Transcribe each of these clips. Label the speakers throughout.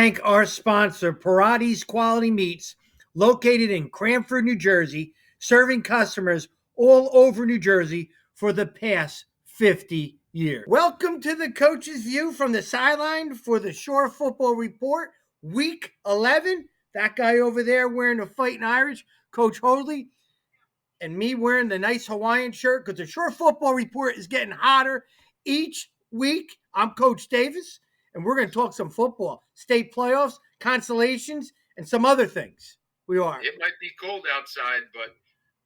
Speaker 1: thank our sponsor, Parati's Quality Meats, located in Cranford, New Jersey, serving customers all over New Jersey for the past 50 years. Welcome to the Coach's View from the sideline for the Shore Football Report, Week 11. That guy over there wearing the Fighting Irish, Coach Hoadley, and me wearing the nice Hawaiian shirt because the Shore Football Report is getting hotter each week. I'm Coach Davis, and we're going to talk some football, state playoffs, consolations, and some other things. We are.
Speaker 2: It might be cold outside, but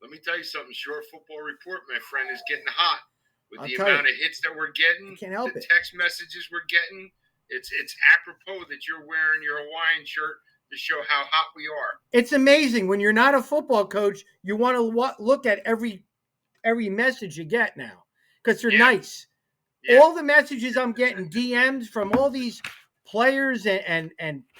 Speaker 2: let me tell you something. Shore Football Report, my friend, is getting hot with the amount of hits that we're getting, the text messages we're getting. It's apropos that you're wearing your Hawaiian shirt to show how hot we are.
Speaker 1: It's amazing. When you're not a football coach, you want to look at every message you get now because they're nice. Yeah. All the messages I'm getting, DMs from all these players and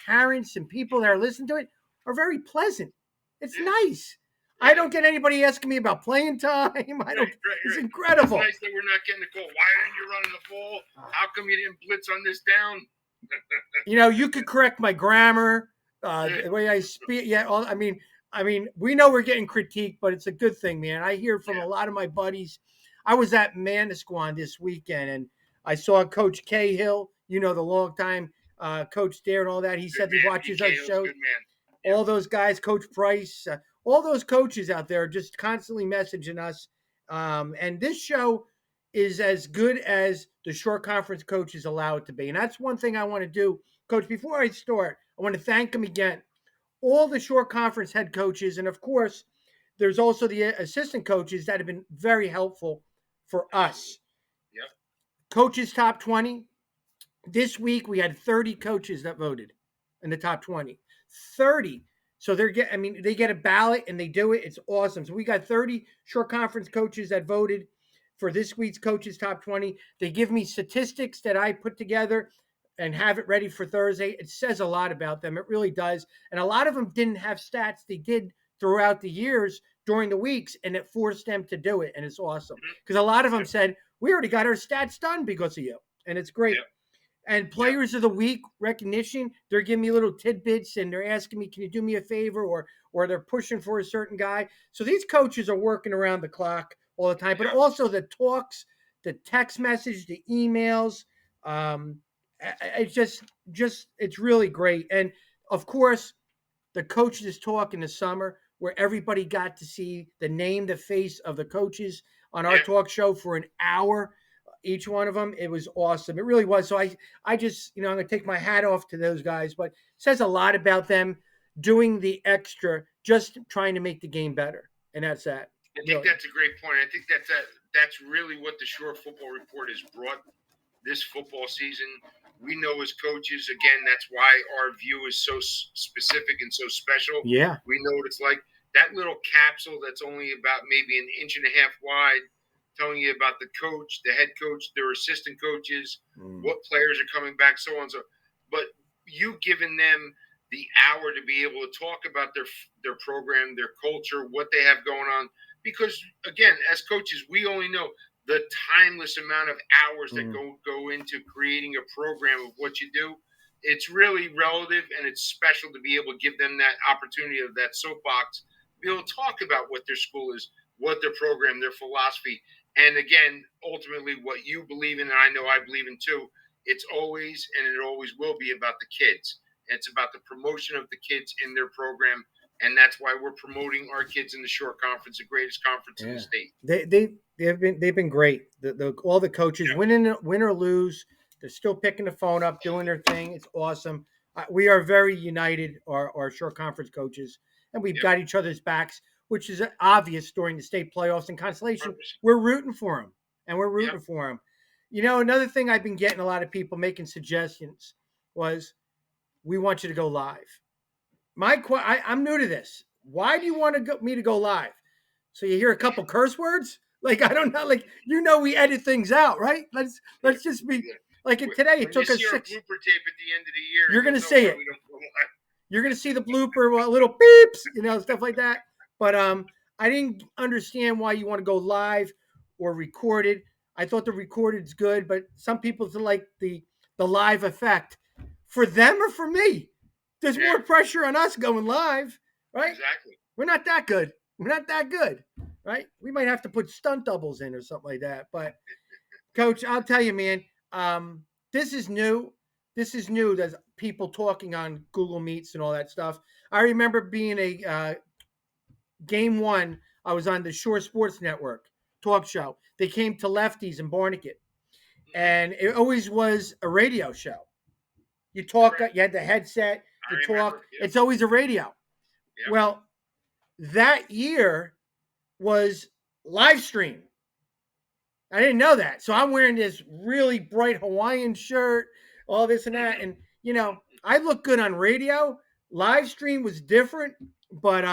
Speaker 1: parents and people that are listening to it are very pleasant. It's nice. Yeah. I don't get anybody asking me about playing time. It's incredible.
Speaker 2: It's nice that we're not getting the call. Why aren't you running the ball? How come you didn't blitz on this down?
Speaker 1: You could correct my grammar, the way I speak. Yeah, I mean, we know we're getting critique, but it's a good thing, man. I hear from a lot of my buddies. I was at Manasquan this weekend, and I saw Coach Cahill, the longtime coach there and all that. He said he watches our shows. All those guys, Coach Price, all those coaches out there are just constantly messaging us. And this show is as good as the Shore Conference coaches allow it to be. And that's one thing I want to do. Coach, before I start, I want to thank them again. All the Shore Conference head coaches, and of course, there's also the assistant coaches that have been very helpful for us.
Speaker 2: Yep.
Speaker 1: Coaches top 20. This week we had 30 coaches that voted in the top 20. 30. So they get a ballot and they do it. It's awesome. So we got 30 Shore Conference coaches that voted for this week's coaches top 20. They give me statistics that I put together and have it ready for Thursday. It says a lot about them. It really does. And a lot of them didn't have stats. They did throughout the years during the weeks, and it forced them to do it. And it's awesome because a lot of them said, we already got our stats done because of you. And it's great. Yep. And players of the week recognition, they're giving me little tidbits and they're asking me, can you do me a favor? Or they're pushing for a certain guy. So these coaches are working around the clock all the time, but also the talks, the text message, the emails. It's just it's really great. And of course, the coaches talk in the summer where everybody got to see the name, the face of the coaches on our talk show for an hour. Each one of them, it was awesome. It really was. So I just, I'm going to take my hat off to those guys, but it says a lot about them doing the extra, just trying to make the game better. And that's that.
Speaker 2: I think that's a great point. I think that's really what the Shore Football Report has brought this football season. We know as coaches, again, that's why our view is so specific and so special.
Speaker 1: Yeah.
Speaker 2: We know what it's like. That little capsule that's only about maybe an inch and a half wide, telling you about the coach, the head coach, their assistant coaches, what players are coming back, so on and so. But you giving them the hour to be able to talk about their program, their culture, what they have going on. Because, again, as coaches, we only know the timeless amount of hours that go into creating a program of what you do. It's really relative, and it's special to be able to give them that opportunity of that soapbox, be able to talk about what their school is, what their program, their philosophy. And again, ultimately, what you believe in, and I know I believe in too, it's always and it always will be about the kids. It's about the promotion of the kids in their program, and that's why we're promoting our kids in the Shore Conference, the greatest conference in the state.
Speaker 1: They've been great. All the coaches, win or lose, they're still picking the phone up, doing their thing. It's awesome. We are very united, our Shore Conference coaches, and we've got each other's backs, which is obvious during the state playoffs and Consolation. 100%. We're rooting for them, and we're rooting for them. Another thing I've been getting a lot of people making suggestions was, we want you to go live. I'm new to this. Why do you want me to go live? So you hear a couple curse words? Like, I don't know. Like, we edit things out, right? Let's just be like today. It took us 6.
Speaker 2: Blooper tape at the end of the year.
Speaker 1: You're going to see it. You're going to see the blooper, little beeps, stuff like that. But I didn't understand why you want to go live or recorded. I thought the recorded's good, but some people like the live effect. For them or for me? There's more pressure on us going live, right?
Speaker 2: Exactly.
Speaker 1: We're not that good. We're not that good, right? We might have to put stunt doubles in or something like that. But Coach, I'll tell you, man, this is new. This is new. There's people talking on Google Meets and all that stuff. I remember being a game one. I was on the Shore Sports Network talk show. They came to Lefties in Barnegat, and it always was a radio show. You talk,
Speaker 2: Correct.
Speaker 1: you had the headset, you
Speaker 2: I
Speaker 1: talk.
Speaker 2: remember, yep.
Speaker 1: It's always a radio.
Speaker 2: Yep.
Speaker 1: Well, that year was live stream. I didn't know that. So I'm wearing this really bright Hawaiian shirt, all this and that. And, you know, I look good on radio. Live stream was different, but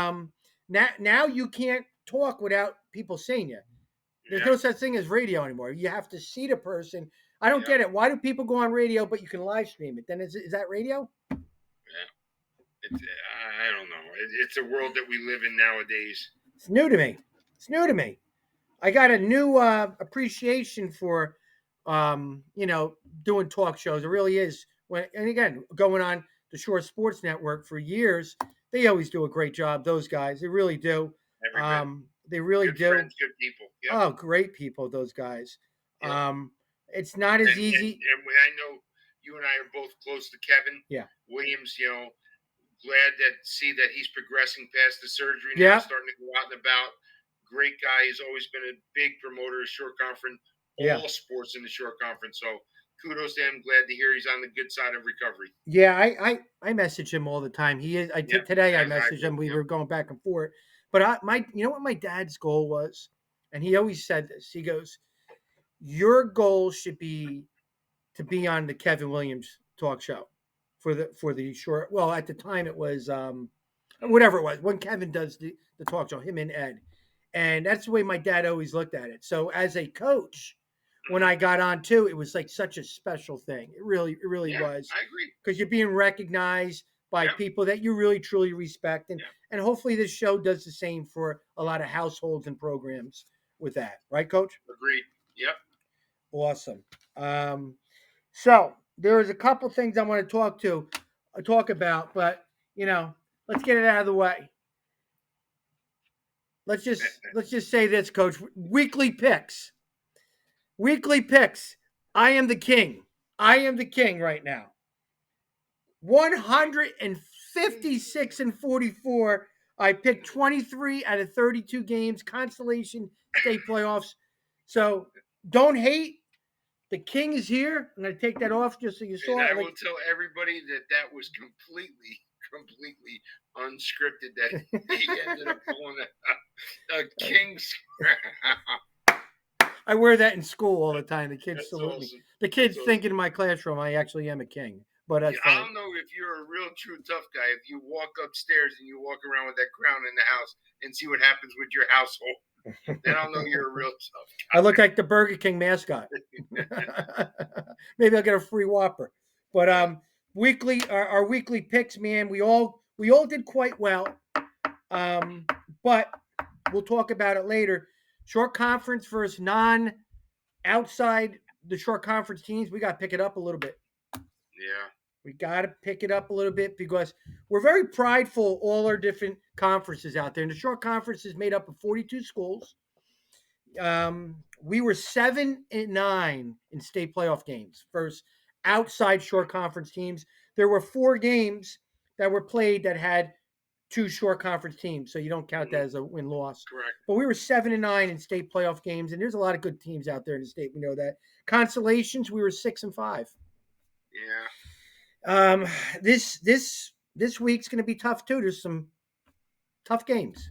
Speaker 1: now you can't talk without people seeing you. There's no such thing as radio anymore. You have to see the person. I don't get it. Why do people go on radio, but you can live stream it? Then is that radio?
Speaker 2: Yeah. I don't know. It's a world that we live in nowadays.
Speaker 1: It's new to me. It's new to me. I got a new appreciation for, doing talk shows. It really is. And again, going on the Shore Sports Network for years, they always do a great job. Those guys, they really do. They really
Speaker 2: good
Speaker 1: do.
Speaker 2: Friends, good people. Yep.
Speaker 1: Oh, great people, those guys.
Speaker 2: Yep.
Speaker 1: It's not as easy.
Speaker 2: And I know you and I are both close to Kevin.
Speaker 1: Yeah.
Speaker 2: Williams, glad see that he's progressing past the surgery now, starting to go out and about. Great guy. He's always been a big promoter of Shore Conference, all sports in the Shore Conference. So kudos to him. Glad to hear he's on the good side of recovery.
Speaker 1: Yeah, I message him all the time. He is. Today I messaged him. We were going back and forth. But you know what my dad's goal was, and he always said this. He goes, "Your goal should be to be on the Kevin Williams talk show for the short." Well, at the time it was whatever it was when Kevin does the talk show, him and Ed. And that's the way my dad always looked at it. So as a coach, when I got on too, it was like such a special thing. It really was.
Speaker 2: I agree.
Speaker 1: Because you're being recognized by people that you really truly respect. And hopefully this show does the same for a lot of households and programs with that. Right, Coach?
Speaker 2: Agreed. Yep.
Speaker 1: Awesome. So there's a couple things I want to talk about, but let's get it out of the way. Let's just say this, Coach. Weekly picks. I am the king. I am the king right now. 156-44. I picked 23 out of 32 games. Consolation state playoffs. So don't hate. The king is here. I'm going to take that off just so you saw it.
Speaker 2: I will tell everybody that was completely unscripted, that he ended up pulling a king's.
Speaker 1: I wear that in school all the time. The kids salute
Speaker 2: awesome.
Speaker 1: me. The kids thinking in my classroom I actually am a king. But that's fine.
Speaker 2: I don't know if you're a real true tough guy if you walk upstairs and you walk around with that crown in the house and see what happens with your household. Then I'll know you're a real tough guy.
Speaker 1: I look like the Burger King mascot. Maybe I'll get a free Whopper. But our weekly picks, man, we all did quite well. But we'll talk about it later. Short conference versus outside the short conference teams, we got to pick it up a little bit.
Speaker 2: Yeah.
Speaker 1: We got to pick it up a little bit because we're very prideful of all our different conferences out there. And the short conference is made up of 42 schools. We were 7-9 in state playoff games versus outside short conference teams. There were 4 games that were played that had 2 short conference teams, so you don't count that as a win-loss.
Speaker 2: Correct.
Speaker 1: But we were 7-9 in state playoff games, and there's a lot of good teams out there in the state. We know that. Consolations, we were 6-5.
Speaker 2: Yeah.
Speaker 1: This week's going to be tough too. There's some tough games.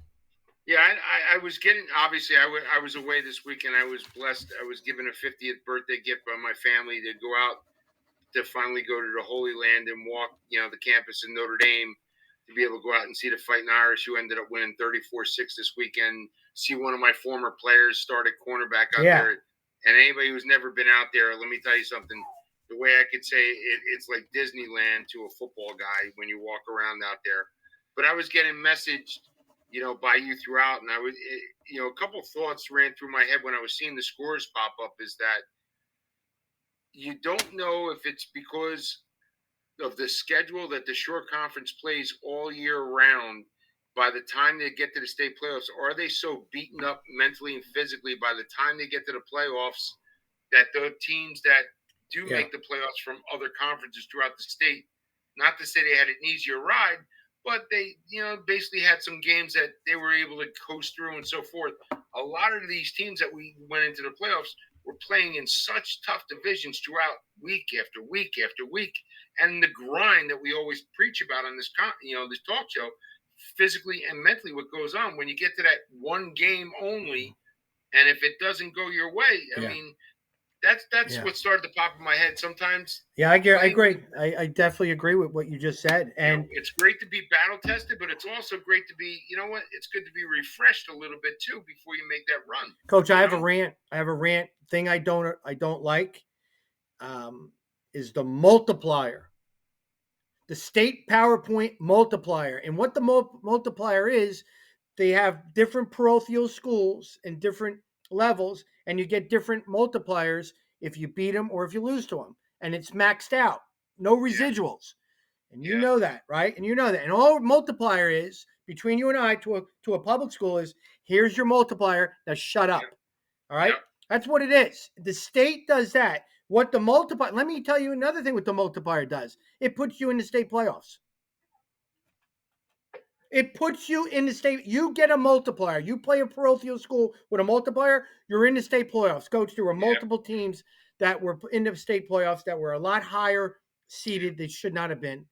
Speaker 2: Yeah, I was getting, obviously, I was away this weekend. I was blessed. I was given a 50th birthday gift by my family to go out to finally go to the Holy Land and walk, the campus in Notre Dame, to be able to go out and see the Fighting Irish, who ended up winning 34-6 this weekend. See one of my former players start at cornerback out there. And anybody who's never been out there, let me tell you something. The way I could say it, it's like Disneyland to a football guy when you walk around out there. But I was getting messaged, by you throughout, and a couple thoughts ran through my head when I was seeing the scores pop up. Is that you don't know if it's because the schedule that the short conference plays all year round, by the time they get to the state playoffs, are they so beaten up mentally and physically by the time they get to the playoffs that the teams that do
Speaker 1: Yeah.
Speaker 2: make the playoffs from other conferences throughout the state, not to say they had an easier ride, but they, basically had some games that they were able to coast through and so forth. A lot of these teams that we went into the playoffs were playing in such tough divisions throughout week after week after week, and the grind that we always preach about on this, this talk show, physically and mentally, what goes on when you get to that one game only, and if it doesn't go your way, I
Speaker 1: Yeah.
Speaker 2: mean, that's
Speaker 1: Yeah.
Speaker 2: what started to pop in my head. Sometimes
Speaker 1: Yeah, I
Speaker 2: playing,
Speaker 1: agree. I definitely agree with what you just said. And
Speaker 2: it's great to be battle tested, but it's also great to be, it's good to be refreshed a little bit too before you make that run.
Speaker 1: Coach, I
Speaker 2: You
Speaker 1: have a
Speaker 2: know?
Speaker 1: rant. I have a rant. Thing I don't like is the multiplier, the state PowerPoint multiplier. And what the multiplier is, they have different parochial schools and different levels, and you get different multipliers if you beat them or if you lose to them. And it's maxed out, no
Speaker 2: Yeah,
Speaker 1: residuals. And you
Speaker 2: yeah,
Speaker 1: know that, right? And you know that. And all multiplier is between you and I to a public school is here's your multiplier. Now shut
Speaker 2: yeah,
Speaker 1: up. All right.
Speaker 2: yeah,
Speaker 1: That's what it is. The state does that. What the multiplier, let me tell you another thing what the multiplier does. It puts you in the state playoffs. It puts you in the state. You get a multiplier. You play a parochial school with a multiplier, you're in the state playoffs. Coach, there were
Speaker 2: yeah,
Speaker 1: multiple teams that were in the state playoffs that were a lot higher
Speaker 2: yeah.
Speaker 1: seeded. They should not have been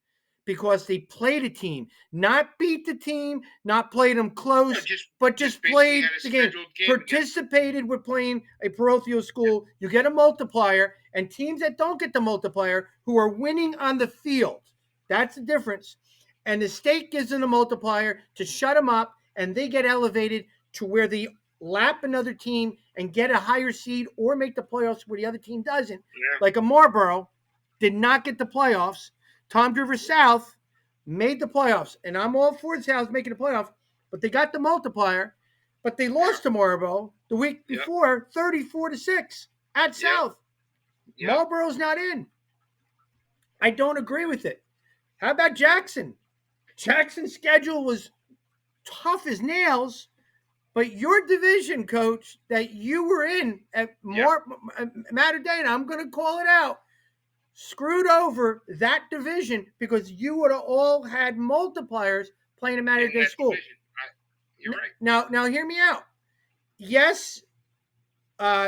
Speaker 1: because they played a team, not beat the team, not played them
Speaker 2: No,
Speaker 1: close, but
Speaker 2: just
Speaker 1: just
Speaker 2: basically
Speaker 1: played
Speaker 2: had a
Speaker 1: the game.
Speaker 2: scheduled game against them.
Speaker 1: Participated with playing a parochial school. You get a multiplier, and teams that don't get the multiplier who are winning on the field. That's the difference, and the state gives them a multiplier to shut them up, and they get elevated to where they lap another team and get a higher seed or make the playoffs where the other team doesn't.
Speaker 2: Yeah,
Speaker 1: Like a Marlboro did not get the playoffs. Tom River South made the playoffs, and I'm all for South making the playoff, but they got the multiplier, but they
Speaker 2: yeah,
Speaker 1: lost to Marlboro the week
Speaker 2: yeah,
Speaker 1: before 34-6 at
Speaker 2: yeah,
Speaker 1: South.
Speaker 2: yeah,
Speaker 1: Marlboro's not in. I don't agree with it. How about Jackson? Jackson's schedule was tough as nails, but your division, coach, that you were in at
Speaker 2: yeah.
Speaker 1: Matterdana, I'm going to call it out, screwed over that division because you would have all had multipliers playing at
Speaker 2: In
Speaker 1: Matterdana
Speaker 2: that
Speaker 1: school.
Speaker 2: division, you're right.
Speaker 1: Now, hear me out. Yes,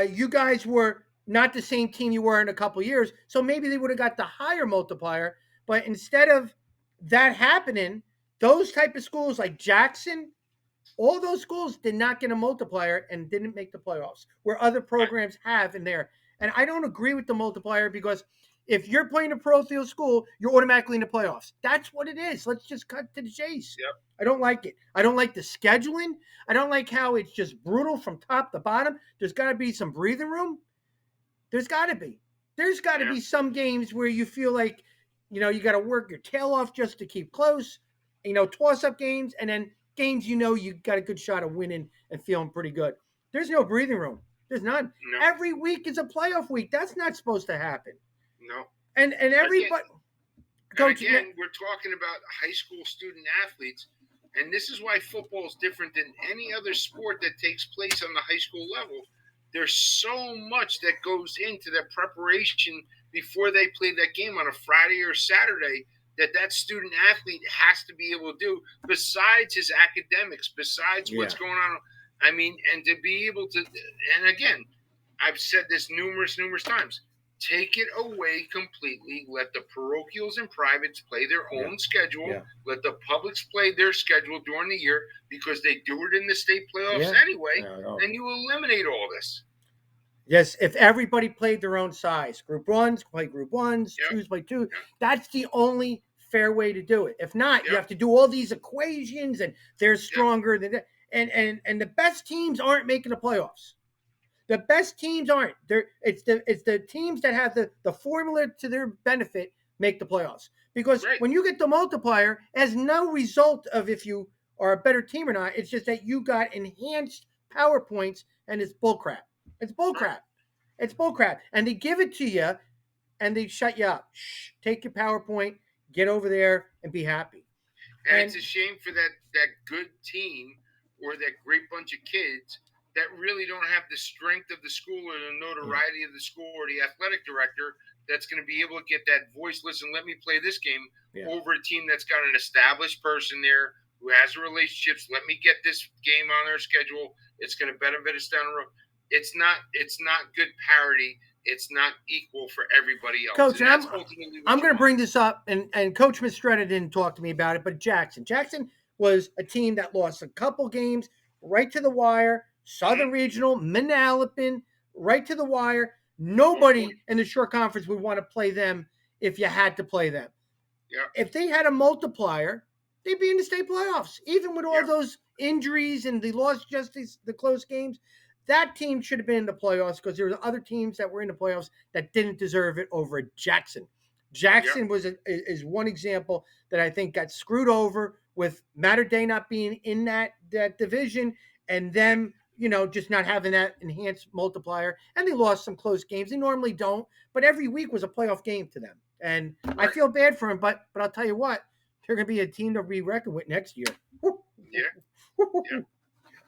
Speaker 1: you guys were not the same team you were in a couple years, so maybe they would have got the higher multiplier. But instead of that happening, those type of schools like Jackson, all those schools did not get a multiplier and didn't make the playoffs, where other
Speaker 2: Right.
Speaker 1: programs have in there. And I don't agree with the multiplier because if you're playing a parochial school, you're automatically in the playoffs. That's what it is. Let's just cut to the chase.
Speaker 2: Yep.
Speaker 1: I don't like it. I don't like the scheduling. I don't like how it's just brutal from top to bottom. There's got to be some breathing room. There's got to be. There's got to
Speaker 2: Yeah.
Speaker 1: be some games where you feel like, you got to work your tail off just to keep close. Toss up games, and then games you got a good shot of winning and feeling pretty good. There's no breathing room. There's none.
Speaker 2: No.
Speaker 1: Every week is a playoff week. That's not supposed to happen.
Speaker 2: No.
Speaker 1: And everybody, coach.
Speaker 2: Again, we're talking about high school student athletes, and this is why football is different than any other sport that takes place on the high school level. There's so much that goes into that preparation before they play that game on a Friday or Saturday that student athlete has to be able to do besides his academics, besides what's going on. I mean, and to be able to, and again, I've said this numerous times. Take it away completely. Let the parochials and privates play their own schedule.
Speaker 1: Yeah.
Speaker 2: Let the publics play their schedule during the year because they do it in the state playoffs anyway. And you eliminate all this.
Speaker 1: Yes, if everybody played their own size, group ones play group ones, twos play two. That's the only fair way to do it. If not, you have to do all these equations, and they're stronger than that. And the best teams aren't making the playoffs. The best teams aren't. It's the teams that have the formula to their benefit make the playoffs. Because when you get the multiplier, it has no result of if you are a better team or not. It's just that you got enhanced power points, and it's bullcrap. It's bullcrap. It's bullcrap. And they give it to you, and they shut you up. Shh, take your PowerPoint. get over there and be happy.
Speaker 2: And it's a shame for that good team or that great bunch of kids that really don't have the strength of the school or the notoriety of the school or the athletic director that's going to be able to get that voice. Listen, let me play this game over a team that's got an established person there who has relationships. Let me get this game on their schedule. It's going to benefit us down the road. It's not good parity. It's not equal for everybody else.
Speaker 1: Coach,
Speaker 2: and that's ultimately what
Speaker 1: I'm going to bring this up, and Coach Mistretta didn't talk to me about it, but Jackson was a team that lost a couple games right to the wire. Southern Regional, Manalapan, right to the wire. Nobody in the short conference would want to play them if you had to play them.
Speaker 2: Yeah.
Speaker 1: If they had a multiplier, they'd be in the state playoffs, even with all those injuries and the lost justice, the close games. That team should have been in the playoffs because there were other teams that were in the playoffs that didn't deserve it over Jackson. Jackson is one example that I think got screwed over with Mater Dei not being in that division and them, just not having that enhanced multiplier. And they lost some close games. They normally don't, but every week was a playoff game to them. And I feel bad for them, but I'll tell you what, they're going to be a team to be reckoned with next year.
Speaker 2: Yeah.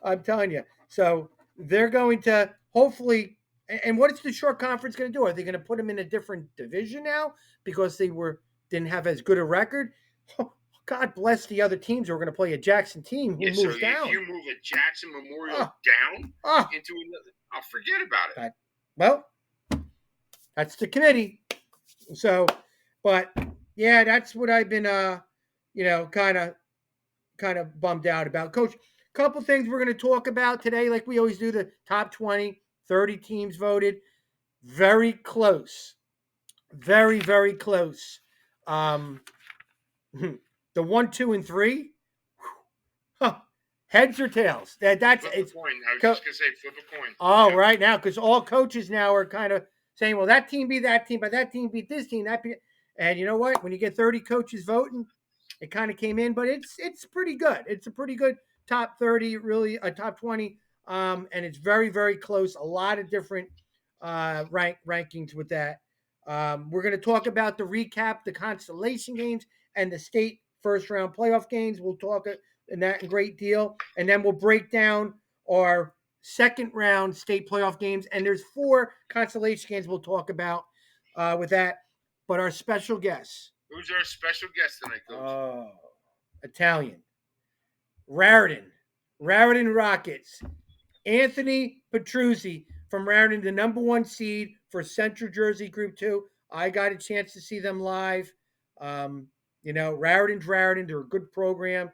Speaker 1: I'm telling you. So they're going to hopefully. And what's the short conference going to do? Are they going to put them in a different division now because they didn't have as good a record? Oh, God bless the other teams who are going to play a Jackson team who moves down.
Speaker 2: If you move a Jackson Memorial down into another, I'll forget about it.
Speaker 1: Well, that's the committee. So, but yeah, that's what I've been, kind of bummed out about. Coach, a couple things we're going to talk about today, like we always do, the top 20, 30 teams voted. Very close. Very, very close. The 1, 2, and 3. Heads or tails?
Speaker 2: Flip a coin. I was just going to say flip a coin.
Speaker 1: Oh, right now, because all coaches now are kind of saying, well, that team beat that team, but that team beat this team. And you know what? When you get 30 coaches voting, it kind of came in, but it's pretty good. It's a pretty good top 30, really a top 20, and it's very, very close. A lot of different rankings with that. We're going to talk about the recap, the Consolation games, and the state first round playoff games. We'll talk in that in great deal, and then we'll break down our second round state playoff games. And there's 4 Consolation games we'll talk about with that. But our special guest.
Speaker 2: Who's our special guest tonight, Coach?
Speaker 1: Oh, Italian. Raritan Rockets. Anthony Petruzzi from Raritan, the number 1 seed for Central Jersey Group 2. I got a chance to see them live. Raritan's Raritan. They're a good program.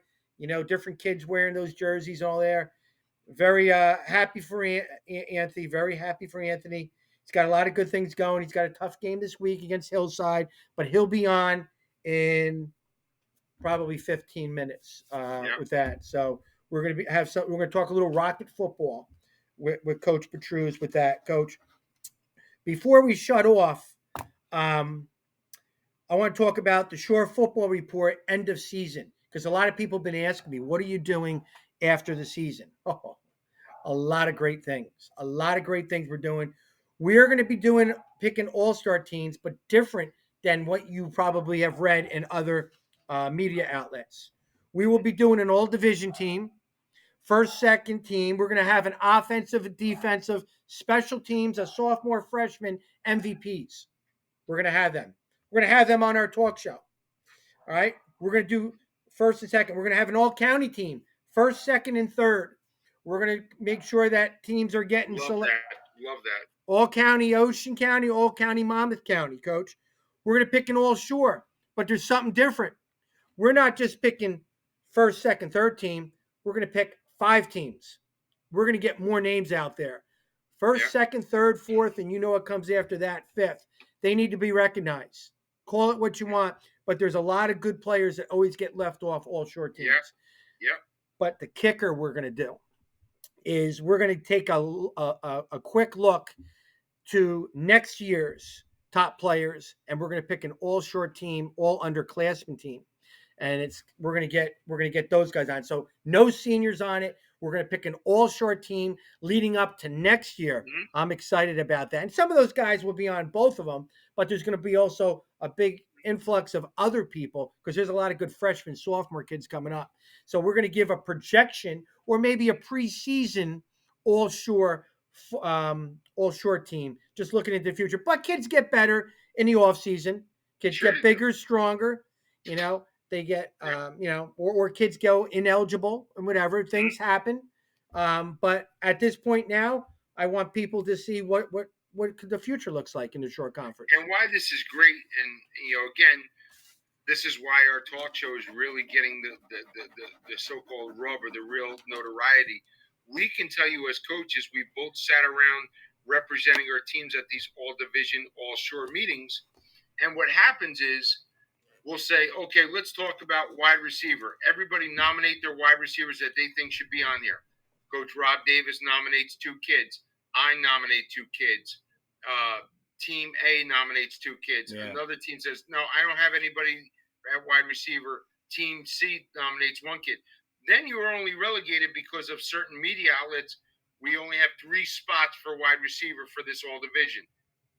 Speaker 1: Different kids wearing those jerseys all there. Very happy for Anthony. Very happy for Anthony. He's got a lot of good things going. He's got a tough game this week against Hillside, but he'll be on in probably 15 minutes with that. So we're going to we're going to talk a little Rocket football with Coach Petruzzi with that. Coach, before we shut off, I want to talk about the Shore Football Report end of season, because a lot of people have been asking me, what are you doing after the season? Oh, a lot of great things. A lot of great things we're doing. We're going to be picking all-star teams, but different than what you probably have read in other media outlets. We will be doing an all-division team, first, second team. We're going to have an offensive, defensive, special teams, a sophomore, freshman, MVPs. We're going to have them. We're going to have them on our talk show. All right? We're going to do first and second. We're going to have an all-county team, first, second, and third. We're going to make sure that teams are getting
Speaker 2: Love that.
Speaker 1: All county, Ocean County, all county, Monmouth County, Coach. We're going to pick an all shore, but there's something different. We're not just picking first, second, third team. We're going to pick 5 teams. We're going to get more names out there. First, second, third, fourth, and you know what comes after that, 5th. They need to be recognized. Call it what you want, but there's a lot of good players that always get left off all shore teams.
Speaker 2: Yeah.
Speaker 1: But the kicker we're going to do is we're going to take a quick look to next year's top players, and we're going to pick an all-short team, all underclassmen team, and we're going to get those guys on. So no seniors on it. We're going to pick an all-short team leading up to next year. I'm excited about that, and some of those guys will be on both of them, but there's going to be also a big influx of other people because there's a lot of good freshmen, sophomore kids coming up. So we're going to give a projection or maybe a preseason all shore team, just looking into the future. But kids get better in the off season. Kids
Speaker 2: Sure
Speaker 1: get
Speaker 2: you do.
Speaker 1: bigger, stronger. They get or kids go ineligible and whatever. Things happen. But at this point now, I want people to see what the future looks like in the short conference.
Speaker 2: And why this is great, and again, this is why our talk show is really getting the so-called rub or the real notoriety. We can tell you as coaches, we both sat around representing our teams at these all division, all shore meetings. And what happens is we'll say, okay, let's talk about wide receiver. Everybody nominate their wide receivers that they think should be on here. Coach Rob Davis nominates 2 kids. I nominate 2 kids. Team A nominates 2 kids.
Speaker 1: Yeah.
Speaker 2: Another team says, no, I don't have anybody at wide receiver. Team C nominates 1 kid. Then you are only relegated because of certain media outlets. We only have 3 spots for wide receiver for this all division.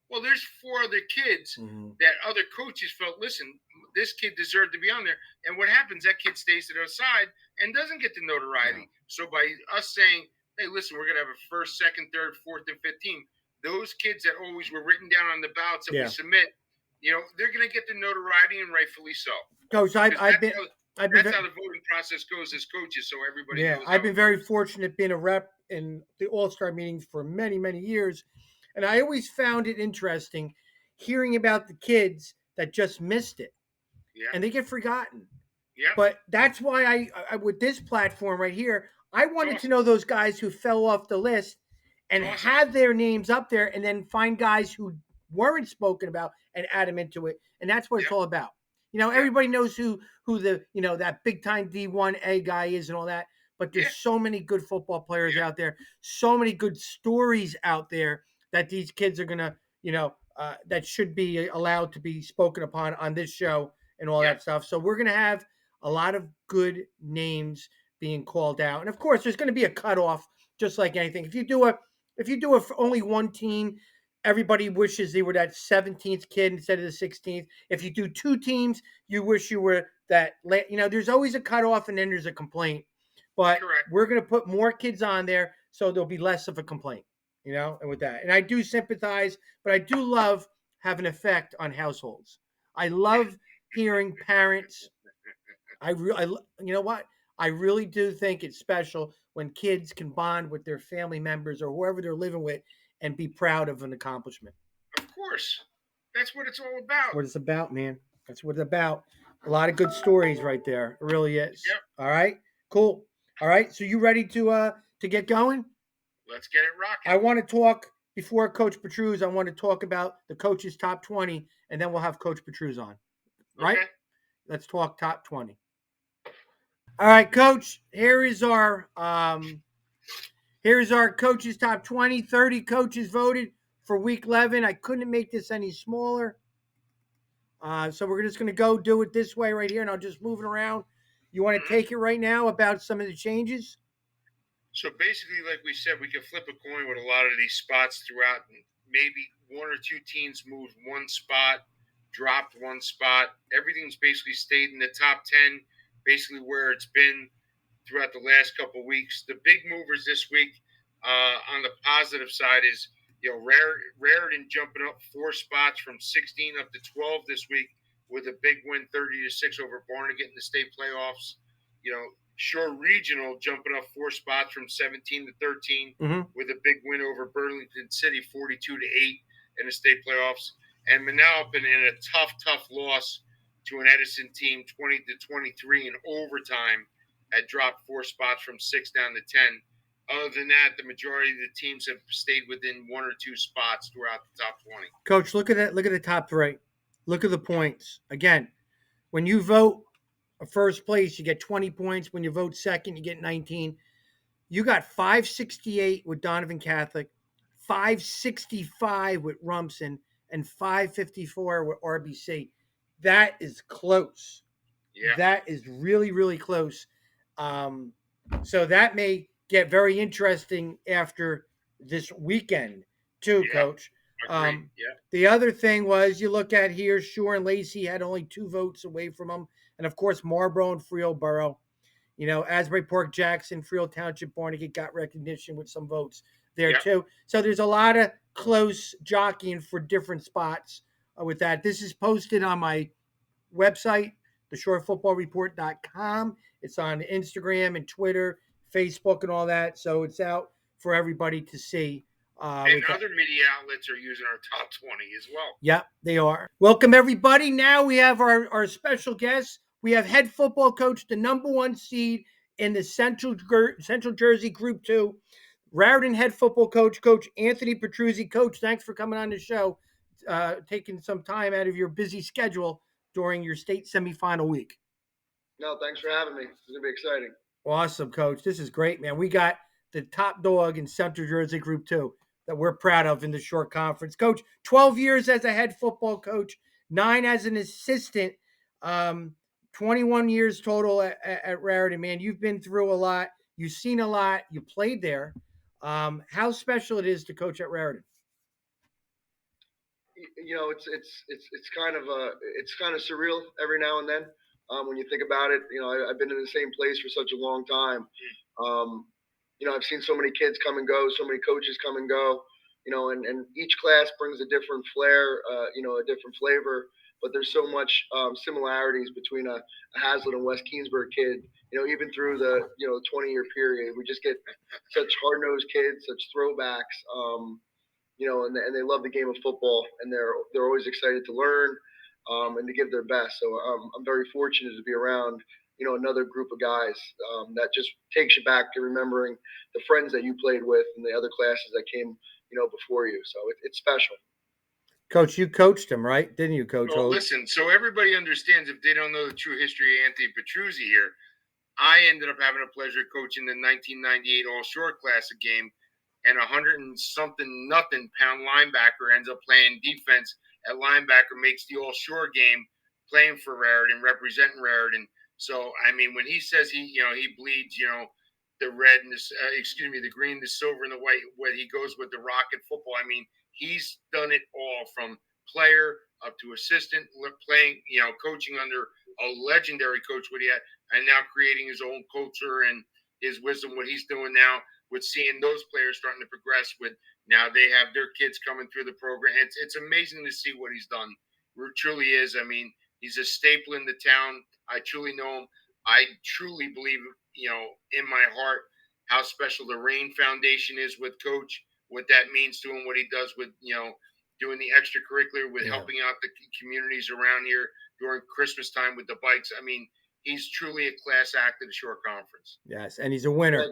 Speaker 2: Well, there's 4 other kids that other coaches felt, listen, this kid deserved to be on there. And what happens, that kid stays to the side and doesn't get the notoriety. No. So by us saying, hey, listen, we're going to have a first, second, third, fourth, and fifth team, those kids that always were written down on the ballots that we submit, they're going to get the notoriety, and rightfully so.
Speaker 1: Coach, I've been
Speaker 2: that's how the voting process goes as coaches, so everybody knows.
Speaker 1: I've been very fortunate being a rep in the All-Star meetings for many, many years. And I always found it interesting hearing about the kids that just missed it.
Speaker 2: Yeah.
Speaker 1: And they get forgotten.
Speaker 2: Yeah.
Speaker 1: But that's why I with this platform right here, I wanted to know those guys who fell off the list and had their names up there, and then find guys who weren't spoken about and add them into it. And that's what it's all about. Everybody knows who the, that big time D1A guy is and all that. But there's so many good football players out there, so many good stories out there that these kids are going to, that should be allowed to be spoken upon on this show and all that stuff. So we're going to have a lot of good names being called out. And of course, there's going to be a cutoff, just like anything. If you do it for only one team, everybody wishes they were that 17th kid instead of the 16th. If you do 2 teams, you wish you were that, there's always a cutoff and then there's a complaint. But we're going to put more kids on there so there'll be less of a complaint, and with that. And I do sympathize, but I do love having an effect on households. I love hearing parents. You know what? I really do think it's special when kids can bond with their family members or whoever they're living with and be proud of an accomplishment.
Speaker 2: Of course. That's what it's all about.
Speaker 1: That's what it's about, man. That's what it's about. A lot of good stories right there. It really is.
Speaker 2: Yep.
Speaker 1: All right. Cool. All right. So you ready to get going?
Speaker 2: Let's get it rocking.
Speaker 1: I want to talk before Coach Petruzzi. I want to talk about the coaches' top 20, and then we'll have Coach Petruzzi on. Right?
Speaker 2: Okay.
Speaker 1: Let's talk top 20. All right, Coach. Here's our coaches' top 20. 30 coaches voted for Week 11. I couldn't make this any smaller. So we're just going to go do it this way right here, and I'll just move it around. You want to take it right now about some of the changes?
Speaker 2: So basically, like we said, we can flip a coin with a lot of these spots throughout. Maybe 1 or 2 teams moved 1 spot, dropped 1 spot. Everything's basically stayed in the top 10, basically where it's been throughout the last couple of weeks. The big movers this week on the positive side is, Raritan jumping up 4 spots from 16 up to 12 this week with a big win, 30-6 over Barnegat in the state playoffs. Shore Regional jumping up 4 spots from 17 to 13 with a big win over Burlington City, 42-8 in the state playoffs. And Manalapan in a tough loss to an Edison team, 20-23 in overtime, had dropped 4 spots from 6 down to 10. Other than that, the majority of the teams have stayed within 1 or 2 spots throughout the top 20.
Speaker 1: Coach, look at that. Look at the top 3. Look at the points. Again, when you vote first place, you get 20 points. When you vote second, you get 19. You got 568 with Donovan Catholic, 565 with Rumson, and 554 with RBC. That is close.
Speaker 2: Yeah.
Speaker 1: That is really, really close. So that may get very interesting after this weekend too, Coach.
Speaker 2: Agreed. Yeah.
Speaker 1: The other thing was you look at here, Shore and Lacey had only 2 votes away from them. And of course, Marlboro and Frielborough. Asbury Park, Jackson, Friel Township, Barnegat got recognition with some votes there
Speaker 2: Yep.
Speaker 1: too. So there's a lot of close jockeying for different spots with that. This is posted on my website, theshorefootballreport.com. It's on Instagram and Twitter, Facebook, and all that. So it's out for everybody to see.
Speaker 2: And other media outlets are using our top 20 as well.
Speaker 1: Yep, they are. Welcome, everybody. Now we have our special guest. We have head football coach, the #1 seed in the Central Jersey Group 2, Raritan head football coach, Coach Anthony Petruzzi. Coach, thanks for coming on the show, taking some time out of your busy schedule during your state semifinal week.
Speaker 3: No, thanks for having me. It's going to be exciting.
Speaker 1: Awesome, Coach. This is great, man. We got the top dog in Central Jersey Group 2 that we're proud of in the short conference. Coach, 12 years as a head football coach, 9 as an assistant, 21 years total at Raritan. Man, you've been through a lot. You've seen a lot. You played there. How special it is to coach at Raritan?
Speaker 3: It's kind of surreal every now and then when you think about it. I've been in the same place for such a long time. I've seen so many kids come and go, so many coaches come and go. And each class brings a different flair, a different flavor. But there's so much similarities between a Hazlet and West Keensburg kid. Even through the 20-year period, we just get such hard-nosed kids, such throwbacks. And they love the game of football, and they're always excited to learn and to give their best. So I'm very fortunate to be around, another group of guys that just takes you back to remembering the friends that you played with and the other classes that came, before you. So it's special.
Speaker 1: Coach, you coached him, right? Didn't you, Coach?
Speaker 2: Well, listen, so everybody understands, if they don't know the true history of Anthony Petruzzi here, I ended up having a pleasure coaching the 1998 All-Shore Classic game, and 100 and something nothing pound linebacker ends up playing defense at linebacker, makes the All-Shore game, playing for Raritan, representing Raritan. So, I mean, when he says he bleeds, the red and the green, the silver, and the white, where he goes with the rocket football. I mean, he's done it all from player up to assistant, playing, coaching under a legendary coach, what he had, and now creating his own culture and his wisdom, what he's doing now with seeing those players starting to progress with now they have their kids coming through the program. It's amazing to see what he's done. It truly is. I mean, he's a staple in the town. I truly know him. I truly believe, in my heart, how special the Rain Foundation is with Coach, what that means to him, what he does with, doing the extracurricular with helping out the communities around here during Christmas time with the bikes. I mean, he's truly a class act of the Shore Conference.
Speaker 1: Yes, and he's a winner.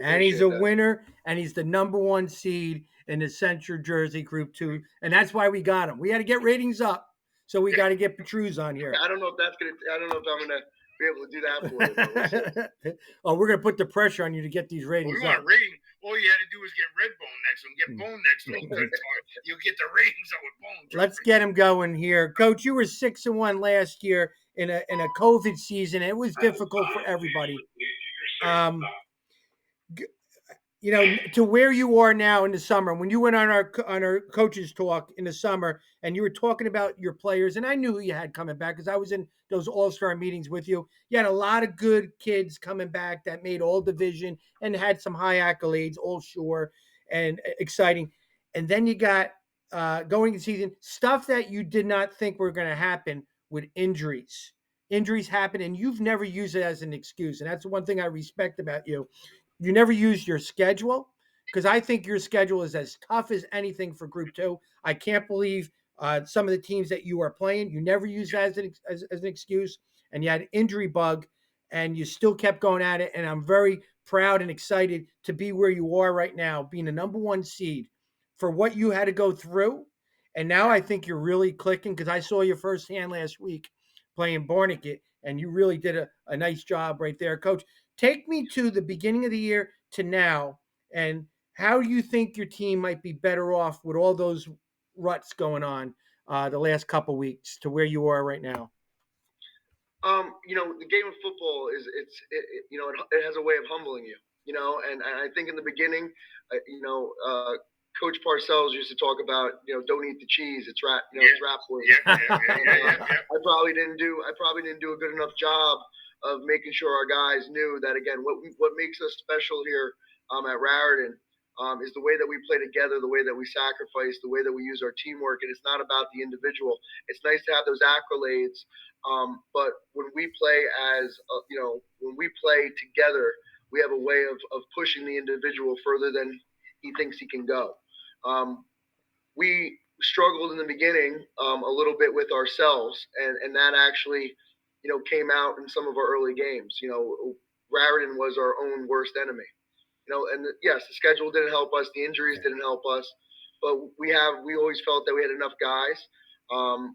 Speaker 1: And he's a winner, and he's the #1 seed in the Central Jersey Group 2. And that's why we got him. We had to get ratings up, so we got to get Petruzzi on here.
Speaker 3: I don't know if I'm gonna be able to do that for you.
Speaker 1: Oh, we're gonna put the pressure on you to get these ratings
Speaker 2: up. Rating. All you had to do was get Redbone next to him. Get Bone next to him. You'll get the ratings up with Bone.
Speaker 1: Let's get him going here, Coach. You were 6-1 last year in a COVID season. It was difficult for everybody. To where you are now in the summer, when you went on our coaches talk in the summer, and you were talking about your players, and I knew who you had coming back because I was in those all-star meetings with you. You had a lot of good kids coming back that made all division and had some high accolades, all sure and exciting. And then you got going into season stuff that you did not think were going to happen with injuries. Injuries happen, and you've never used it as an excuse, and that's one thing I respect about you. You never use your schedule, because I think your schedule is as tough as anything for Group 2. I can't believe some of the teams that you are playing. You never use that as an excuse, and you had an injury bug, and you still kept going at it. And I'm very proud and excited to be where you are right now, being the #1 seed for what you had to go through. And now I think you're really clicking, because I saw you firsthand last week playing Barnegat, and you really did a nice job right there. Coach, take me to the beginning of the year to now, and how do you think your team might be better off with all those ruts going on the last couple weeks to where you are right now?
Speaker 3: The game of football it has a way of humbling you, and I think in the beginning, Coach Parcells used to talk about, don't eat the cheese. It's it's rat poison. I probably didn't do a good enough job of making sure our guys knew that, again, what makes us special here at Raritan is the way that we play together, the way that we sacrifice, the way that we use our teamwork, and it's not about the individual. It's nice to have those accolades, but when we play when we play together, we have a way of pushing the individual further than he thinks he can go. We struggled in the beginning a little bit with ourselves, and that actually, came out in some of our early games. Raritan was our own worst enemy. And yes, the schedule didn't help us, the injuries didn't help us, but we always felt that we had enough guys,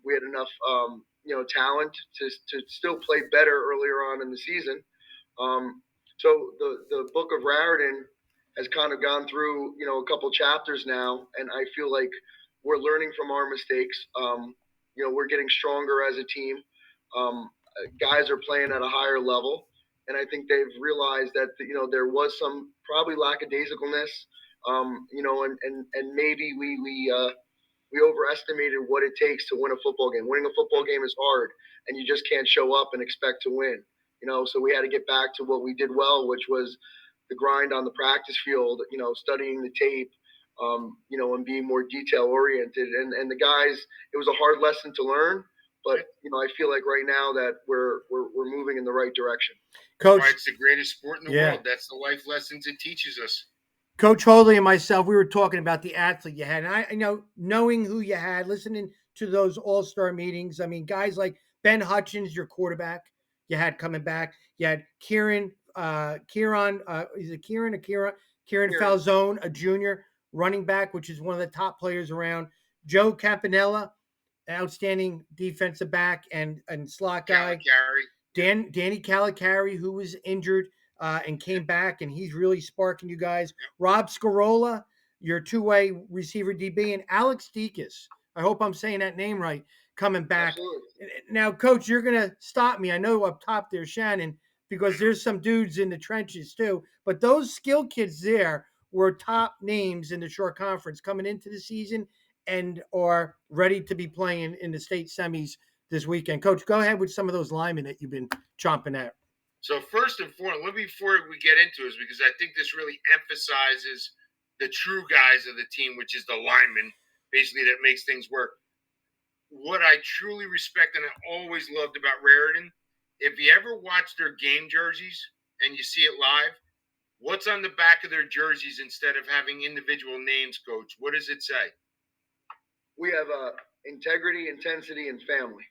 Speaker 3: we had enough talent to still play better earlier on in the season. So the book of Raritan has kind of gone through a couple chapters now, and I feel like we're learning from our mistakes. We're getting stronger as a team. Guys are playing at a higher level, and I think they've realized that there was some probably lackadaisicalness, and maybe we overestimated what it takes to win a football game. Winning a football game is hard, and you just can't show up and expect to win. So we had to get back to what we did well, which was the grind on the practice field, studying the tape, and being more detail oriented. And the guys, it was a hard lesson to learn, but I feel like right now that we're moving in the right direction.
Speaker 1: Coach,
Speaker 2: it's the greatest sport in the world. That's the life lessons it teaches us.
Speaker 1: Coach Hoadley and myself, we were talking about the athlete you had, and I knowing who you had, listening to those all-star meetings. I mean, guys like Ben Hutchins, your quarterback, you had coming back. You had Kieran Falzone, a junior running back, which is one of the top players around. Joe Campanella, outstanding defensive back and slot guy. Danny Calicari, who was injured and came back, and he's really sparking you guys. Rob Scarola, your two-way receiver DB, and Alex Dekas. I hope I'm saying that name right, coming back.
Speaker 3: Absolutely.
Speaker 1: Now, Coach, you're going to stop me. I know up top there, Shannon, because there's some dudes in the trenches too. But those skill kids there were top names in the short conference coming into the season and are ready to be playing in the state semis this weekend. Coach, go ahead with some of those linemen that you've been chomping at.
Speaker 2: So first and foremost, before we get into it, because I think this really emphasizes the true guys of the team, which is the linemen, basically, that makes things work. What I truly respect and I always loved about Raritan, if you ever watch their game jerseys and you see it live, what's on the back of their jerseys instead of having individual names, Coach? What does it say?
Speaker 3: We have integrity, intensity, and family.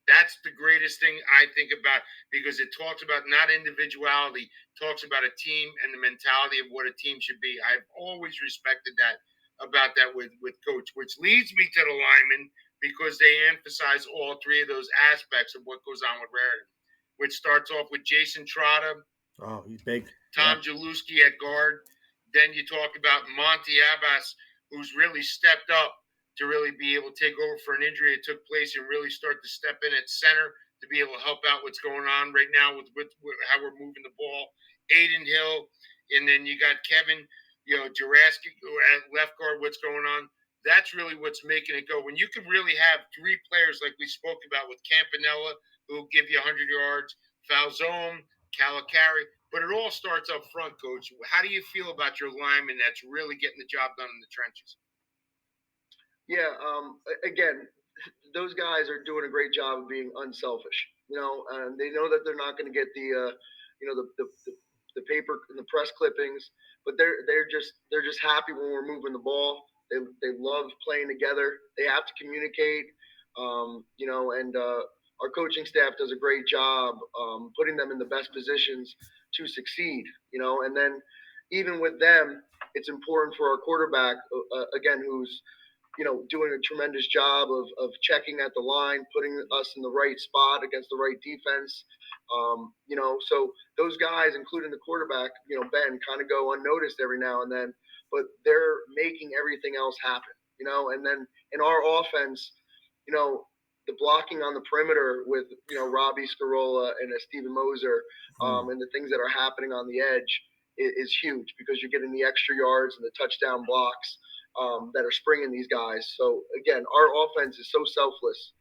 Speaker 2: That's the greatest thing I think about, because it talks about not individuality, talks about a team and the mentality of what a team should be. I've always respected that about that with Coach, which leads me to the linemen, because they emphasize all three of those aspects of what goes on with Raritan, which starts off with Jason Trotta.
Speaker 1: Oh, he's big.
Speaker 2: Tom Jaluski at guard. Then you talk about Monty Abbas, who's really stepped up to really be able to take over for an injury that took place and really start to step in at center to be able to help out what's going on right now with how we're moving the ball. Aiden Hill, and then you got Kevin, Jurassic at left guard, what's going on. That's really what's making it go. When you can really have three players like we spoke about with Campanella, who will give you 100 yards, Falzone, Calicari, but it all starts up front, Coach. How do you feel about your lineman that's really getting the job done in the trenches?
Speaker 3: Yeah, again, those guys are doing a great job of being unselfish, and they know that they're not going to get the paper and the press clippings, but they're just happy when we're moving the ball. They love playing together. They have to communicate, and our coaching staff does a great job putting them in the best positions to succeed, and then even with them, it's important for our quarterback, again, who's doing a tremendous job of checking at the line, putting us in the right spot against the right defense. So those guys, including the quarterback, Ben, kind of go unnoticed every now and then, but they're making everything else happen, and then in our offense, the blocking on the perimeter with, Robbie Scarola and Stephen Moser, and the things that are happening on the edge is huge, because you're getting the extra yards and the touchdown blocks. that are springing these guys. So again, our offense is so selfless,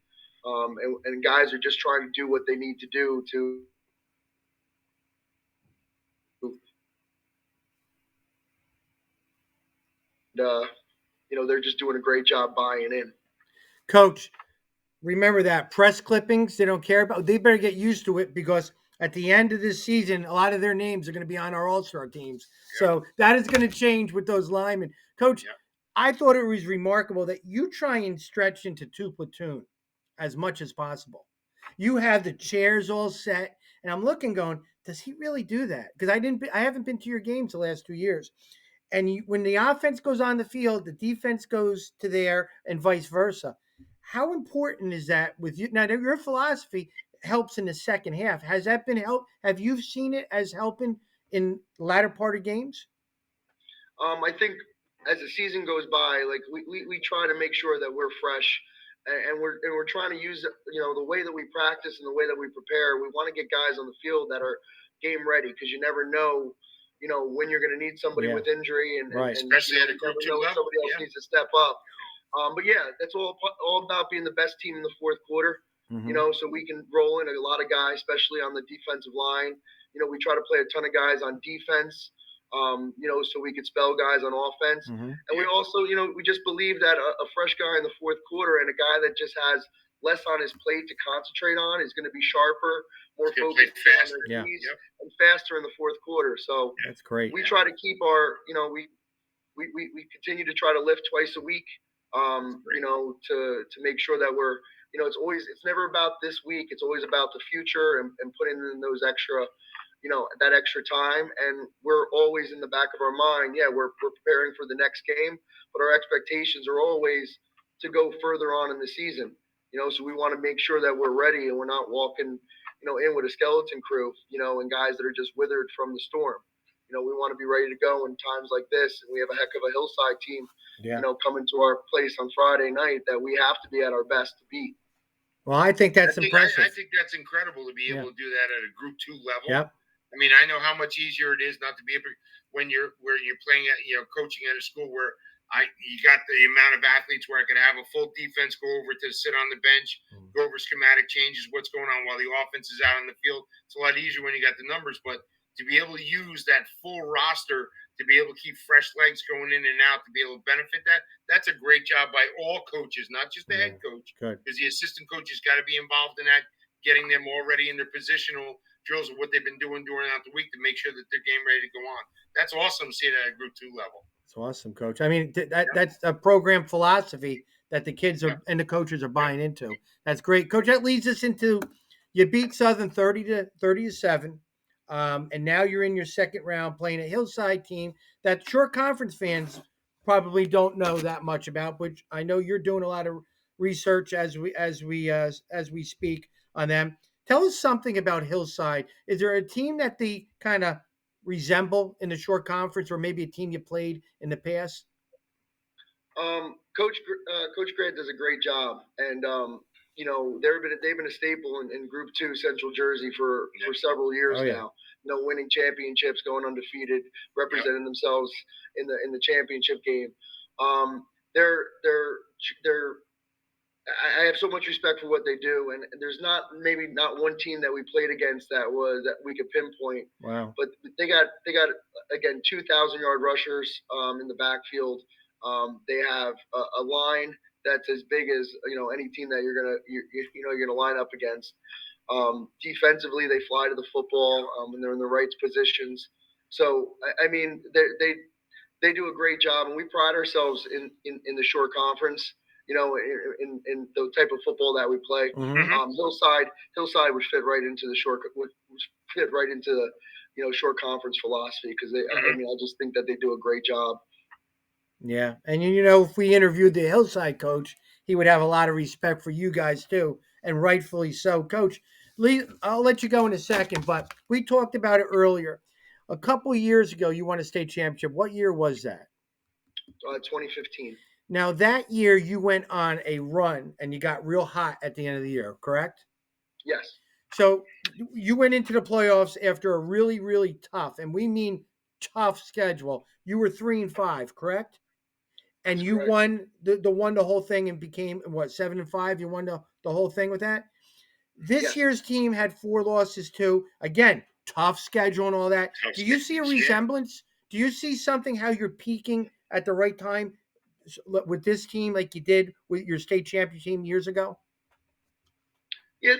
Speaker 3: and guys are just trying to do what they need to do to. They're just doing a great job buying in.
Speaker 1: Coach, remember that press clippings they don't care about. They better get used to it because at the end of this season, a lot of their names are going to be on our All-Star teams. So that is going to change with those linemen. Coach, I thought it was remarkable that you try and stretch into 2 platoon as much as possible. You have the chairs all set, and I'm looking, going, does he really do that? Because I haven't been to your games the last 2 years. And when the offense goes on the field, the defense goes to there, and vice versa. How important is that with you? Now, your philosophy helps in the second half. Has that been help? Have you seen it as helping in the latter part of games?
Speaker 3: I think as the season goes by, like we try to make sure that we're fresh, and we're trying to use the way that we practice and the way that we prepare. We want to get guys on the field that are game ready, because you never know when you're going to need somebody with injury, and
Speaker 2: especially at a group two level,
Speaker 3: somebody else needs to step up. But yeah, that's all about being the best team in the fourth quarter. So we can roll in a lot of guys, especially on the defensive line. We try to play a ton of guys on defense. So we could spell guys on offense. And we also, we just believe that a fresh guy in the fourth quarter and a guy that just has less on his plate to concentrate on is going to be sharper, more focused on their keys, and faster in the fourth quarter. So
Speaker 1: that's great.
Speaker 3: We try to keep our, we continue to try to lift twice a week, to make sure that we're, it's never about this week. It's always about the future, and putting in those extra, that extra time. And we're always in the back of our mind, we're preparing for the next game, but our expectations are always to go further on in the season. So we want to make sure that we're ready and we're not walking, in with a skeleton crew, and guys that are just withered from the storm. We want to be ready to go in times like this. And we have a heck of a Hillside team, coming to our place on Friday night that we have to be at our best to beat.
Speaker 1: Well, I think that's impressive.
Speaker 2: I think that's incredible to be able to do that at a Group 2 level.
Speaker 1: Yep.
Speaker 2: I mean, I know how much easier it is not to be able when you're playing at coaching at a school where you got the amount of athletes where I could have a full defense go over to sit on the bench, go over schematic changes, what's going on while the offense is out on the field. It's a lot easier when you got the numbers, but to be able to use that full roster to be able to keep fresh legs going in and out, to be able to benefit that's a great job by all coaches, not just the head coach.
Speaker 1: Good.
Speaker 2: Because the assistant coaches got to be involved in that, getting them already in their positional drills of what they've been doing during the week to make sure that they're game ready to go on. That's awesome to see it at a Group 2 level.
Speaker 1: It's awesome, Coach. I mean, that's a program philosophy that the kids are and the coaches are buying into. That's great, Coach. That leads us into you beat Southern 30-7. And now you're in your second round playing a Hillside team that short conference fans probably don't know that much about, which I know you're doing a lot of research as we speak on them. Tell us something about Hillside. Is there a team that they kind of resemble in the short conference, or maybe a team you played in the past?
Speaker 3: Coach Grant does a great job, and they've been a staple in Group 2 Central Jersey for several years now. Winning championships, going undefeated, representing themselves in the championship game. I have so much respect for what they do, and there's not one team that we played against that we could pinpoint.
Speaker 1: Wow!
Speaker 3: But they got again 2,000-yard rushers in the backfield. They have a line that's as big as any team that you're gonna line up against. Defensively, they fly to the football when they're in the right positions. So I mean, they do a great job, and we pride ourselves in the short conference. In the type of football that we play. Hillside would fit right into the short conference philosophy, because I just think that they do a great job.
Speaker 1: Yeah, and if we interviewed the Hillside coach, he would have a lot of respect for you guys too, and rightfully so. Coach Lee, I'll let you go in a second, but we talked about it earlier. A couple of years ago, you won a state championship. What year was that?
Speaker 3: 2015.
Speaker 1: Now, that year, you went on a run, and you got real hot at the end of the year, correct?
Speaker 3: Yes.
Speaker 1: So you went into the playoffs after a really, really tough, and we mean tough schedule. You were 3-5, correct? and
Speaker 3: That's
Speaker 1: you
Speaker 3: correct.
Speaker 1: won the whole thing and became what 7-5. You won the whole thing with that. This
Speaker 3: Yes.
Speaker 1: year's team had 4 losses too. Again, tough schedule and all that.
Speaker 2: Tough
Speaker 1: Do you see a
Speaker 2: schedules, yeah.
Speaker 1: resemblance? Do you see something how you're peaking at the right time with this team like you did with your state champion team years ago?
Speaker 3: Yeah,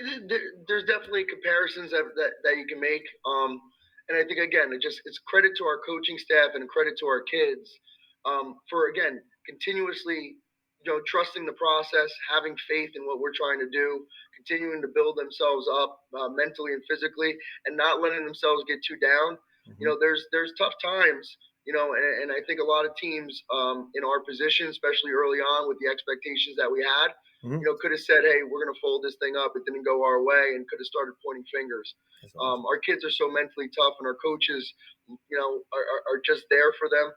Speaker 3: there's definitely comparisons that you can make. And I think again, it's credit to our coaching staff and credit to our kids for again continuously, trusting the process, having faith in what we're trying to do, continuing to build themselves up mentally and physically, and not letting themselves get too down. There's tough times. And I think a lot of teams in our position, especially early on with the expectations that we had, could have said, "Hey, we're going to fold this thing up." It didn't go our way, and could have started pointing fingers. Our kids are so mentally tough, and our coaches, are just there for them.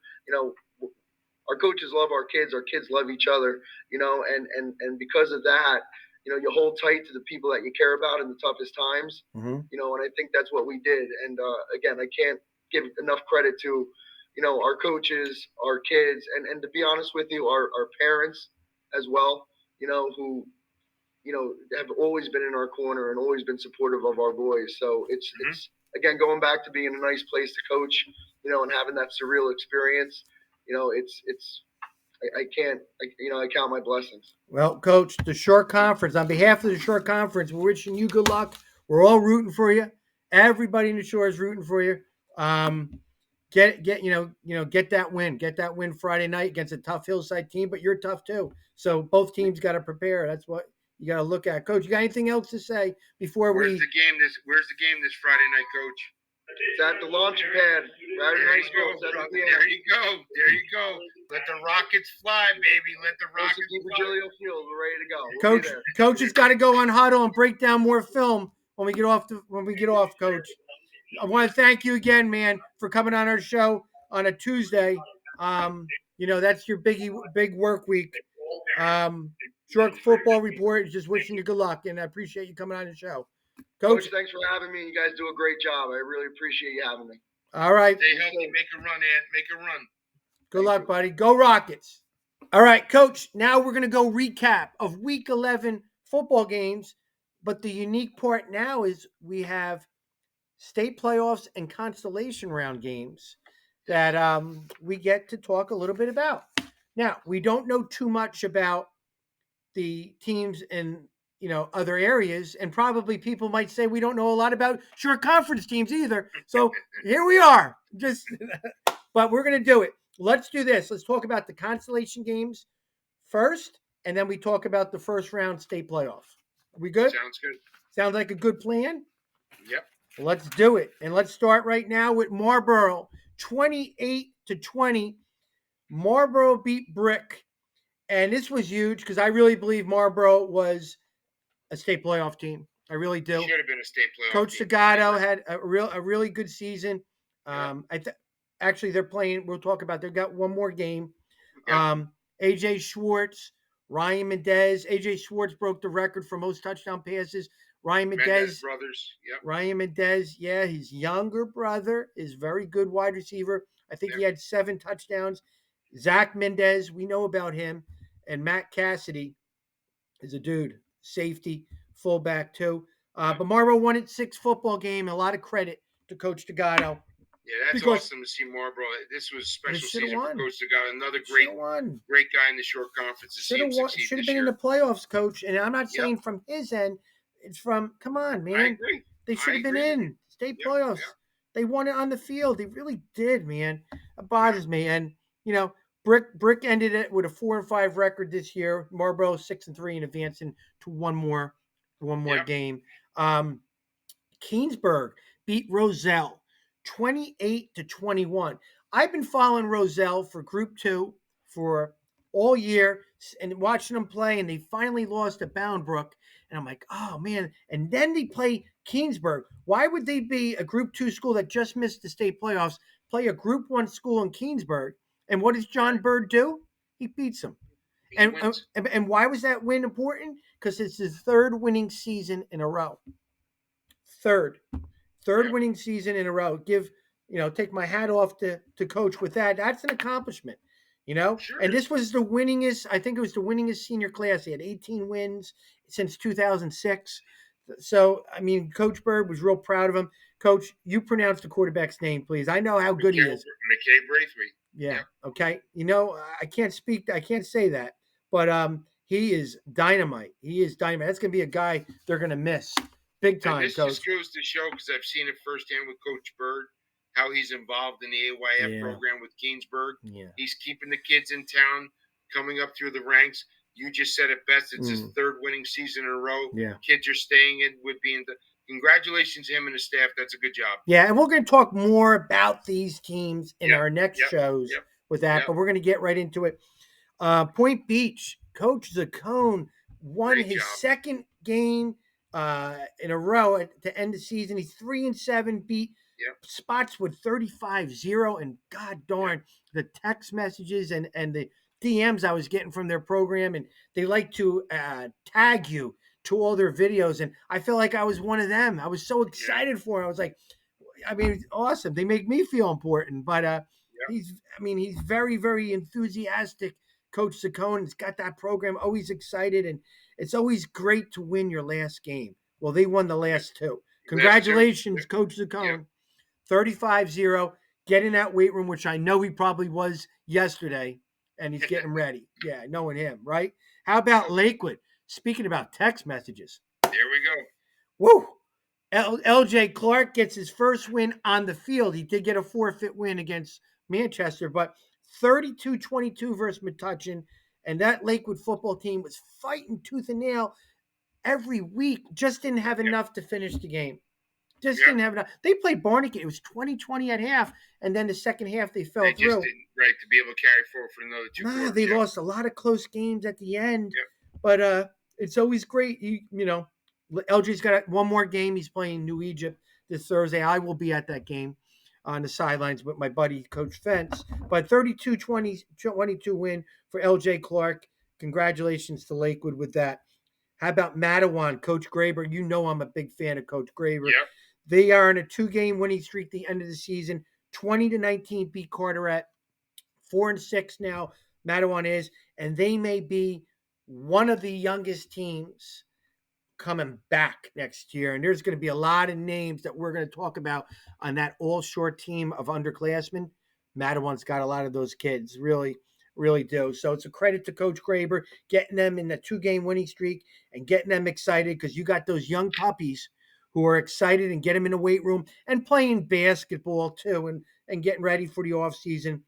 Speaker 3: Our coaches love our kids. Our kids love each other. And because of that, you hold tight to the people that you care about in the toughest times. And I think that's what we did. And again, I can't give enough credit to, our coaches, our kids, and to be honest with you, our parents as well. Who have always been in our corner and always been supportive of our boys. So it's again going back to being a nice place to coach, and having that surreal experience. I can't, I count my blessings.
Speaker 1: Well, Coach, the short conference, on behalf of the short conference, we're wishing you good luck. We're all rooting for you. Everybody in the shore is rooting for you. Get that win. Get that win Friday night against a tough Hillside team, but you're tough too. So both teams got to prepare. That's what you got to look at. Coach, you got anything else to say before
Speaker 2: Where's
Speaker 1: we?
Speaker 2: the game this Friday night, Coach?
Speaker 3: It's at the launching pad. Raritan
Speaker 2: There
Speaker 3: High
Speaker 2: you
Speaker 3: School.
Speaker 2: go,
Speaker 3: 7
Speaker 2: brother.
Speaker 3: p.m.
Speaker 2: There you go. There you go. Let the Rockets fly, baby. Let the
Speaker 3: Close
Speaker 2: Rockets
Speaker 3: to
Speaker 2: fly.
Speaker 3: Field. We're ready to go. We'll be there.
Speaker 1: Coach has got to go on huddle and break down more film when we get off. Coach. I want to thank you again, man, for coming on our show on a Tuesday. That's your big work week. Short Football Report is just wishing you good luck, and I appreciate you coming on the show.
Speaker 3: Coach, thanks for having me. You guys do a great job. I really appreciate you having me.
Speaker 1: All right.
Speaker 2: Stay healthy. Make a run, Ant. Make a run.
Speaker 1: Good luck, buddy. Go Rockets. All right, Coach. Now we're going to go recap of Week 11 football games. But the unique part now is we have state playoffs and consolation round games that we get to talk a little bit about. Now, we don't know too much about the teams in other areas, and probably people might say we don't know a lot about short conference teams either. So here we are, but we're going to do it. Let's do this. Let's talk about the consolation games first, and then we talk about the first round state playoff. Are we good?
Speaker 2: Sounds good.
Speaker 1: Sounds like a good plan.
Speaker 2: Yep.
Speaker 1: Let's do it. And let's start right now with Marlboro. 28-20. Marlboro beat Brick. And this was huge because I really believe Marlboro was a state playoff team. I really do.
Speaker 2: Should have been a state playoff.
Speaker 1: Coach
Speaker 2: team.
Speaker 1: Segato had a really good season. Actually, they're playing. We'll talk about. They've got one more game.
Speaker 2: Okay.
Speaker 1: AJ Schwartz, Ryan Mendez. AJ Schwartz broke the record for most touchdown passes. Ryan Mendez
Speaker 2: brothers. Yep.
Speaker 1: Ryan Mendez, his younger brother is very good wide receiver. I think he had 7 touchdowns. Zach Mendez, we know about him. And Matt Cassidy is a dude, safety, fullback too. But Marlboro won its 6th football game. A lot of credit to Coach Tagato.
Speaker 2: Yeah, that's awesome to see Marlboro. This was special season for Coach Tagato. Another great guy in the short conference.
Speaker 1: Should have been in the playoffs, Coach. And I'm not saying from his end. It's from, come on, man.
Speaker 2: I agree.
Speaker 1: They should have been in state playoffs. Yep. They won it on the field. They really did, man. It bothers me. And, Brick ended it with a 4-5 record this year. Marlboro 6-3 and advancing to one more game. Keensburg beat Roselle 28-21. I've been following Roselle for Group 2 for all year and watching them play, and they finally lost to Boundbrook. And I'm like, oh, man. And then they play Keensburg. Why would they be a Group 2 school that just missed the state playoffs, play a Group 1 school in Keensburg? And what does John Bird do? He beats them. And why was that win important? Because it's his 3rd winning season in a row. Third winning season in a row. Take my hat off to Coach with that. That's an accomplishment.
Speaker 2: Sure.
Speaker 1: And this was the winningest, I think it was the winningest senior class. He had 18 wins since 2006. So, I mean, Coach Bird was real proud of him. Coach, you pronounce the quarterback's name, please. I know how good he is.
Speaker 2: McKay Braithwaite.
Speaker 1: Yeah.
Speaker 2: Yep.
Speaker 1: Okay. I can't say that, but he is dynamite. He is dynamite. That's gonna be a guy they're gonna miss big time,
Speaker 2: And this
Speaker 1: Coach.
Speaker 2: just goes to show, because I've seen it firsthand with Coach Bird, how he's involved in the AYF program with Keensburg.
Speaker 1: Yeah.
Speaker 2: He's keeping the kids in town, coming up through the ranks. You just said it best. It's his third winning season in a row.
Speaker 1: Yeah.
Speaker 2: Kids are staying in with being the. Congratulations to him and his staff. That's a good job.
Speaker 1: Yeah, and we're going to talk more about these teams in our next shows with that, but we're going to get right into it. Point Beach, Coach Zaccone won his second game in a row to end the season. He's 3-7, beat Spotswood 35-0, and God darn, the text messages and the DMs I was getting from their program, and they like to tag you to all their videos, and I felt like I was one of them. I was so excited for him. I was like, I mean, it's awesome. They make me feel important, but he's very, very enthusiastic. Coach Zaccone has got that program always excited, and it's always great to win your last game. Well, they won the last two. Congratulations, Coach Zaccone. 35-0. Get in that weight room, which I know he probably was yesterday, and he's getting ready. Yeah, knowing him, right? How about Lakewood? Speaking about text messages.
Speaker 2: There we go.
Speaker 1: Woo! LJ Clark gets his first win on the field. He did get a forfeit win against Manchester, but 32-22 versus Metuchen. And that Lakewood football team was fighting tooth and nail every week. Just didn't have enough to finish the game. Just didn't have enough. They played Barnegat. It was 20-20 at half, and then the second half they fell through.
Speaker 2: Just didn't, to be able to carry forward for another 2 quarters.
Speaker 1: They lost a lot of close games at the end. But it's always great. LG's got one more game. He's playing New Egypt this Thursday. I will be at that game on the sidelines with my buddy, Coach Fence. But 32-22 win for LJ Clark. Congratulations to Lakewood with that. How about Matawan, Coach Graber? You know I'm a big fan of Coach Graber.
Speaker 2: Yep.
Speaker 1: They are on a 2-game winning streak at the end of the season. 20-19 beat Carteret. 4-6 now, Matawan is. And they may be one of the youngest teams coming back next year. And there's going to be a lot of names that we're going to talk about on that all-short team of underclassmen. Matawan's got a lot of those kids, really, really do. So it's a credit to Coach Graber, getting them in the 2-game winning streak and getting them excited, because you got those young puppies who are excited, and get them in the weight room and playing basketball too, and getting ready for the off season.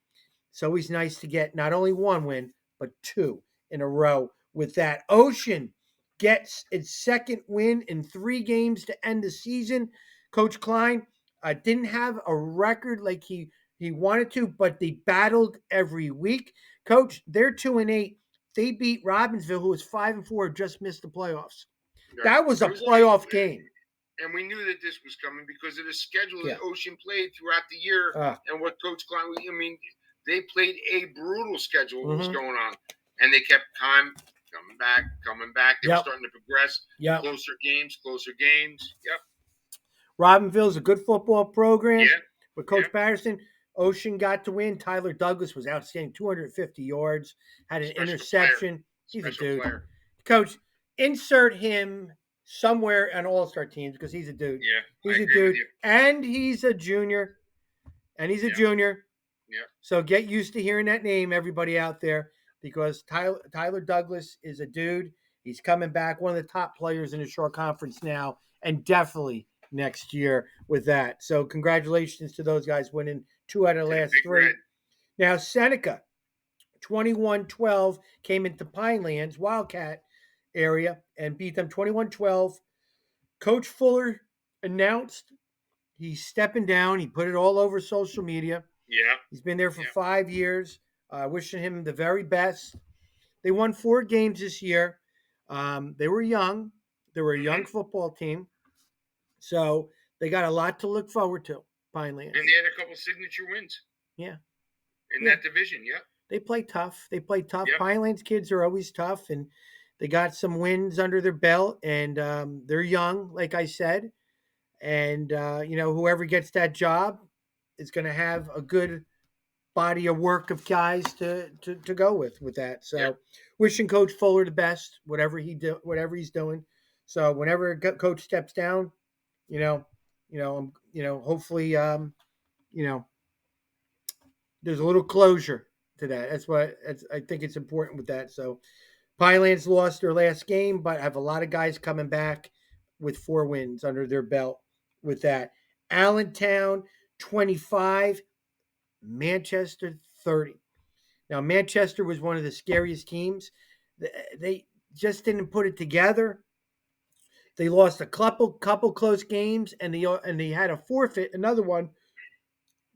Speaker 1: It's always nice to get not only one win, but 2 in a row with that. Ocean gets its second win in 3 games to end the season. Coach Klein didn't have a record like he wanted to, but they battled every week. Coach, they're 2-8. They beat Robbinsville, who was 5-4, just missed the playoffs. Right. That was a playoff game.
Speaker 2: And we knew that this was coming because of the schedule that Ocean played throughout the year, and what Coach Klein, they played a brutal schedule that was going on, and they kept coming back. They were starting to progress. Closer games. Yep.
Speaker 1: Robbinsville's a good football program with Coach Patterson. Ocean got to win. Tyler Douglas was outstanding, 250 yards, had an interception. He's a dude. Player. Coach, insert him somewhere on all-star teams, because he's a dude.
Speaker 2: Yeah,
Speaker 1: he's a dude, and he's a junior.
Speaker 2: Yeah.
Speaker 1: So get used to hearing that name, everybody out there, because Tyler Douglas is a dude. He's coming back, one of the top players in the Shore Conference now, and definitely next year with that. So congratulations to those guys winning 2 out of the last 3. Red. Now Seneca, 21-12, came into Pinelands, Wildcat area, and beat them 21-12. Coach Fuller announced he's stepping down. He put it all over social media.
Speaker 2: Yeah.
Speaker 1: He's been there for 5 years. Wishing him the very best. They won 4 games this year. They were young. They were a young football team. So they got a lot to look forward to, Pinelands.
Speaker 2: And they had a couple signature wins.
Speaker 1: Yeah.
Speaker 2: In that division,
Speaker 1: They play tough. Yep. Pinelands kids are always tough, and they got some wins under their belt, and they're young, like I said. And, whoever gets that job is going to have a good body of work of guys to go with that. So,
Speaker 2: Yeah.
Speaker 1: wishing Coach Fuller the best, whatever he's doing. So, whenever Coach steps down, hopefully, there's a little closure to that. I think it's important with that. So, Pinelands lost their last game, but have a lot of guys coming back with 4 wins under their belt with that. Allentown 25, Manchester 30. Now, Manchester was one of the scariest teams. They just didn't put it together. They lost a couple close games, and they had a forfeit. Another one.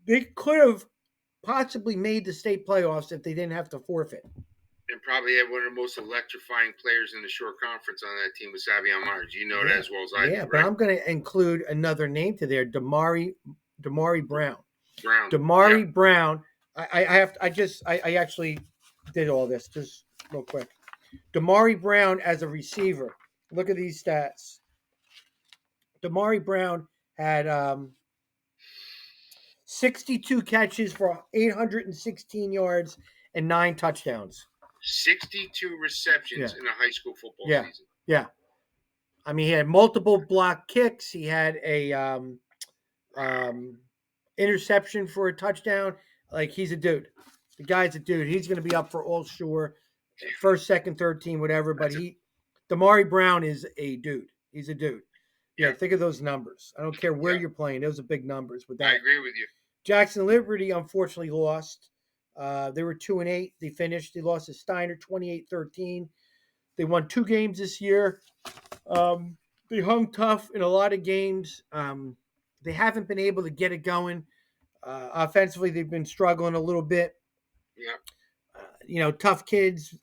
Speaker 1: They could have possibly made the state playoffs if they didn't have to forfeit.
Speaker 2: And probably had one of the most electrifying players in the short conference on that team with Savion Myers. You know that as well as I do.
Speaker 1: Yeah, but I'm going to include another name to there, Damari Brown.
Speaker 2: Brown.
Speaker 1: Brown. I actually did all this just real quick. Damari Brown as a receiver. Look at these stats. Damari Brown had 62 catches for 816 yards and 9 touchdowns.
Speaker 2: 62 receptions in a high school football season.
Speaker 1: Yeah. I mean, he had multiple block kicks. He had a interception for a touchdown. Like, he's a dude. The guy's a dude. He's going to be up for all sure. First, second, third team, whatever. But Damari Brown is a dude. He's a dude. Yeah, think of those numbers. I don't care where you're playing. Those are big numbers with that.
Speaker 2: I agree with you.
Speaker 1: Jackson Liberty, unfortunately, lost. They were 2-8. They finished. They lost to Steiner 28-13. They won 2 games this year. They hung tough in a lot of games. They haven't been able to get it going. Offensively, they've been struggling a little bit.
Speaker 2: Yeah.
Speaker 1: Tough kids.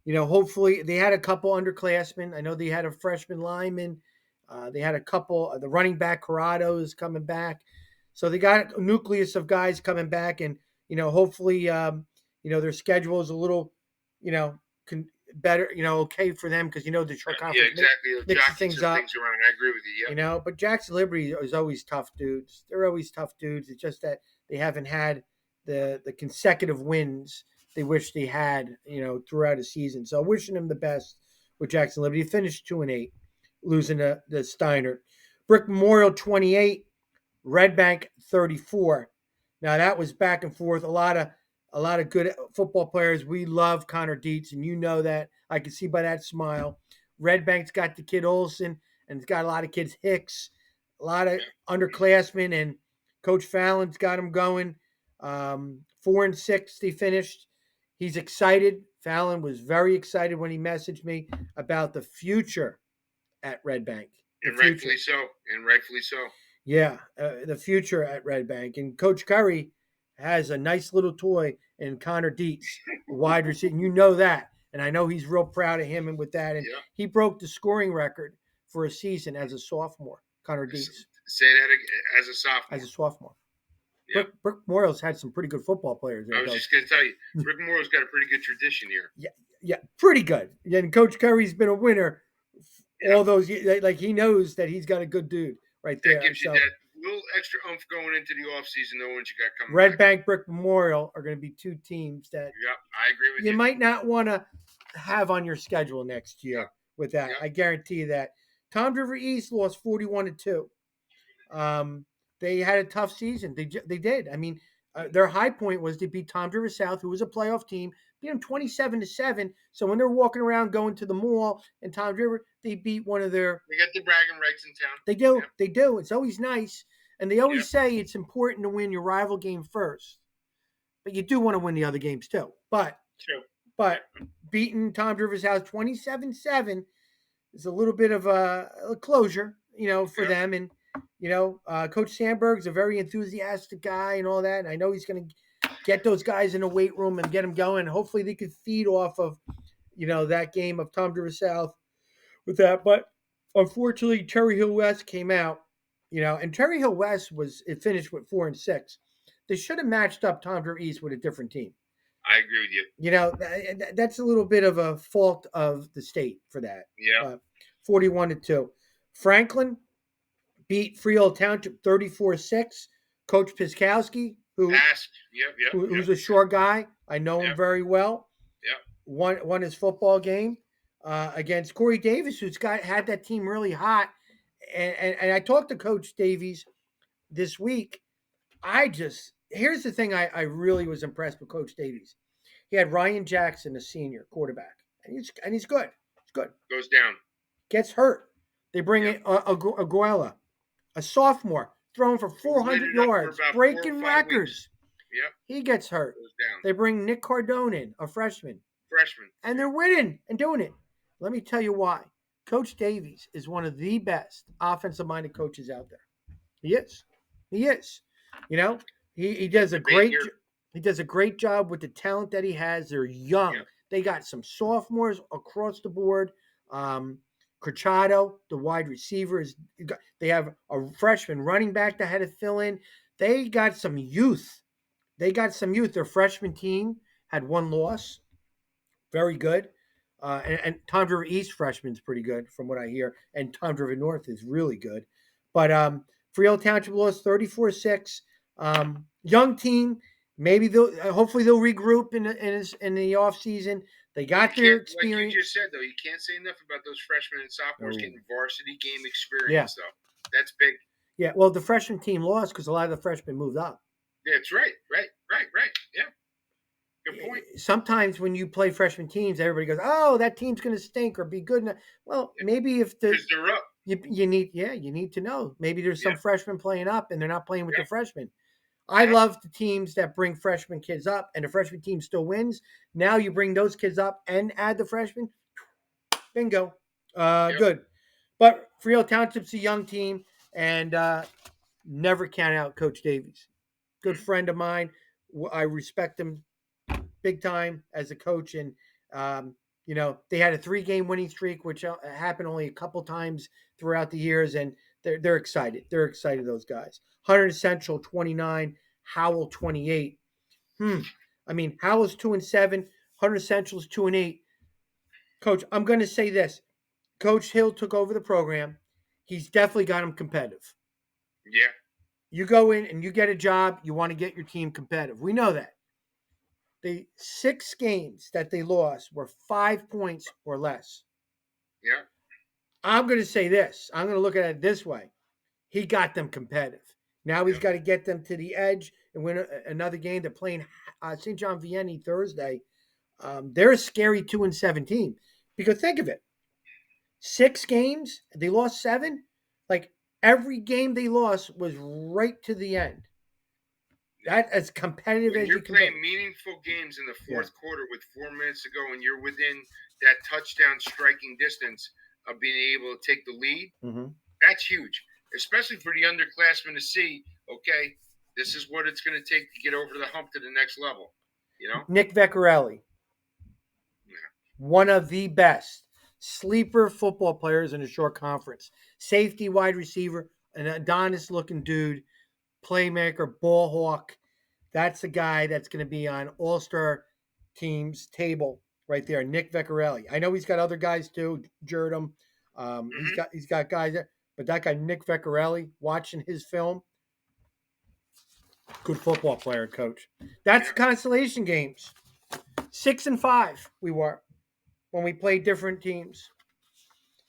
Speaker 1: Hopefully they had a couple underclassmen. I know they had a freshman lineman. They had a couple. The running back Corrado is coming back. So they got a nucleus of guys coming back, and hopefully, their schedule is a little, better, okay for them because the short conference.
Speaker 2: Yeah, exactly.
Speaker 1: Mixes things up.
Speaker 2: Things around. I agree with you.
Speaker 1: But Jackson Liberty is always tough dudes. They're always tough dudes. It's just that they haven't had the consecutive wins they wish they had, throughout a season. So wishing them the best with Jackson Liberty. He finished 2-8, losing to Steiner. Brick Memorial 28, Red Bank 34. Now that was back and forth. A lot of good football players. We love Connor Dietz, and you know that. I can see by that smile. Red Bank's got the kid Olson, and it's got a lot of kids Hicks, a lot of underclassmen, and Coach Fallon's got them going. 4-6 they finished. He's excited. Fallon was very excited when he messaged me about the future at Red Bank.
Speaker 2: And rightfully so.
Speaker 1: Yeah, the future at Red Bank. And Coach Curry has a nice little toy in Connor Dietz, wide receiver. And you know that. And I know he's real proud of him and with that. And he broke the scoring record for a season as a sophomore, Connor Dietz.
Speaker 2: Say that again, as a sophomore.
Speaker 1: As a sophomore.
Speaker 2: Yeah.
Speaker 1: Brick Memorial's had some pretty good football players.
Speaker 2: I was just going to tell you, Brick Memorial's got a pretty good tradition here.
Speaker 1: Yeah, pretty good. And Coach Curry's been a winner all those years. Like, he knows that he's got a good dude right there.
Speaker 2: That gives you that little extra oomph going into the offseason, though, once you got coming
Speaker 1: Red
Speaker 2: back.
Speaker 1: Bank, Brick Memorial are going to be 2 teams that
Speaker 2: I agree with you.
Speaker 1: You might not want to have on your schedule next year with that. I guarantee you that. Toms River East lost 41-2. They had a tough season. They did. I mean, their high point was to beat Toms River South, who was a playoff team, beat them 27-7. So when they're walking around going to the mall in Toms River, they beat one of their.
Speaker 2: They got the bragging rights in town.
Speaker 1: They do. Yeah. They do. It's always nice, and they always say it's important to win your rival game first, but you do want to win the other games too. But beating Toms River South 27-7 is a little bit of a closure, for them. And Coach Sandberg's a very enthusiastic guy and all that. And I know he's going to get those guys in the weight room and get them going. Hopefully they could feed off of, that game of Toms River South with that. But unfortunately, Cherry Hill West came out, and Cherry Hill West it finished with 4-6. They should have matched up Toms River East with a different team.
Speaker 2: I agree with you.
Speaker 1: That's a little bit of a fault of the state for that.
Speaker 2: Yeah.
Speaker 1: 41-2. Franklin beat Freehold Township 34-6. Coach Piskowski
Speaker 2: Ask. Yep.
Speaker 1: who's a short guy. I know him
Speaker 2: Yep.
Speaker 1: very well.
Speaker 2: Yep.
Speaker 1: Won his football game against Corey Davis, who's had that team really hot. And I talked to Coach Davies this week. Here's the thing I really was impressed with Coach Davies. He had Ryan Jackson, a senior quarterback, and he's good. He's good.
Speaker 2: Goes down.
Speaker 1: Gets hurt. They bring
Speaker 2: Yep.
Speaker 1: in Aguela, a sophomore, throwing for 400 yards, breaking records.
Speaker 2: Yep.
Speaker 1: He gets hurt.
Speaker 2: Goes down.
Speaker 1: They bring Nick Cardone in, a freshman. And they're winning and doing it. Let me tell you why. Coach Davies is one of the best offensive-minded coaches out there. He is. You know, he does a great job with the talent that he has. They're young.
Speaker 2: Yep.
Speaker 1: They got some sophomores across the board. Crachado, the wide receiver, they have a freshman running back that had to fill in. They got some youth. Their freshman team had one loss. Very good. And Tom River East freshman's pretty good from what I hear. And Tom River North is really good. But Freehold Township lost 34-6. Young team. Maybe hopefully they'll regroup in the offseason. They got their experience.
Speaker 2: Like you just said, though, you can't say enough about those freshmen and sophomores getting varsity game experience, though. That's big.
Speaker 1: Yeah, well, the freshman team lost because a lot of the freshmen moved up.
Speaker 2: That's right. Yeah. Good point.
Speaker 1: Sometimes when you play freshman teams, everybody goes, "Oh, that team's going to stink or be good." Well, maybe if
Speaker 2: because they're up,
Speaker 1: you need to know. Maybe there's some freshmen playing up and they're not playing with the freshmen. I love the teams that bring freshman kids up and the freshman team still wins. Now you bring those kids up and add the freshmen. Bingo. Good. But Freehold Township's a young team and never count out Coach Davies. Good friend of mine. I respect him big time as a coach. And, they had a 3-game winning streak, which happened only a couple times throughout the years. And they're excited. They're excited, those guys. Hunter Central 29, Howell 28. Howell's 2-7, Hunter Central's 2-8. Coach, I'm going to say this. Coach Hill took over the program. He's definitely got them competitive.
Speaker 2: Yeah.
Speaker 1: You go in and you get a job, you want to get your team competitive. We know that. The 6 games that they lost were 5 points or less.
Speaker 2: Yeah.
Speaker 1: I'm going to say this. I'm going to look at it this way. He got them competitive. Now he's got to get them to the edge and win another game. They're playing St. John Vianney Thursday. They're a scary 2-7 team. Because think of it. 6 games, they lost 7. Like every game they lost was right to the end. That as competitive
Speaker 2: when
Speaker 1: as
Speaker 2: you're
Speaker 1: you can
Speaker 2: playing
Speaker 1: be.
Speaker 2: meaningful games in the fourth quarter with 4 minutes to go and you're within that touchdown striking distance of being able to take the lead, that's huge. Especially for the underclassmen to see, okay, this is what it's going to take to get over the hump to the next level.
Speaker 1: Nick Vecchiarelli, one of the best sleeper football players in a short conference. Safety, wide receiver, an Adonis-looking dude, playmaker, ball hawk. That's the guy that's going to be on All-Star team's table right there. Nick Vecchiarelli. I know he's got other guys too. Jurdum. He's got guys there. But that guy, Nick Vecchiarelli, watching his film, good football player, coach. That's consolation games. 6-5 we were when we played different teams.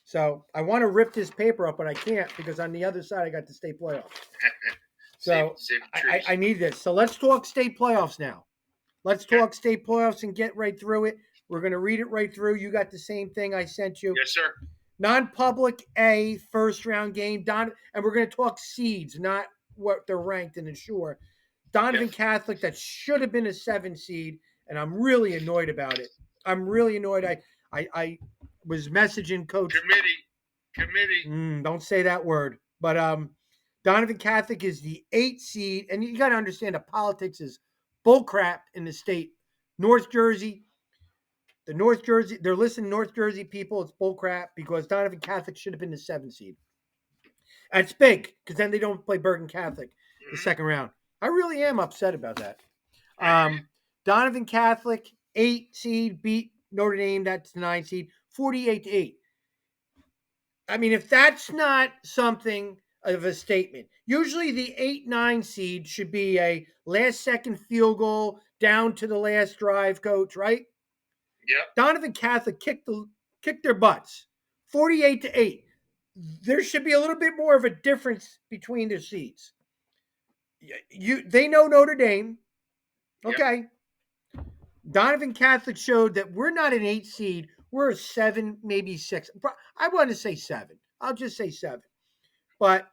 Speaker 1: So I want to rip this paper up, but I can't because on the other side I got the state playoffs. So I need this. So let's talk state playoffs now. Let's talk state playoffs and get right through it. We're going to read it right through. You got the same thing I sent you.
Speaker 2: Yes, sir.
Speaker 1: Non-public A first round game. And we're going to talk seeds, not what they're ranked in. Sure. Donovan Catholic, that should have been a 7 seed, and I'm really annoyed about it. I'm really annoyed. I was messaging Coach
Speaker 2: Committee.
Speaker 1: Don't say that word. But Donovan Catholic is the 8 seed, and you got to understand that politics is bullcrap in the state. North Jersey. They're listening North Jersey people. It's bullcrap because Donovan Catholic should have been the 7 seed. And it's big because then they don't play Bergen Catholic the second round. I really am upset about that. Donovan Catholic, 8 seed, beat Notre Dame. That's the 9 seed, 48-8. I mean, if that's not something of a statement. Usually the 8-9 seed should be a last second field goal down to the last drive, coach, right?
Speaker 2: Yep.
Speaker 1: Donovan Catholic kicked their butts. 48-8. There should be a little bit more of a difference between the seeds. They know Notre Dame. Okay. Yep. Donovan Catholic showed that we're not an 8 seed. We're a 7, maybe 6. I want to say 7. I'll just say 7. But,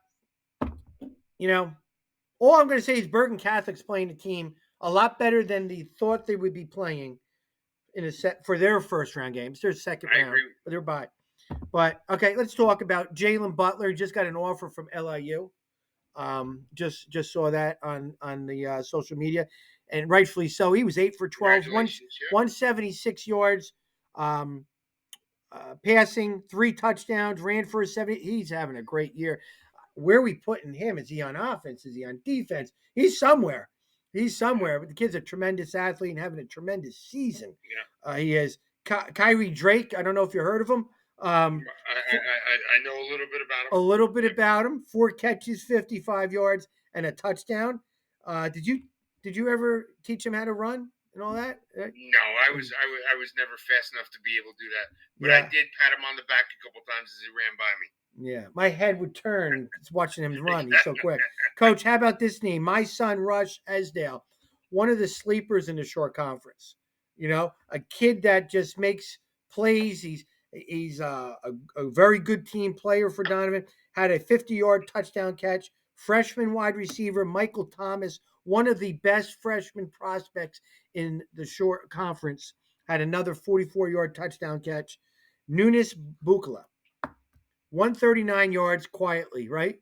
Speaker 1: all I'm going to say is Bergen Catholic's playing a team a lot better than they thought they would be playing in a set for their first round game. It's their second round.
Speaker 2: Agree.
Speaker 1: They're bye. But okay, let's talk about Jalen Butler. He just got an offer from LIU. Just saw that on the social media, and rightfully so. He was 8 for 12, 176 yards, passing, 3 touchdowns, ran for a 70. He's having a great year. Where are we putting him? Is he on offense? Is he on defense? He's somewhere. But the kid's a tremendous athlete and having a tremendous season.
Speaker 2: Yeah.
Speaker 1: He is. Kyrie Drake, I don't know if you heard of him.
Speaker 2: I know a little bit about him. 4 catches, 55 yards, and a touchdown. Did you ever teach him how to run and all that? No, I was never fast enough to be able to do that. But I did pat him on the back a couple times as he ran by me.
Speaker 1: Yeah, my head would turn watching him run. He's so quick. Coach, how about this name? My son, Rush Esdale, one of the sleepers in the short conference. A kid that just makes plays. He's a very good team player for Donovan. Had a 50-yard touchdown catch. Freshman wide receiver Michael Thomas, one of the best freshman prospects in the short conference, had another 44-yard touchdown catch. Nunes Bukala, 139 yards quietly, right?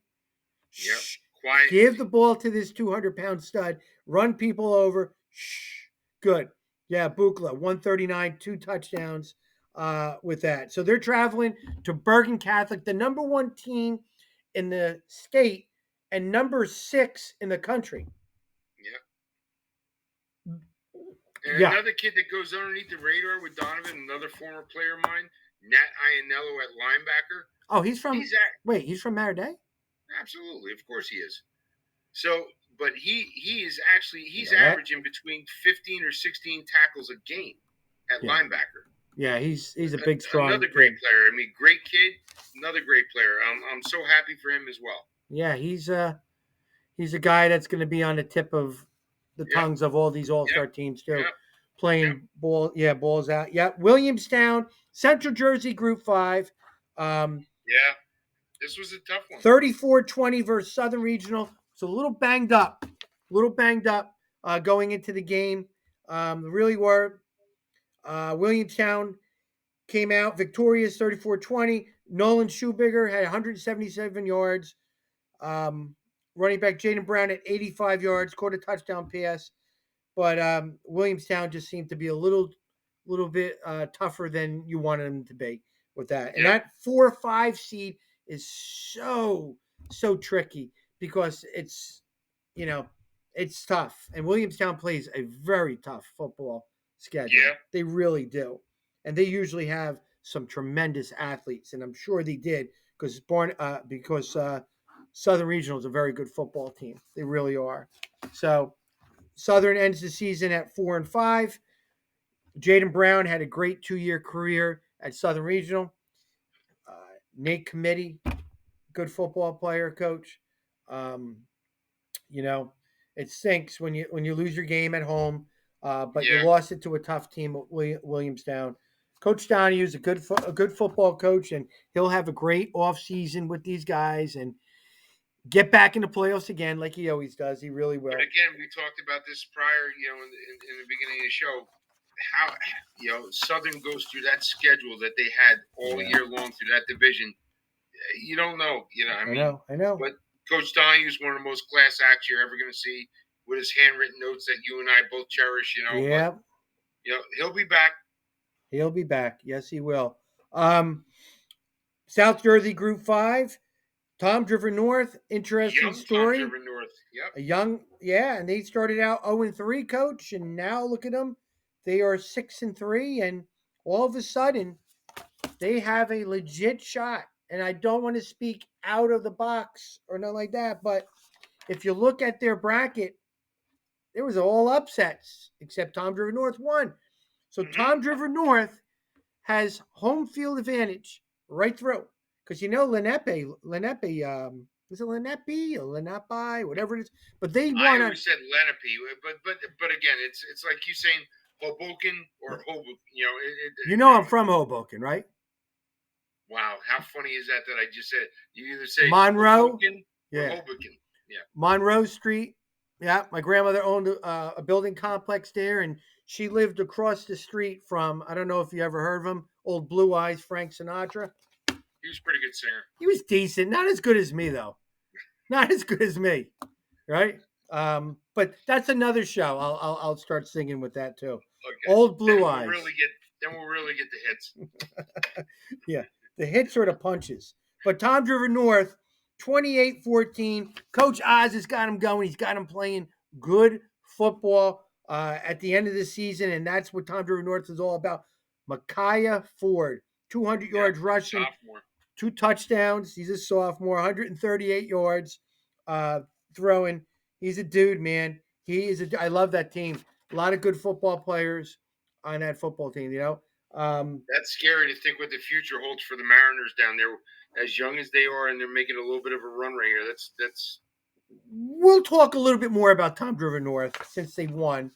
Speaker 2: Yep, quiet.
Speaker 1: Give the ball to this 200-pound stud. Run people over. Shh. Good. Yeah, Bukala, 139, 2 touchdowns with that. So they're traveling to Bergen Catholic, the number 1 team in the state and number 6 in the country.
Speaker 2: Yeah. And another kid that goes underneath the radar with Donovan, another former player of mine, Nat Ianello at linebacker.
Speaker 1: Oh, he's from Mater Dei?
Speaker 2: Absolutely, of course he is. So, but he's averaging between 15 or 16 tackles a game at linebacker.
Speaker 1: Yeah, he's a big, strong.
Speaker 2: Another great player. I mean, great kid. Another great player. I'm so happy for him as well.
Speaker 1: Yeah, he's a guy that's going to be on the tip of the tongues of all these all-star teams too. Playing balls out. Yeah, Williamstown, Central Jersey Group 5.
Speaker 2: This was a tough one.
Speaker 1: 34-20 versus Southern Regional. It's a little banged up going into the game. Really were. Williamstown came out victorious 34-20. Nolan Schubiger had 177 yards. Running back Jaden Brown at 85 yards, caught a touchdown pass. But Williamstown just seemed to be a little bit tougher than you wanted them to be with that. And that 4 or 5 seed is so tricky because it's tough. And Williamstown plays a very tough football schedule.
Speaker 2: Yeah.
Speaker 1: They really do. And they usually have some tremendous athletes, and I'm sure they did because Southern Regional is a very good football team. They really are. So Southern ends the season at 4-5. Jaden Brown had a great 2-year career at Southern Regional. Nate Committee, good football player, coach. It stinks when you lose your game at home, but you lost it to a tough team at Williamstown. Coach Donahue is a good football coach, and he'll have a great off season with these guys and get back in the playoffs again, like he always does. He really will.
Speaker 2: But again, we talked about this prior, in the beginning of the show. How Southern goes through that schedule that they had all year long through that division. You don't know,
Speaker 1: I know.
Speaker 2: But Coach Donahue is one of the most class acts you're ever going to see with his handwritten notes that you and I both cherish.
Speaker 1: Yeah.
Speaker 2: But, he'll be back.
Speaker 1: He'll be back. Yes, he will. South Jersey Group 5. Tom Driver North, interesting story.
Speaker 2: Tom Driver North,
Speaker 1: yep. And they started out 0-3, coach, and now look at them. They are 6-3, and all of a sudden, they have a legit shot and I don't want to speak out of the box or nothing like that, but if you look at their bracket, it was all upsets except Tom Driver North won. So Tom Driver North has home field advantage right through because Lenape, is it Lenape or Lenape, whatever it is, but they
Speaker 2: I
Speaker 1: won.
Speaker 2: always said Lenape, but again, it's like you saying Hoboken or Hoboken.
Speaker 1: I'm from Hoboken, right?
Speaker 2: Wow, how funny is that I just said you either say
Speaker 1: Monroe,
Speaker 2: Hoboken or Hoboken. Yeah,
Speaker 1: Monroe Street. Yeah, my grandmother owned a building complex there, and she lived across the street from, I don't know if you ever heard of him, old Blue Eyes Frank Sinatra.
Speaker 2: he was a pretty good singer.
Speaker 1: He was decent, not as good as me though. Not as good as me, right? But that's another show. I'll start singing with that too.
Speaker 2: Okay.
Speaker 1: Old Blue
Speaker 2: then
Speaker 1: Eyes.
Speaker 2: We'll really get the hits.
Speaker 1: Yeah, the hits or the punches. But Tom Driver North, 28-14. Coach Oz has got him going. He's got him playing good football at the end of the season, and that's what Tom Driver North is all about. Micaiah Ford, 200 yards rushing,
Speaker 2: sophomore.
Speaker 1: 2 touchdowns. He's a sophomore, 138 yards throwing. He's a dude, man. I love that team. A lot of good football players on that football team,
Speaker 2: That's scary to think what the future holds for the Mariners down there, as young as they are, and they're making a little bit of a run right here. That's.
Speaker 1: We'll talk a little bit more about Tom Driver North since they won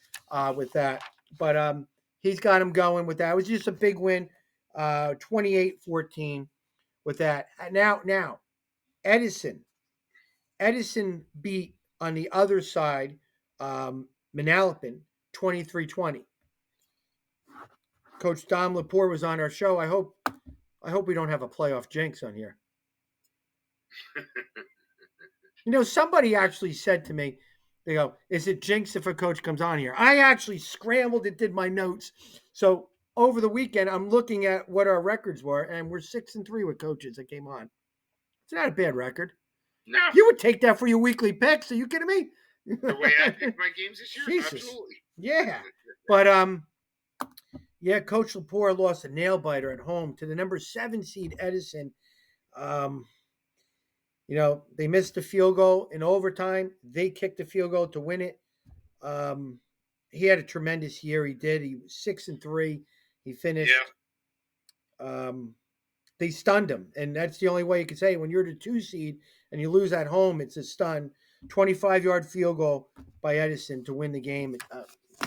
Speaker 1: with that, but he's got him going with that. It was just a big win, 28-14 with that. Now, Edison beat on the other side, Manalapan 23-20. Coach Dom Lepore was on our show. I hope we don't have a playoff jinx on here. Somebody actually said to me, they go, is it jinx if a coach comes on here? I actually scrambled and did my notes. So over the weekend, I'm looking at what our records were, and we're 6-3 with coaches that came on. It's not a bad record.
Speaker 2: No.
Speaker 1: You would take that for your weekly picks. Are you kidding me?
Speaker 2: The way I picked my games this year?
Speaker 1: Jesus.
Speaker 2: Absolutely.
Speaker 1: Yeah. But yeah, Coach Lepore lost a nail biter at home to the number 7 seed Edison. They missed a field goal in overtime. They kicked a field goal to win it. He had a tremendous year. He did. He was 6-3. He finished. Yeah. They stunned him, and that's the only way you can say it. When you're the 2 seed and you lose at home, it's a stun. 25-yard field goal by Edison to win the game. It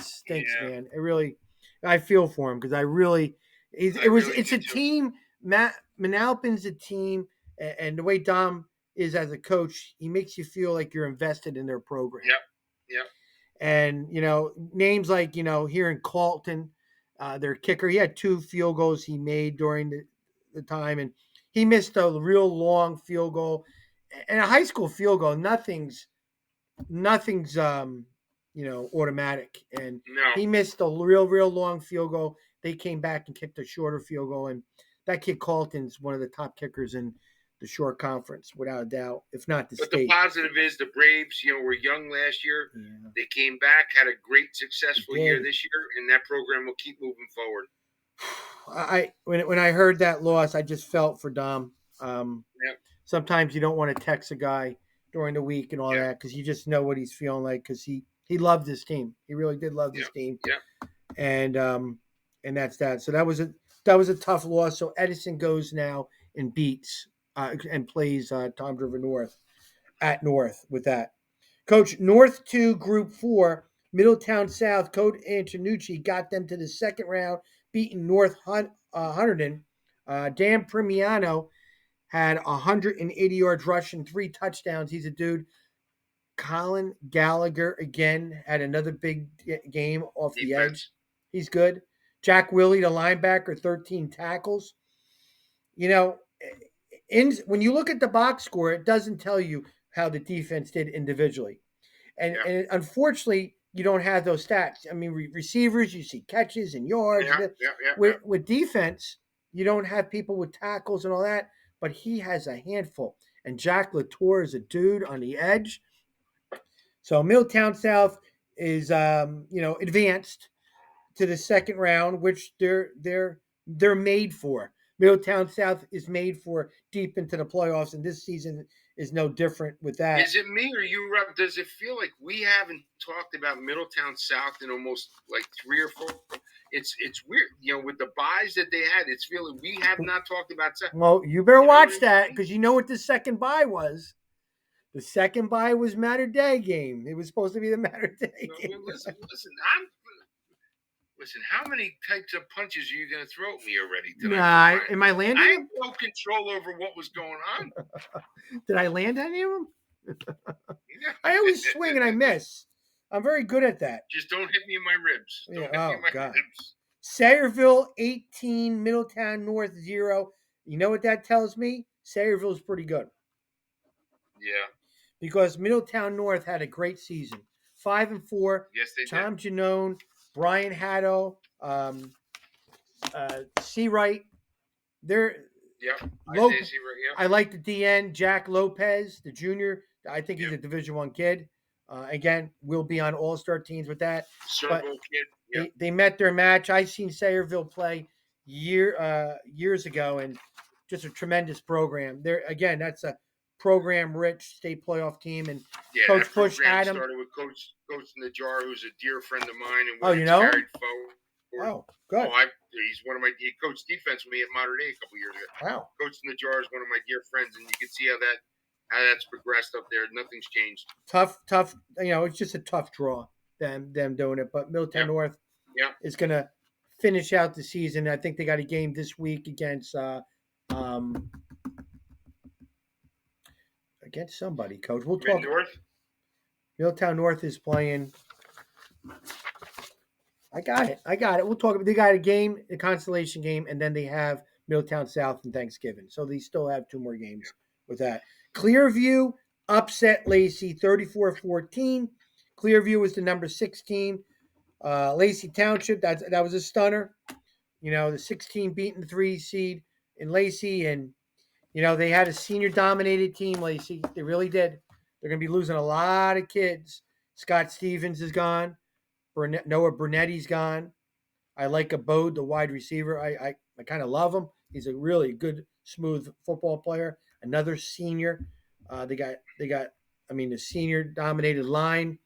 Speaker 1: stinks, man. It really. I feel for him because it's a team. Manalapan's a team, and the way Dom is as a coach, he makes you feel like you're invested in their program.
Speaker 2: Yep.
Speaker 1: And names like here in Colton, their kicker, he had 2 field goals he made during the time, and he missed a real long field goal. And a high school field goal, nothing's automatic. And he missed a real long field goal. They came back and kicked a shorter field goal, and that kid Colton's one of the top kickers in the short conference, without a doubt, if not the state.
Speaker 2: But the positive is the Braves, were young last year. Yeah. They came back, had a great, successful year this year, and that program will keep moving forward.
Speaker 1: When I heard that loss, I just felt for Dom.
Speaker 2: Yep.
Speaker 1: Sometimes you don't want to text a guy during the week and all that because you just know what he's feeling like because he loved his team. He really did love his team.
Speaker 2: Yeah.
Speaker 1: And that's that. So that was a tough loss. So Edison goes now and beats and plays Tom Driver North at North with that. Coach, North 2, Group 4, Middletown South, Coach Antonucci got them to the second round, beating North Hunterdon. Dan Primiano had 180 yards rushing, 3 touchdowns. He's a dude. Colin Gallagher, again, had another big game off the edge. He's good. Jack Willie, the linebacker, 13 tackles. When you look at the box score, it doesn't tell you how the defense did individually. And unfortunately, you don't have those stats. I mean, receivers, you see catches and yards. With defense, you don't have people with tackles and all that, but he has a handful. And Jack Latour is a dude on the edge. So Middletown South is, advanced to the second round, which they're made for. Middletown South is made for deep into the playoffs, and this season is no different with that.
Speaker 2: Is it me or you, Rob? Does it feel like we haven't talked about Middletown South in almost like 3 or 4? It's weird, with the buys that they had. It's feeling we have not talked about South.
Speaker 1: Well, you better
Speaker 2: You know
Speaker 1: watch
Speaker 2: what I
Speaker 1: that
Speaker 2: mean?
Speaker 1: because you know what the second bye was. The second bye was Matter Day game. It was supposed to be the Matter Day game.
Speaker 2: Well, listen. How many types of punches are you going to throw at me already tonight?
Speaker 1: Am I landing
Speaker 2: I
Speaker 1: them?
Speaker 2: have no control over what was going on.
Speaker 1: Did I land any of them? I always swing and I miss. I'm very good at that.
Speaker 2: Just don't hit me in my ribs. Don't hit me in my ribs.
Speaker 1: Sayreville 18, Middletown North 0. You know what that tells me? Sayreville's pretty good.
Speaker 2: Yeah.
Speaker 1: Because Middletown North had a great season. 5-4.
Speaker 2: Yes, they
Speaker 1: Tom Janone, Brian Haddo, C. Wright. They're I like the DN, Jack Lopez, the junior. I think he's a Division I kid. Again, we'll be on all-star teams with that.
Speaker 2: Circle kid.
Speaker 1: They met their match. I've seen Sayreville play years ago, and just a tremendous program. That's a program-rich state playoff team, and Coach Bush had him.
Speaker 2: Started with Coach Najjar, who's a dear friend of mine, and
Speaker 1: you know?
Speaker 2: carried forward.
Speaker 1: Oh, good.
Speaker 2: He's one of my. He coached defense with me at Modern Day a couple years ago.
Speaker 1: Wow.
Speaker 2: Coach Najjar is one of my dear friends, and you can see how that's progressed up there. Nothing's changed.
Speaker 1: Tough. It's just a tough draw. Them doing it, but Middletown North is going to finish out the season. I think they got a game this week against somebody. Coach, we'll talk. Middletown North is playing. I got it. We'll talk. They got a game, the Consolation game, and then they have Middletown South and Thanksgiving. So they still have 2 more games with that. Clearview upset Lacey 34-14. Clearview was the number 6 team. Lacey Township, that was a stunner. The 16 beating the 3 seed in Lacey, and they had a senior-dominated team. Lacey, they really did. They're going to be losing a lot of kids. Scott Stevens is gone. Noah Brunetti's gone. I like Abode, the wide receiver. I kind of love him. He's a really good, smooth football player. Another senior. They got the senior-dominated line.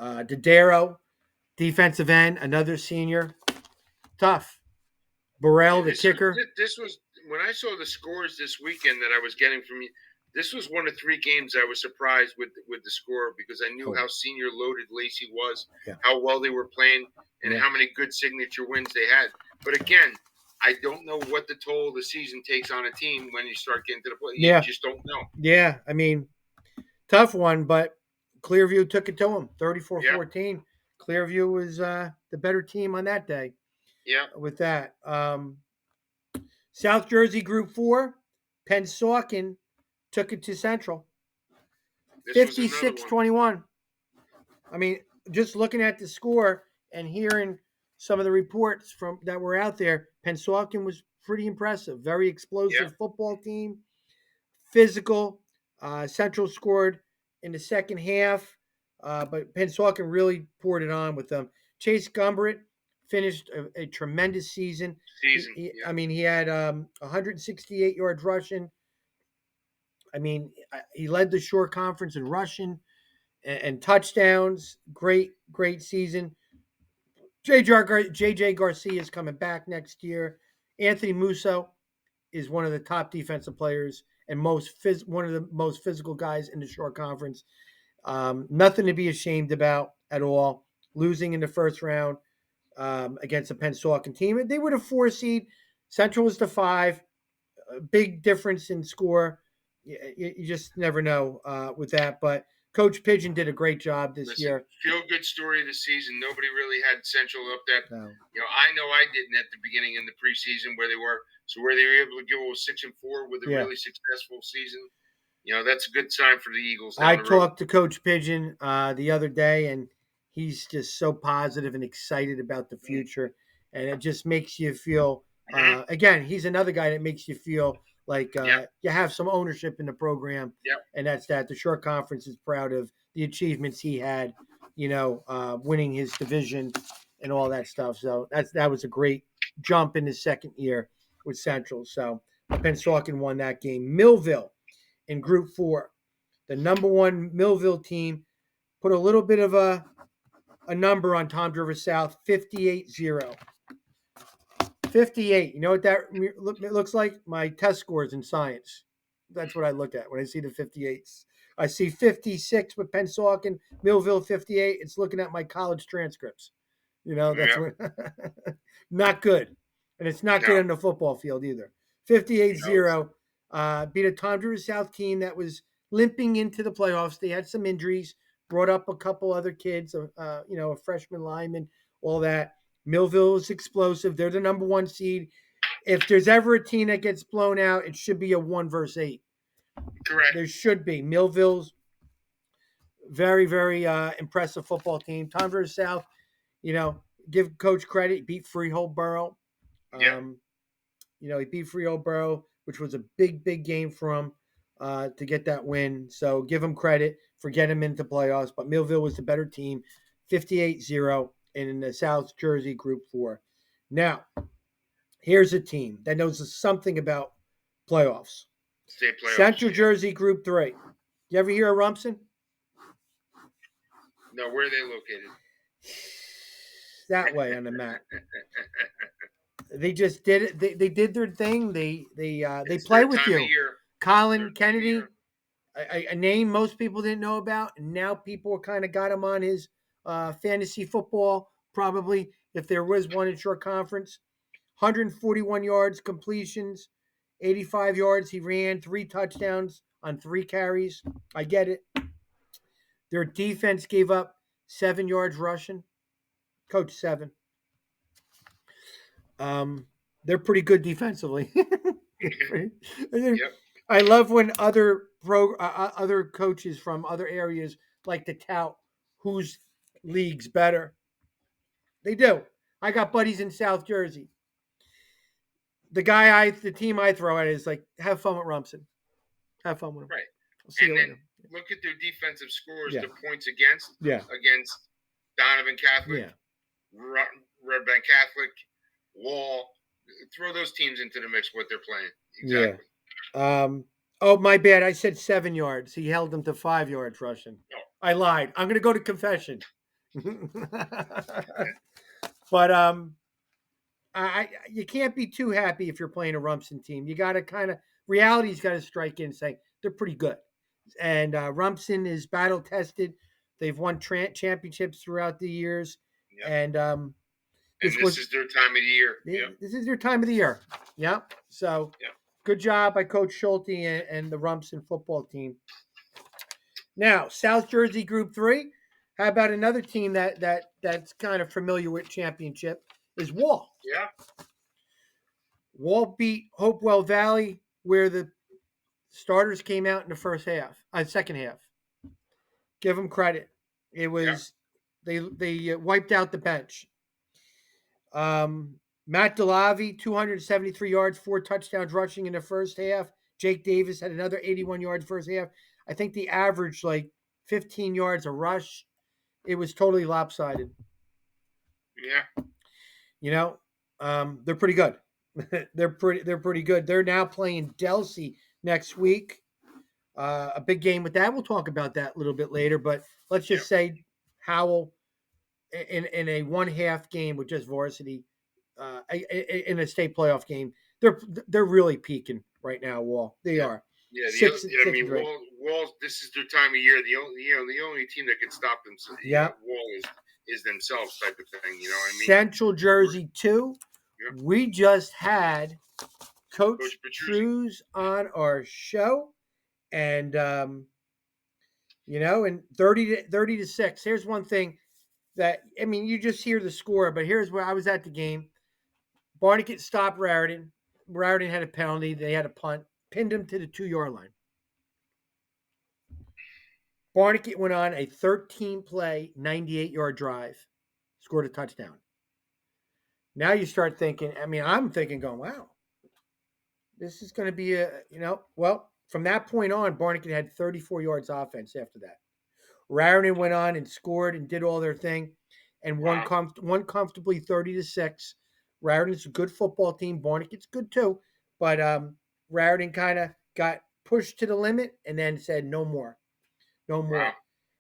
Speaker 1: Dodaro, defensive end, another senior. Tough. Burrell, the kicker.
Speaker 2: This was when I saw the scores this weekend that I was getting from you. This was one of 3 games I was surprised with the score because I knew how senior loaded Lacey was, how well they were playing, and how many good signature wins they had. But again, I don't know what the toll of the season takes on a team when you start getting to the play. You just don't know.
Speaker 1: Yeah, tough one, but Clearview took it to them, 34-14. Clearview was the better team on that day.
Speaker 2: Yeah.
Speaker 1: With that. South Jersey Group 4, Pennsauken took it to Central. 56-21. Just looking at the score and hearing some of the reports that were out there, Pennsauken was pretty impressive. Very explosive football team. Physical. Central scored in the second half, but Pennsauken really poured it on with them. Chase Gumbert finished a tremendous season. He had 168 yards rushing. He led the Shore Conference in rushing and touchdowns. Great season. JJ Garcia is coming back next year. Anthony Musso is one of the top defensive players and one of the most physical guys in the Shore Conference. Nothing to be ashamed about at all. Losing in the first round against a Pennsauken team. They were the 4 seed. Central was the 5. A big difference in score. You just never know with that. But Coach Pigeon did a great job this year.
Speaker 2: Feel good story of the season. Nobody really had Central up that.
Speaker 1: No.
Speaker 2: I know I didn't at the beginning in the preseason where they were. So where they were able to go 6-4 with a really successful season, that's a good sign for the Eagles.
Speaker 1: I talked to Coach Pigeon the other day, and he's just so positive and excited about the future, and it just makes you feel. Again, he's another guy that makes you feel like you have some ownership in the program, and that's that. The Shore Conference is proud of the achievements he had, winning his division and all that stuff. So that was a great jump in his second year with Central. So Pennsauken won that game. Millville in Group 4, the number 1 Millville team, put a little bit of a number on Toms River South, 58-0. 58. You know what that looks like? My test scores in science. That's what I look at when I see the 58s. I see 56 with Pennsauken, Millville 58. It's looking at my college transcripts. That's what not good. And it's not good on the football field either. 58-0. Beat a Toms River South team that was limping into the playoffs. They had some injuries, brought up a couple other kids, a freshman lineman, all that. Millville is explosive. They're the number 1 seed. If there's ever a team that gets blown out, it should be a 1-8.
Speaker 2: Correct.
Speaker 1: There should be. Millville's very, very impressive football team. Toms River South, give coach credit. He beat Freehold Borough. He beat Freehold Borough, which was a big, big game for him to get that win. So give him credit for getting him into playoffs. But Millville was the better team, 58-0 in the South Jersey Group 4. Now, here's a team that knows something about playoffs.
Speaker 2: State playoffs.
Speaker 1: Central Jersey Group 3. You ever hear of Rumson?
Speaker 2: No, where are they located?
Speaker 1: That way on the map. They just did it. They did their thing. They play with you. Colin Kennedy, a name most people didn't know about, and now people kind of got him on his fantasy football, probably, if there was one in short conference. 141 yards, completions, 85 yards. He ran 3 touchdowns on 3 carries. I get it. Their defense gave up 7 yards rushing. Coach 7. They're pretty good defensively. Yep. I love when other coaches from other areas like to tout whose league's better. They do. I got buddies in South Jersey. The team I throw at is like, have fun with Rumson. Have fun with him.
Speaker 2: Right.
Speaker 1: I'll see
Speaker 2: and
Speaker 1: you
Speaker 2: then
Speaker 1: later.
Speaker 2: Look at their defensive scores,
Speaker 1: Yeah.
Speaker 2: the points against Donovan Catholic, Red Bank Catholic, Wall. Throw those teams into the mix, what they're playing. Exactly.
Speaker 1: Yeah. Oh, my bad. I said 7 yards. He held them to 5 yards rushing.
Speaker 2: No.
Speaker 1: I lied. I'm going to go to confession. But you can't be too happy if you're playing a Rumson team. You got to reality's got to strike in and say they're pretty good. And Rumson is battle tested. They've won championships throughout the years.
Speaker 2: Yep.
Speaker 1: And
Speaker 2: this is their time of the year. Yep.
Speaker 1: This is their time of the year. Yep. So good job by Coach Schulte and the Rumson football team. Now, South Jersey Group 3. How about another team that's kind of familiar with championship is Wall.
Speaker 2: Yeah.
Speaker 1: Wall beat Hopewell Valley, where the starters came out in the second half. Give them credit. It was they wiped out the bench. Matt DeLavi, 273 yards, 4 touchdowns rushing in the first half. Jake Davis had another 81 yards first half. I think the average 15 yards a rush. It was totally lopsided.
Speaker 2: Yeah.
Speaker 1: They're pretty good. They're pretty good. They're now playing Delsey next week. A big game with that. We'll talk about that a little bit later. But let's just say Howell in a 1/2 game with just varsity in a state playoff game. They're really peaking right now. Wall. They are.
Speaker 2: Yeah. Wall. This is their time of year. The only team that can stop them. Wall is themselves type of thing. You know what I mean?
Speaker 1: Central Jersey 2. Yep. We just had Coach Petruzzi on our show, and and 30-6. Here's one thing that you just hear the score, but here's where I was at the game. Barnegat stopped Raritan. Raritan had a penalty. They had a punt, pinned him to the 2-yard line. Barnegat went on a 13-play, 98-yard drive, scored a touchdown. Now you start thinking, I'm thinking going, wow, this is going to be from that point on, Barnegat had 34 yards offense after that. Raritan went on and scored and did all their thing and won comfortably 30-6 Raritan's a good football team. Barnegat's good too, but Raritan kind of got pushed to the limit and then said no more, no more.
Speaker 2: Wow.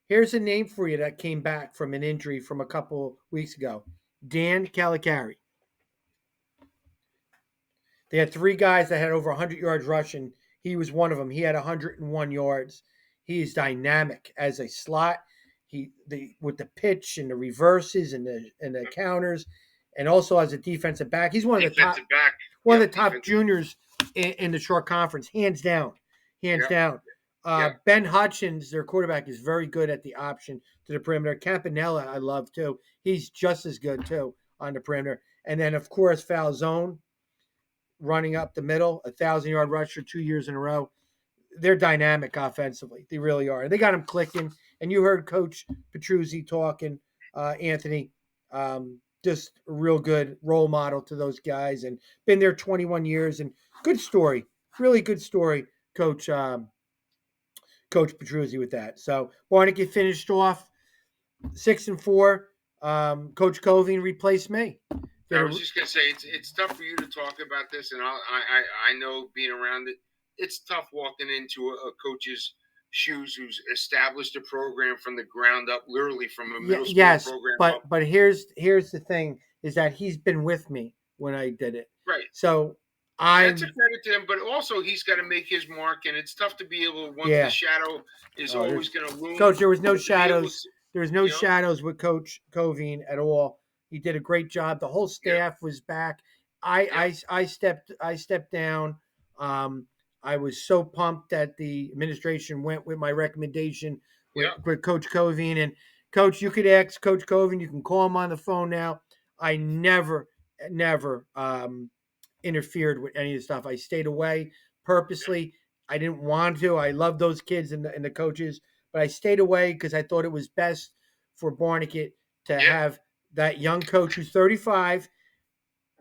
Speaker 1: Here's a name for you that came back from an injury from a couple weeks ago. Dan Calicari. They had 3 guys that had over 100 yards rushing. He was one of them. He had 101 yards. He is dynamic as a slot. With the pitch and the reverses and the counters, and also as a defensive back. He's one of the top
Speaker 2: Defensive back.
Speaker 1: one
Speaker 2: Yep,
Speaker 1: of the top
Speaker 2: defensive-
Speaker 1: juniors in the short conference, hands down, hands
Speaker 2: Yep.
Speaker 1: down.
Speaker 2: Yep.
Speaker 1: Ben Hutchins, their quarterback, is very good at the option to the perimeter. Campanella, I love too. He's just as good too on the perimeter. And then of course Falzone, running up the middle, 1,000-yard rusher 2 years in a row. They're dynamic offensively. They really are. They got them clicking. And you heard Coach Petruzzi talking, Anthony, just a real good role model to those guys, and been there 21 years. And good story, really good story, Coach Petruzzi with that. So Barnegat finished off 6-4. Coach Coving replaced me.
Speaker 2: I was just gonna say it's tough for you to talk about this, and I know being around it, it's tough walking into a coach's shoes who's established a program from the ground up, literally from a middle school program up.
Speaker 1: But here's the thing is that he's been with me when I did it.
Speaker 2: Right.
Speaker 1: So
Speaker 2: that's a credit to him, but also he's got to make his mark, and it's tough to be able once the shadow is always going to loom.
Speaker 1: Coach, there was no shadows. There was no shadows with Coach Coving at all. He did a great job. The whole staff was back. I stepped down. I was so pumped that the administration went with my recommendation with Coach Coving. And Coach, you could ask Coach Coving. You can call him on the phone now. I never interfered with any of the stuff. I stayed away purposely. I didn't want to. I love those kids and the coaches, but I stayed away because I thought it was best for Barnegat to have that young coach who's 35.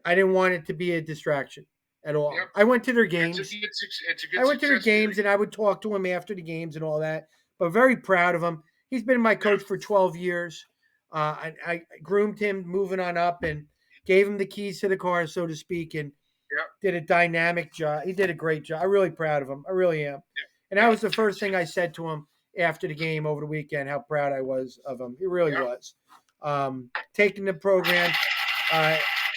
Speaker 1: I didn't want it to be a distraction at all.
Speaker 2: Yep.
Speaker 1: I went to their games.
Speaker 2: It's a good
Speaker 1: I went to their games and I would talk to him after the games and all that. But very proud of him. He's been my coach for 12 years. I groomed him moving on up and gave him the keys to the car, so to speak, and did a dynamic job. He did a great job. I'm really proud of him. I really am. And that was the first thing I said to him after the game over the weekend, how proud I was of him. He really was. Taking the program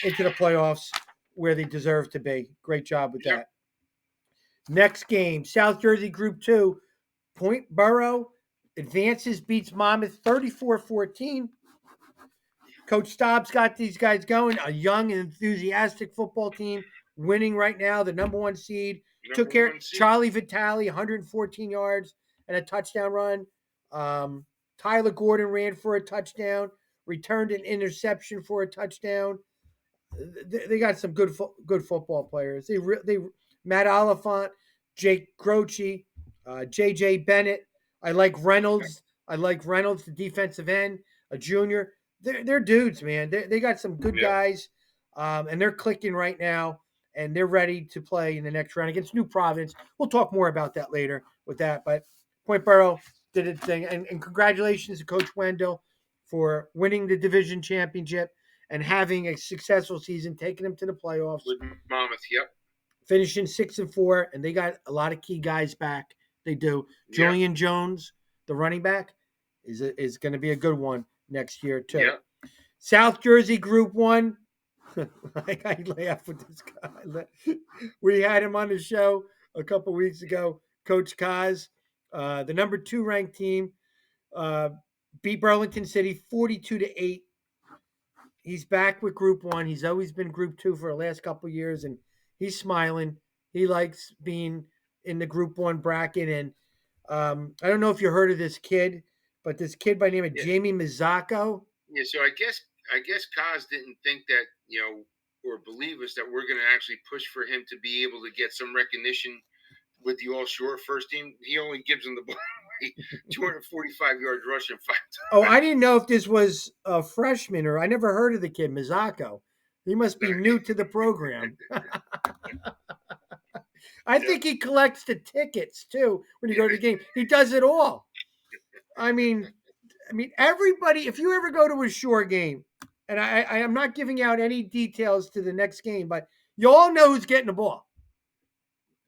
Speaker 1: into the playoffs where they deserve to be. Great job with that. Next game, South Jersey Group 2. Point Borough advances, beats Monmouth 34-14. Coach Stobbs got these guys going. A young and enthusiastic football team winning right now. The number 1 seed. Took care of Charlie Vitale, 114 yards and a touchdown run. Tyler Gordon ran for a touchdown. Returned an interception for a touchdown. They got some good football players. They Matt Oliphant, Jake Croce, J.J. Bennett. I like Reynolds. The defensive end, a junior. They're dudes, man. They got some good guys, and they're clicking right now, and they're ready to play in the next round against New Providence. We'll talk more about that later with that. But Point Borough did its thing, and congratulations to Coach Wendell for winning the division championship and having a successful season, taking them to the playoffs.
Speaker 2: With Monmouth,
Speaker 1: Finishing 6-4, and they got a lot of key guys back. They do. Julian Jones, the running back, is going to be a good one next year too.
Speaker 2: Yeah.
Speaker 1: South Jersey Group 1. I laugh with this guy. We had him on the show a couple weeks ago. Coach Kaz, the number 2 ranked team, beat Burlington City 42-8. He's back with Group 1. He's always been Group 2 for the last couple of years, and he's smiling. He likes being in the Group 1 bracket. And I don't know if you heard of this kid, but this kid by the name of Jamie Mizzaco.
Speaker 2: Yeah, so I guess Kaz didn't think that, or believe us that we're going to actually push for him to be able to get some recognition with the all-shore first team. He only gives him the ball 245 yards rushing 5 times.
Speaker 1: Oh, I didn't know if this was a freshman, or I never heard of the kid, Mizzaco. He must be new to the program. I think he collects the tickets too when you go to the game. He does it all. I mean, everybody. If you ever go to a shore game, and I am not giving out any details to the next game, but you all know who's getting the ball.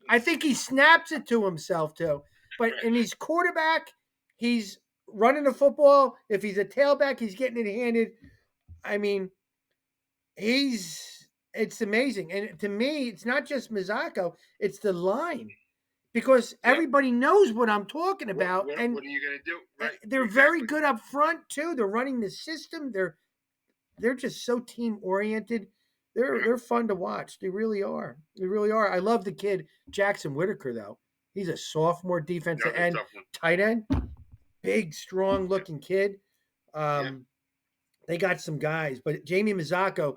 Speaker 1: I think he snaps it to himself too. But in his quarterback, he's running the football. If he's a tailback, he's getting it handed. I mean, it's amazing. And to me, it's not just Mizako, it's the line. Because everybody knows what I'm talking about.
Speaker 2: What
Speaker 1: and
Speaker 2: are you going to do? Right.
Speaker 1: They're very good up front too. They're running the system. They're just so team oriented. They're fun to watch. They really are. They really are. I love the kid Jackson Whitaker though. He's a sophomore defensive end, tight end, big, strong looking kid. They got some guys, but Jamie Mizako,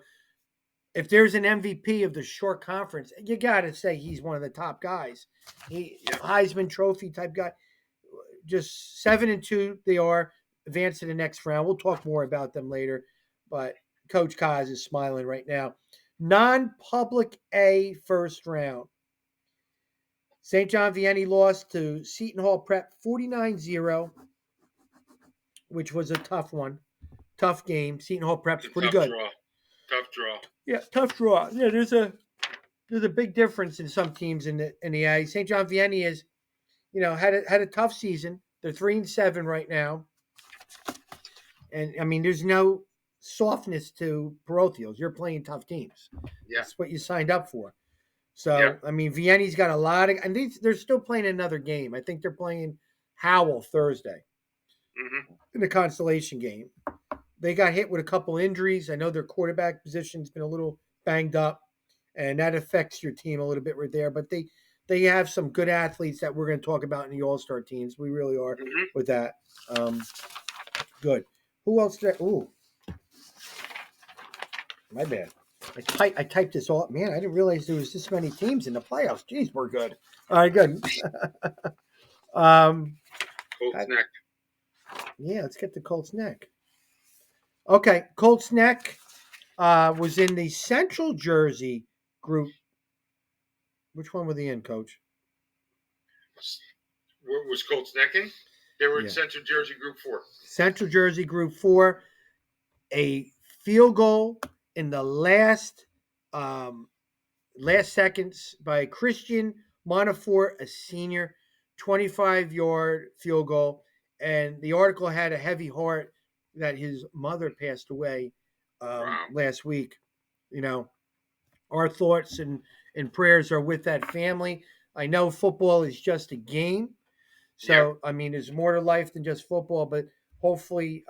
Speaker 1: if there's an MVP of the short conference, you got to say he's one of the top guys. He Heisman Trophy type guy. Just 7-2 they are, advance to the next round. We'll talk more about them later, but Coach Kaz is smiling right now. Non-public A first round. St. John Vianney lost to Seton Hall Prep 49-0, which was a tough one. Tough game. Seton Hall Prep's pretty good.
Speaker 2: Tough draw.
Speaker 1: Yeah, tough draw. Yeah, there's a big difference in some teams in the A. St. John Vianney is, had a tough season. They're 3-7 right now. And I mean, there's no softness to parochials. You're playing tough teams.
Speaker 2: Yeah.
Speaker 1: That's what you signed up for. So, I mean, Vianney's got a lot of, and they're still playing another game. I think they're playing Howell Thursday in the Consolation game. They got hit with a couple injuries. I know their quarterback position's been a little banged up, and that affects your team a little bit right there. But they have some good athletes that we're going to talk about in the All-Star teams. We really are with that. Good. Who else? Ooh, my bad. I typed this all up. Man, I didn't realize there was this many teams in the playoffs. Jeez, we're good. All right, good.
Speaker 2: Colts Neck.
Speaker 1: Yeah, let's get to Colts Neck. Okay, Colts Neck was in the Central Jersey group. Which one were they in, Coach?
Speaker 2: What was Colts Neck in? They were in Central Jersey Group 4.
Speaker 1: Central Jersey Group 4. A field goal in the last seconds by Christian Montefiore, a senior, 25-yard field goal. And the article had a heavy heart that his mother passed away last week. Our thoughts and prayers are with that family. I know football is just a game. So, I mean, there's more to life than just football, but hopefully,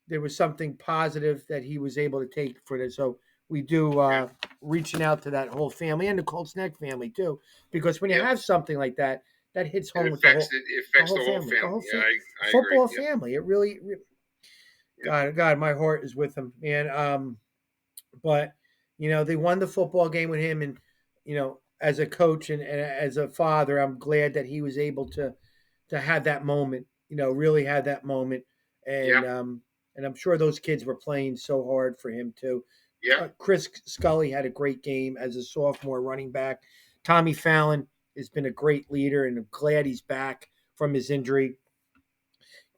Speaker 1: there was something positive that he was able to take for this. So we do reaching out to that whole family and the Colts Neck family too, because when you have something like that, that hits home with the whole family. The whole
Speaker 2: I
Speaker 1: football
Speaker 2: agree.
Speaker 1: family. It really, God, my heart is with him, man. But they won the football game with him, and as a coach and as a father, I'm glad that he was able to have that moment. Really had that moment, and I'm sure those kids were playing so hard for him too.
Speaker 2: Yeah.
Speaker 1: Chris Scully had a great game as a sophomore running back. Tommy Fallon has been a great leader, and I'm glad he's back from his injury.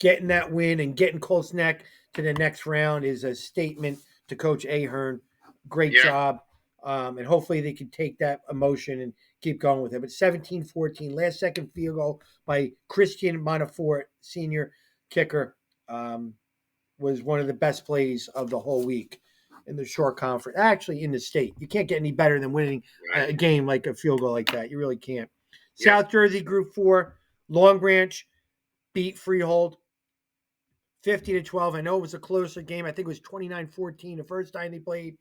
Speaker 1: Getting that win and getting Colts Neck to the next round is a statement to Coach Ahern. Great job. And hopefully they can take that emotion and keep going with it. But 17-14, last second field goal by Christian Montefiore, senior kicker, was one of the best plays of the whole week in the short conference. Actually, in the state. You can't get any better than winning a game like a field goal like that. You really can't. South Jersey Group 4, Long Branch beat Freehold 50-12. I know it was a closer game. I think it was 29-14 the first time they played.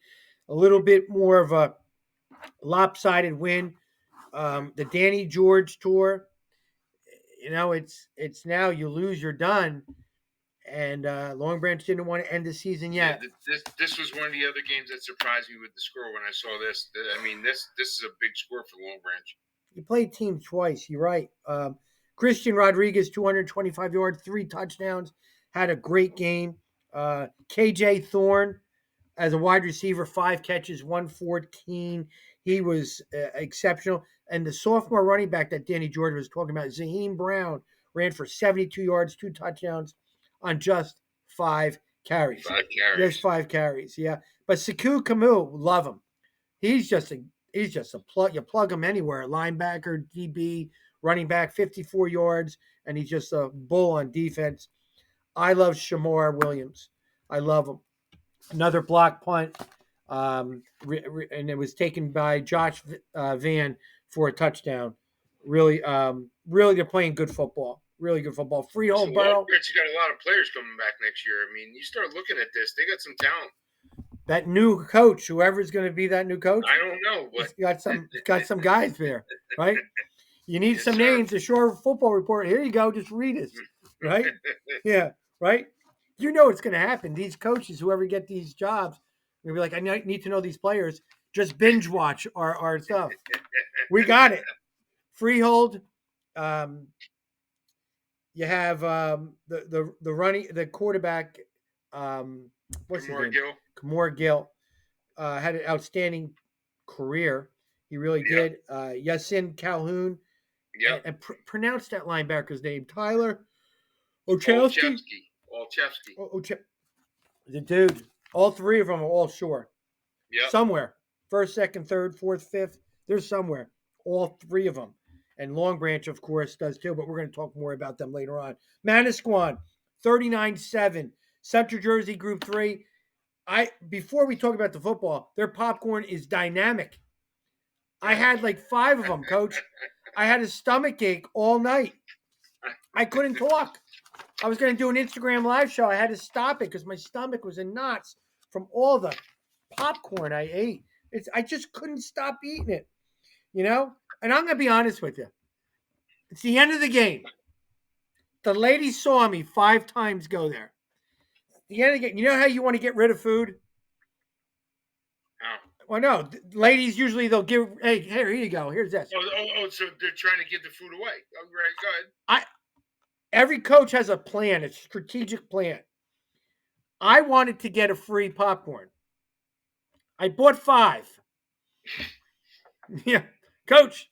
Speaker 1: A little bit more of a lopsided win. The Danny George tour, it's now you lose, you're done. And Long Branch didn't want to end the season yet.
Speaker 2: Yeah, this was one of the other games that surprised me with the score when I saw this. I mean, this is a big score for Long Branch.
Speaker 1: You played team twice. You're right. Christian Rodriguez, 225 yards, 3 touchdowns, had a great game. KJ Thorne, as a wide receiver, 5 catches, 114. He was exceptional. And the sophomore running back that Danny George was talking about, Zaheem Brown, ran for 72 yards, 2 touchdowns on just 5 carries.
Speaker 2: 5
Speaker 1: He has
Speaker 2: carries.
Speaker 1: 5 carries. Yeah, but Sekou Camus, love him. He's just a plug. You plug him anywhere. Linebacker, DB, running back, 54 yards, and he's just a bull on defense. I love Shamar Williams. I love him. Another block punt, and it was taken by Josh Van for a touchdown. Really, really, they're playing good football. Really good football. Freehold Burrow.
Speaker 2: Wildcats, you got a lot of players coming back next year. I mean, you start looking at this; they got some talent.
Speaker 1: That new coach, whoever's going to be that new coach,
Speaker 2: I don't know, but
Speaker 1: he's got some guys there, right? You need
Speaker 2: Yes,
Speaker 1: some
Speaker 2: sir.
Speaker 1: names. The Shore Football Report. Here you go. Just read it, right? Yeah, right. You know what's going to happen. These coaches, whoever get these jobs, they'll be like, I need to know these players. Just binge watch our stuff. We got it. Freehold. You have the quarterback. What's his name?
Speaker 2: Gill.
Speaker 1: Kamor Gill. Had an outstanding career. He really did. Yasin Calhoun.
Speaker 2: Yeah.
Speaker 1: And pronounce that linebacker's name. Tyler Olszewski. The dude. All 3 of them are all Shore.
Speaker 2: Yeah.
Speaker 1: Somewhere. First, second, third, fourth, fifth. There's somewhere. All 3 of them. And Long Branch, of course, does too, but we're going to talk more about them later on. Manasquan, 39-7. Central Jersey Group 3. Before we talk about the football, their popcorn is dynamic. I had like 5 of them, Coach. I had a stomach ache all night. I couldn't talk. I was going to do an Instagram live show. I had to stop it because my stomach was in knots from all the popcorn I ate. I just couldn't stop eating it, you know? And I'm going to be honest with you. It's the end of the game. The lady saw me 5 times go there. The end of the game. You know how you want to get rid of food?
Speaker 2: How?
Speaker 1: Well, no. Ladies usually they'll give. Hey, here you go. Here's this.
Speaker 2: Oh, so they're trying to give the food away. Oh, right, good.
Speaker 1: Every coach has a plan, a strategic plan. I wanted to get a free popcorn. I bought 5. Yeah, Coach,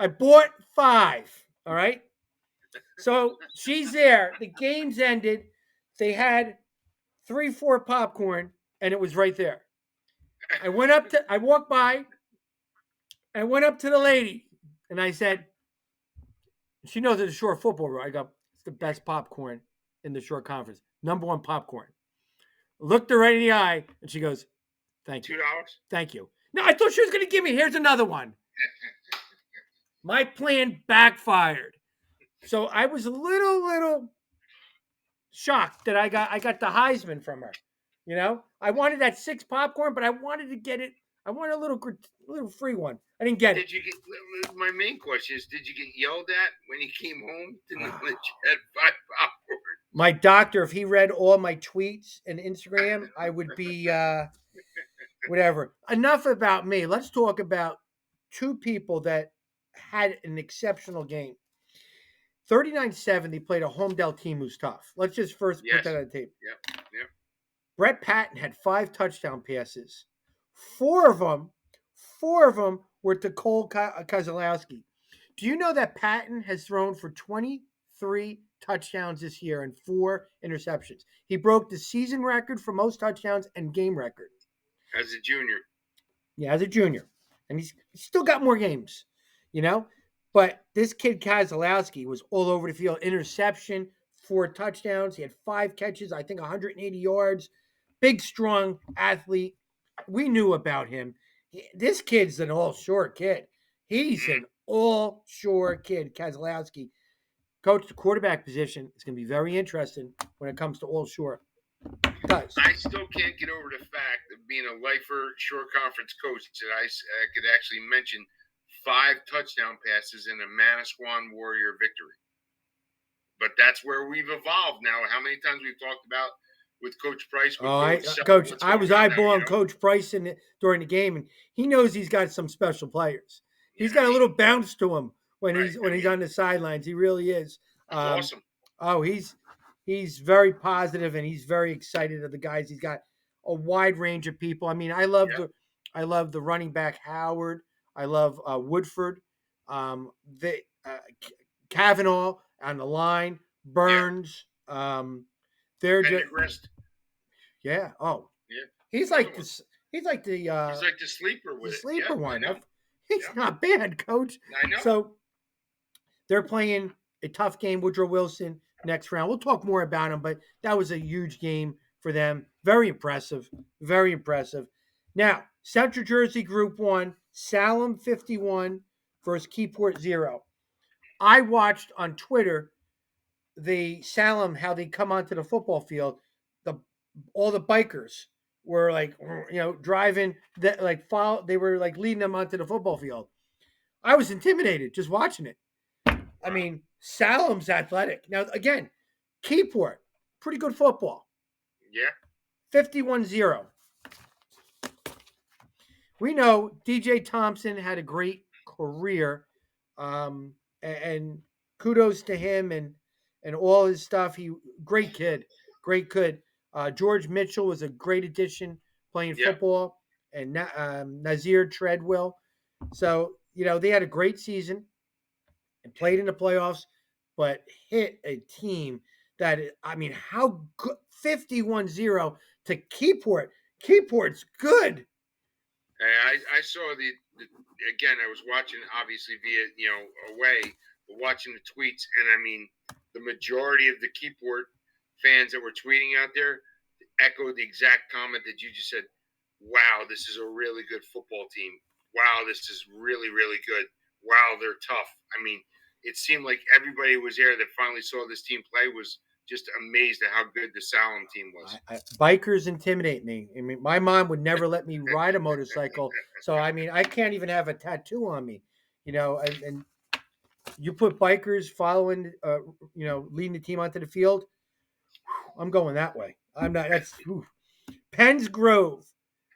Speaker 1: I bought 5. All right. So she's there. The game's ended. They had 3, 4 popcorn, and it was right there. I walked by. I went up to the lady, and I said, she knows it's a Shore football room. I go, it's the best popcorn in the Shore Conference. Number 1 popcorn. Looked her right in the eye, and she goes, thank you.
Speaker 2: $2?
Speaker 1: Thank you. No, I thought she was going to give me. Here's another one. My plan backfired. So I was a little shocked that I got the Heisman from her. You know, I wanted that 6 popcorn, but I wanted to get it. I wanted a little free one. I didn't get it.
Speaker 2: My main question is, did you get yelled at when you came home to know that you had 5 popcorn?
Speaker 1: My doctor, if he read all my tweets and Instagram, I would be whatever. Enough about me. Let's talk about 2 people that had an exceptional game. 39-7, they played a Homedale team who's tough. Let's just first put that on the tape.
Speaker 2: Yeah.
Speaker 1: Brett Patton had 5 touchdown passes. 4 of them were to Cole Kozlowski. Do you know that Patton has thrown for 23 touchdowns this year and 4 interceptions? He broke the season record for most touchdowns and game record.
Speaker 2: As a junior.
Speaker 1: Yeah, as a junior. And he's still got more games, you know? But this kid, Kozlowski, was all over the field. Interception, 4 touchdowns. He had 5 catches, I think 180 yards. Big, strong athlete. We knew about him. This kid's an all-Shore kid. He's an all-Shore kid, Kozlowski. Coach, the quarterback position is going to be very interesting when it comes to all-Shore.
Speaker 2: I still can't get over the fact of being a lifer Shore Conference coach that I could actually mention 5 touchdown passes in a Manasquan Warrior victory. But that's where we've evolved now. How many times we've talked about with Coach Price?
Speaker 1: Coach, I was eyeballing Coach Price during the game, and he knows he's got some special players. He's got a little bounce to him when he's on the sidelines. He really is.
Speaker 2: Awesome.
Speaker 1: Oh, he's very positive, and he's very excited of the guys. He's got a wide range of people. I mean, I love the running back Howard. I love Woodford, Kavanaugh on the line, Burns. They're just Yeah. Oh,
Speaker 2: Yeah.
Speaker 1: he's
Speaker 2: Another
Speaker 1: like
Speaker 2: one.
Speaker 1: this. He's like
Speaker 2: He's like the sleeper
Speaker 1: the
Speaker 2: with it.
Speaker 1: sleeper
Speaker 2: Yeah, I
Speaker 1: one.
Speaker 2: know.
Speaker 1: He's
Speaker 2: Yeah.
Speaker 1: not bad, coach.
Speaker 2: I know.
Speaker 1: So they're playing a tough game. Woodrow Wilson next round. We'll talk more about him, but that was a huge game for them. Very impressive. Very impressive. Now, Central Jersey Group 1, Salem 51 versus Keyport 0. I watched on Twitter the Salem, how they come onto the football field. The All the bikers were like, driving that, like, follow, they were like leading them onto the football field. I was intimidated just watching it. I mean, Salem's athletic. Now, again, Keyport, pretty good football.
Speaker 2: Yeah.
Speaker 1: 51-0. We know DJ Thompson had a great career, and kudos to him and all his stuff. Great kid, great kid. George Mitchell was a great addition playing
Speaker 2: Yeah.
Speaker 1: football, and Nazir Treadwell. So they had a great season and played in the playoffs, but hit a team that, I mean, how good, 51-0 to Keyport. Keyport's good.
Speaker 2: I saw the again. I was watching obviously via away, but watching the tweets, and I mean the majority of the Keyport fans that were tweeting out there echoed the exact comment that you just said. Wow, this is a really good football team. Wow, this is really really good. Wow, they're tough. I mean, it seemed like everybody was there that finally saw this team play was just amazed at how good the Salem team was.
Speaker 1: Bikers intimidate me. I mean, my mom would never let me ride a motorcycle, so I mean, I can't even have a tattoo on me, and you put bikers following, leading the team onto the field. I'm going that way. I'm not. That's Penns Grove.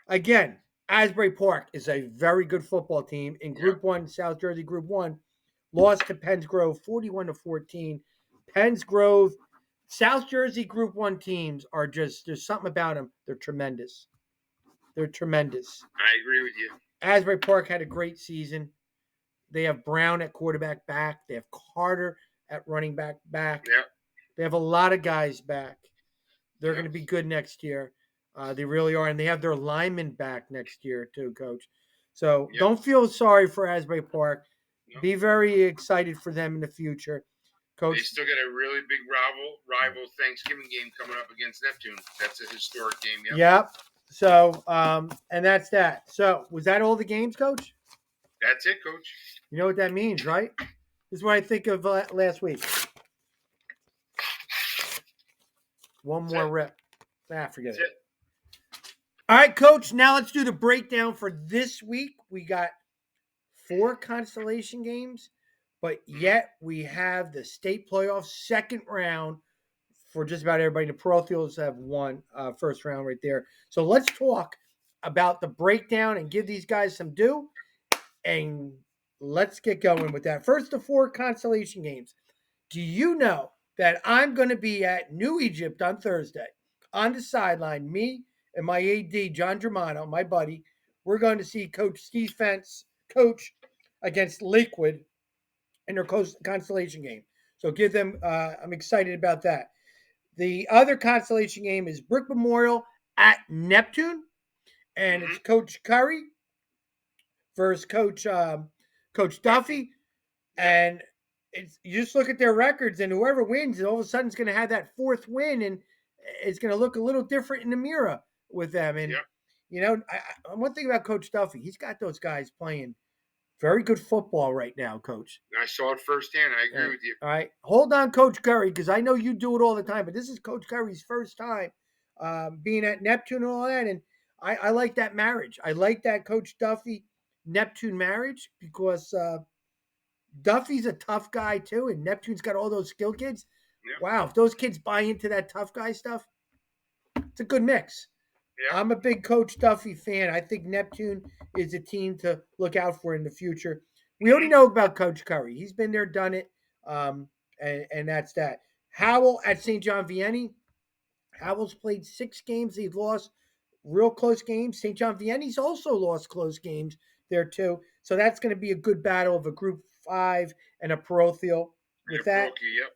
Speaker 1: Again, Asbury Park is a very good football team in Group 1, South Jersey Group 1. Lost to Penns Grove 41-14. Penns Grove, South Jersey Group 1 teams are just, there's something about them. They're tremendous. They're tremendous.
Speaker 2: I agree with you.
Speaker 1: Asbury Park had a great season. They have Brown at quarterback back. They have Carter at running back back.
Speaker 2: Yeah.
Speaker 1: They have a lot of guys back. They're going to be good next year. They really are. And they have their linemen back next year too, Coach. So don't feel sorry for Asbury Park.
Speaker 2: No.
Speaker 1: Be very excited for them in the future. Coach.
Speaker 2: They still got a really big rival Thanksgiving game coming up against Neptune. That's a historic game.
Speaker 1: Yep. So, and that's that. So, was that all the games, Coach?
Speaker 2: That's it, Coach.
Speaker 1: You know what that means, right? This is what I think of last week. One more rep. Forget it. All right, Coach. Now let's do the breakdown for this week. We got 4 consolation games, but yet we have the state playoffs second round for just about everybody. The parochials have won first round right there. So let's talk about the breakdown and give these guys some due, and let's get going with that. First, the 4 consolation games. Do you know that I'm going to be at New Egypt on Thursday on the sideline? Me and my AD, John Germano, my buddy, we're going to see Coach Steve Fence coach against Lakewood in their consolation game. So give them, I'm excited about that. The other consolation game is Brick Memorial at Neptune, and it's Coach Curry versus Coach Duffy. And you just look at their records, and whoever wins, all of a sudden is going to have that 4th win, and it's going to look a little different in the mirror with them. And one thing about Coach Duffy, he's got those guys playing very good football right now, Coach.
Speaker 2: I saw it firsthand. I agree with you.
Speaker 1: All right, hold on, Coach Curry, because I know you do it all the time, but this is Coach Curry's first time being at Neptune and all that, and I like that marriage. I like that Coach Duffy Neptune marriage because Duffy's a tough guy too, and Neptune's got all those skill kids.
Speaker 2: Yeah.
Speaker 1: Wow, if those kids buy into that tough guy stuff, it's a good mix.
Speaker 2: Yeah.
Speaker 1: I'm a big Coach Duffy fan. I think Neptune is a team to look out for in the future. We already know about Coach Curry. He's been there, done it, and that's that. Howell at St. John Vianney. Howell's played 6 games. He's lost real close games. St. John Vianney's also lost close games there too. So that's going to be a good battle of a Group 5 and a parochial. With that,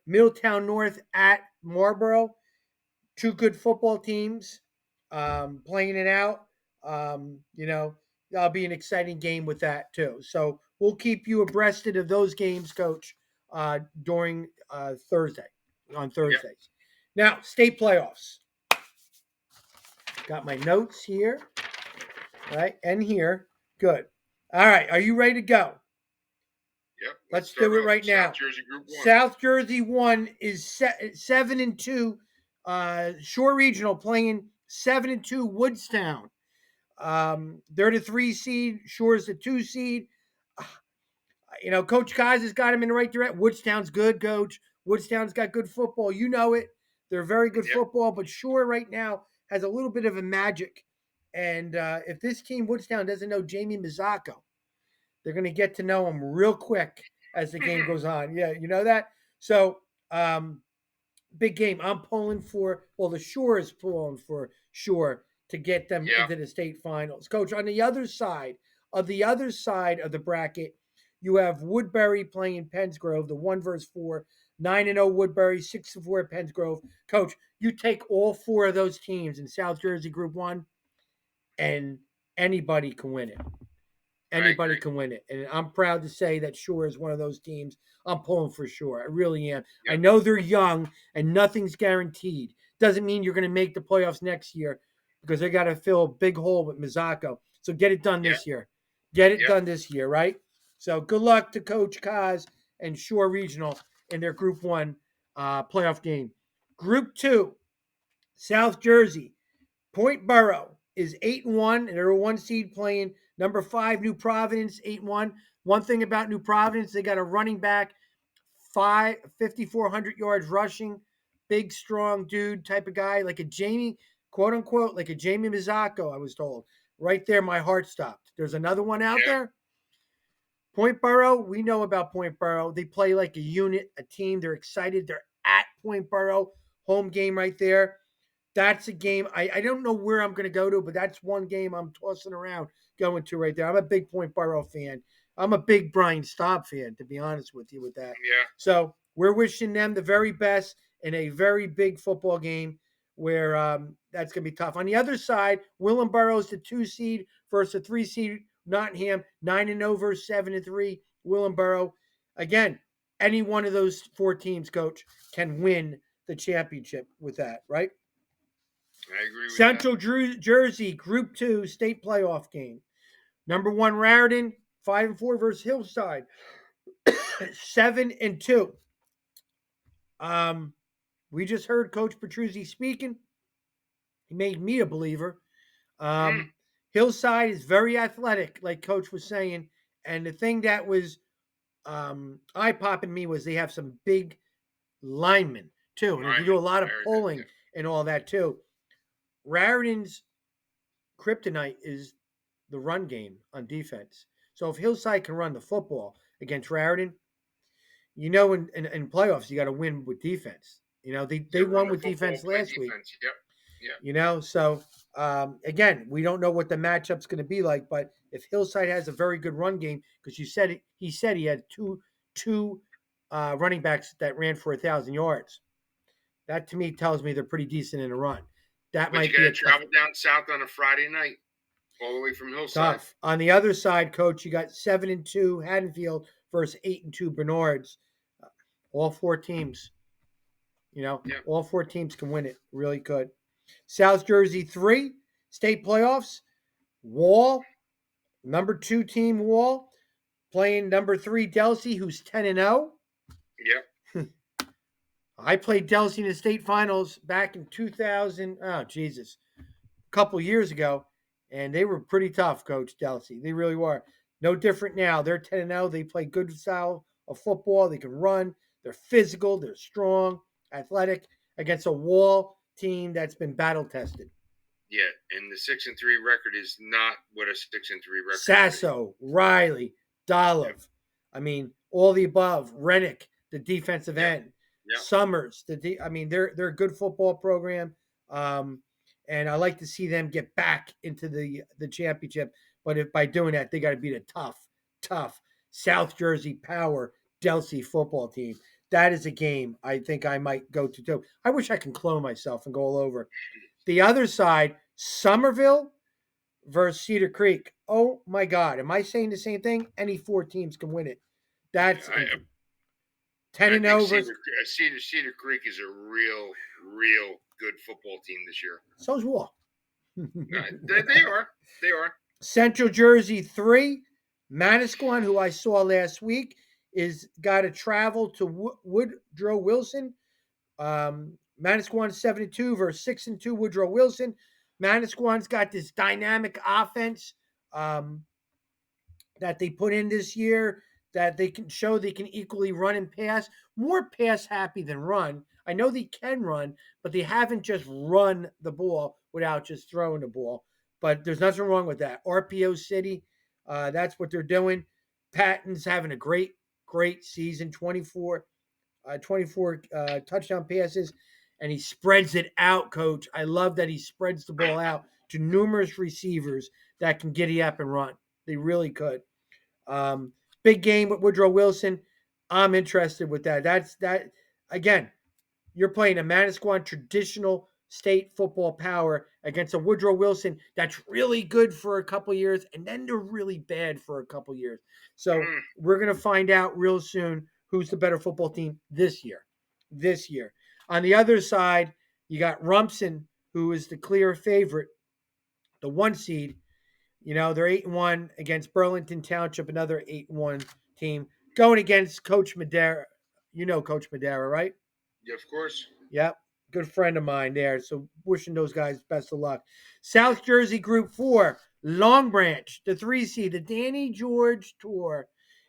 Speaker 1: Middletown North at Marlboro. 2 good football teams. playing it out. That'll be an exciting game with that too. So we'll keep you abreast of those games, Coach, during Thursday, on Thursdays. Now, state playoffs. Got my notes here, right, and here. Good. All right, are you ready to go?
Speaker 2: Yep.
Speaker 1: Let's do it right now.
Speaker 2: South Jersey Group 1.
Speaker 1: South Jersey 1 is 7-2. Shore Regional playing 7-2 Woodstown. They're the 3 seed. Shore's the 2 seed. Coach Kaz has got him in the right direction. Woodstown's good, Coach. Woodstown's got good football. You know it. They're very good football, but Shore right now has a little bit of a magic. And if this team, Woodstown, doesn't know Jamie Mazzocco, they're going to get to know him real quick as the game goes on. Yeah, you know that? So, big game. I'm pulling for, the Shore is pulling for Shore to get them into the state finals. Coach, on the other side of the bracket, you have Woodbury playing Pennsgrove, the 1 versus 4, 9-0 Woodbury, 6-4 Pennsgrove. Coach, you take all 4 of those teams in South Jersey Group 1, and anybody can win it. Anybody can win it. And I'm proud to say that Shore is one of those teams. I'm pulling for Shore. I really am. I know they're young and nothing's guaranteed. Doesn't mean you're going to make the playoffs next year because they got to fill a big hole with Mazzocco. So get it done this year. Get it done this year, right? So good luck to Coach Kaz and Shore Regional in their Group 1 playoff game. Group 2, South Jersey. Point Borough is 8-1, and they're a 1 seed playing number 5 New Providence, 8-1. One thing about New Providence, they got a running back, 5,400 yards rushing, big, strong dude type of guy, like a Jamie, quote unquote, like a Jamie Mazzocco, I was told. Right there, my heart stopped. There's another one out there. Point Borough, we know about Point Borough. They play like a unit, a team. They're excited. They're at Point Borough, home game right there. That's a game. I don't know where I'm going to go to, but that's one game I'm tossing around going to right there. I'm a big Point Borough fan. I'm a big Brian Staub fan, to be honest with you with that.
Speaker 2: Yeah.
Speaker 1: So we're wishing them the very best in a very big football game where that's going to be tough. On the other side, Willenborough's the 2 seed versus the 3 seed Nottingham, 9-0 versus 7-3 Willenborough. Again, any one of those 4 teams, Coach, can win the championship with that, right?
Speaker 2: I agree with
Speaker 1: Central Jersey Group 2 state playoff game. Number 1 Raritan, 5-4 versus Hillside, 7-2. We just heard Coach Petruzzi speaking. He made me a believer. Hillside is very athletic, like Coach was saying. And the thing that was eye-popping me was they have some big linemen, too. And they do a lot of pulling and all that, too. Raritan's kryptonite is the run game on defense. So if Hillside can run the football against Raritan, in playoffs, you got to win with defense. They won with defense last week.
Speaker 2: Yep.
Speaker 1: So again, we don't know what the matchup's going to be like, but if Hillside has a very good run game, because he said he had two running backs that ran for 1,000 yards. That to me tells me they're pretty decent in a run. That might be a
Speaker 2: travel down south on a Friday night, all the way from Hillside.
Speaker 1: Tough. On the other side, Coach, you got 7-2 Haddonfield versus 8-2 Bernards. All 4 teams. All 4 teams can win it. Really good. South Jersey 3 state playoffs. Wall, number 2 team Wall, playing number 3 Delsey, who's 10-0.
Speaker 2: Yep.
Speaker 1: I played Delsey in the state finals back in 2000. Oh, Jesus. A couple years ago, and they were pretty tough, Coach Delsey. They really were. No different now. They're 10-0. They play good style of football. They can run. They're physical. They're strong, athletic, against a Wall team that's been battle tested.
Speaker 2: Yeah, and the 6-3 record is not what a 6-3 record is.
Speaker 1: Sasso, Riley, Dolov. I mean, all the above. Rennick, the defensive end.
Speaker 2: Yep.
Speaker 1: Summers, they're a good football program, and I like to see them get back into the championship. But if by doing that, they got to beat a tough South Jersey Power Delsey football team. That is a game I think I might go to. I wish I could clone myself and go all over. The other side, Somerville versus Cedar Creek. Oh my God. Am I saying the same thing? Any 4 teams can win it. That's
Speaker 2: I,
Speaker 1: 10
Speaker 2: I
Speaker 1: and
Speaker 2: think
Speaker 1: 0 versus.
Speaker 2: Cedar Creek is a real good football team this year.
Speaker 1: So's Wall.
Speaker 2: They are. They are.
Speaker 1: Central Jersey 3. Manasquan, who I saw last week, is got to travel to Woodrow Wilson. Manasquan 7-2 versus 6-2 Woodrow Wilson. Manasquan's got this dynamic offense that they put in this year that they can show they can equally run and pass. More pass happy than run. I know they can run, but they haven't just run the ball without just throwing the ball. But there's nothing wrong with that. RPO City, that's what they're doing. Patton's having a great season, 24 touchdown passes, and he spreads it out, Coach. I love that he spreads the ball out to numerous receivers that can giddy up and run. They really could. Big game with Woodrow Wilson. I'm interested with that. That's that again. You're playing a Manasquan traditional state football power against a Woodrow Wilson that's really good for a couple years, and then they're really bad for a couple years. So we're gonna find out real soon who's the better football team this year. This year. On the other side, you got Rumson, who is the clear favorite, the 1 seed. They're 8-1 against Burlington Township, another 8-1 team, going against Coach Madera. You know Coach Madera, right?
Speaker 2: Yeah, of course.
Speaker 1: Yep. Good friend of mine there. So wishing those guys best of luck. South Jersey Group 4, Long Branch, the 3 seed, the Danny George Tour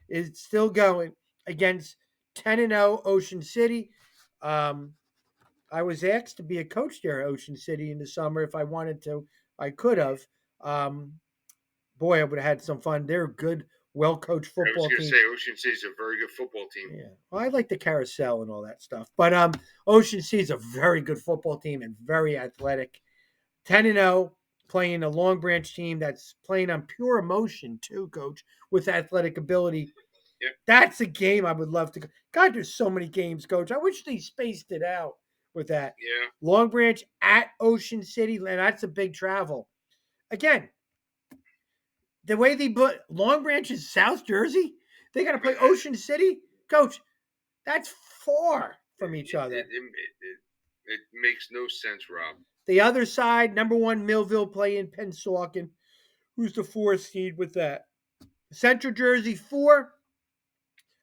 Speaker 1: is still going against 10-0 Ocean City. I was asked to be a coach there at Ocean City in the summer. If I wanted to, I could have. Boy, I would have had some fun. They're a good, well-coached
Speaker 2: I was
Speaker 1: football
Speaker 2: going to
Speaker 1: team.
Speaker 2: say Ocean City's a very good football team.
Speaker 1: Yeah, well, I like the carousel and all that stuff. But Ocean City is a very good football team and very athletic. 10-0, playing a Long Branch team that's playing on pure emotion too, Coach, with athletic ability.
Speaker 2: Yep.
Speaker 1: That's a game I would love to go. God, there's so many games, Coach. I wish they spaced it out with that.
Speaker 2: Yeah.
Speaker 1: Long Branch at Ocean City, and that's a big travel. Again, the way they put Long Branch is South Jersey, they got to play Ocean City, Coach. That's far from each other.
Speaker 2: It makes no sense, Rob.
Speaker 1: The other side, number 1 Millville playing Pennsauken, who's the 4th seed with that. Central Jersey 4,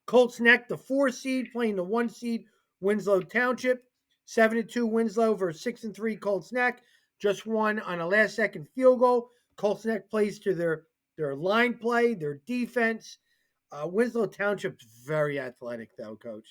Speaker 1: Colts Neck, the 4 seed playing the 1 seed Winslow Township. 7-2 Winslow versus 6-3 Colts Neck. Just won on a last-second field goal. Colts Neck plays to their line play, their defense. Winslow Township's very athletic, though, Coach.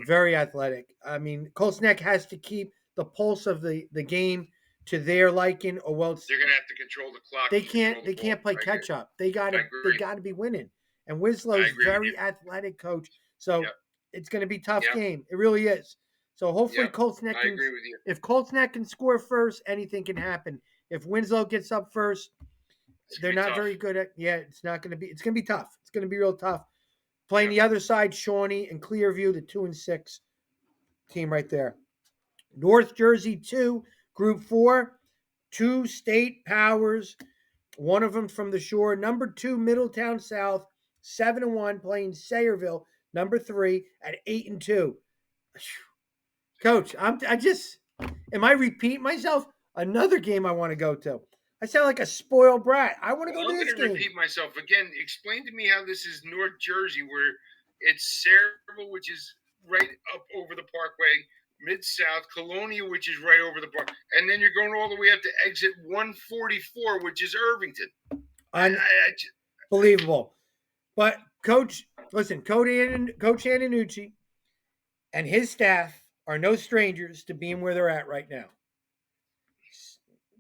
Speaker 1: Very athletic. I mean, Colts Neck has to keep the pulse of the game to their liking, or
Speaker 2: they're going to have to control the clock.
Speaker 1: They can't play catch up. They got to be winning. And Winslow's very athletic, Coach. So it's going to be a tough game. It really is. So hopefully Colts Neck can. I
Speaker 2: agree with you.
Speaker 1: If Colts Neck can score first, anything can happen. If Winslow gets up first, they're not very good at. Yeah, it's not going to be. It's going to be tough. It's going to be real tough. Playing the other side, Shawnee and Clearview, the 2-6 team right there. North Jersey 2, Group 4, 2 state powers. One of them from the shore. Number 2, Middletown South, 7-1, playing Sayreville. Number 3 at 8-2. Coach, am I repeating myself? Another game I want to go to. I sound like a spoiled brat. I want to go to this game.
Speaker 2: I'm going to repeat myself again. Explain to me how this is North Jersey, where it's Sayreville, which is right up over the Parkway, Mid-South, Colonia, which is right over the park, and then you're going all the way up to exit 144, which is Irvington.
Speaker 1: Unbelievable. But Coach, listen, Coach Antonucci and his staff are no strangers to being where they're at right now.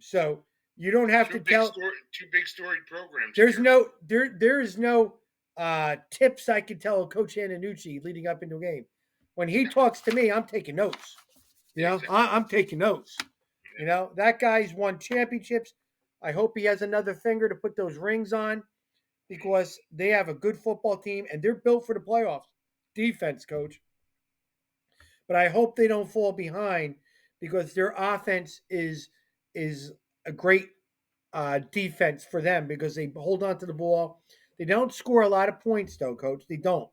Speaker 1: So you don't have to tell.
Speaker 2: 2 big storied programs.
Speaker 1: There is no tips I could tell Coach Antonucci leading up into a game. When he talks to me, I'm taking notes. I'm taking notes. That guy's won championships. I hope he has another finger to put those rings on, because they have a good football team and they're built for the playoffs. Defense, Coach. But I hope they don't fall behind, because their offense is a great defense for them because they hold on to the ball. They don't score a lot of points, though, Coach. They don't.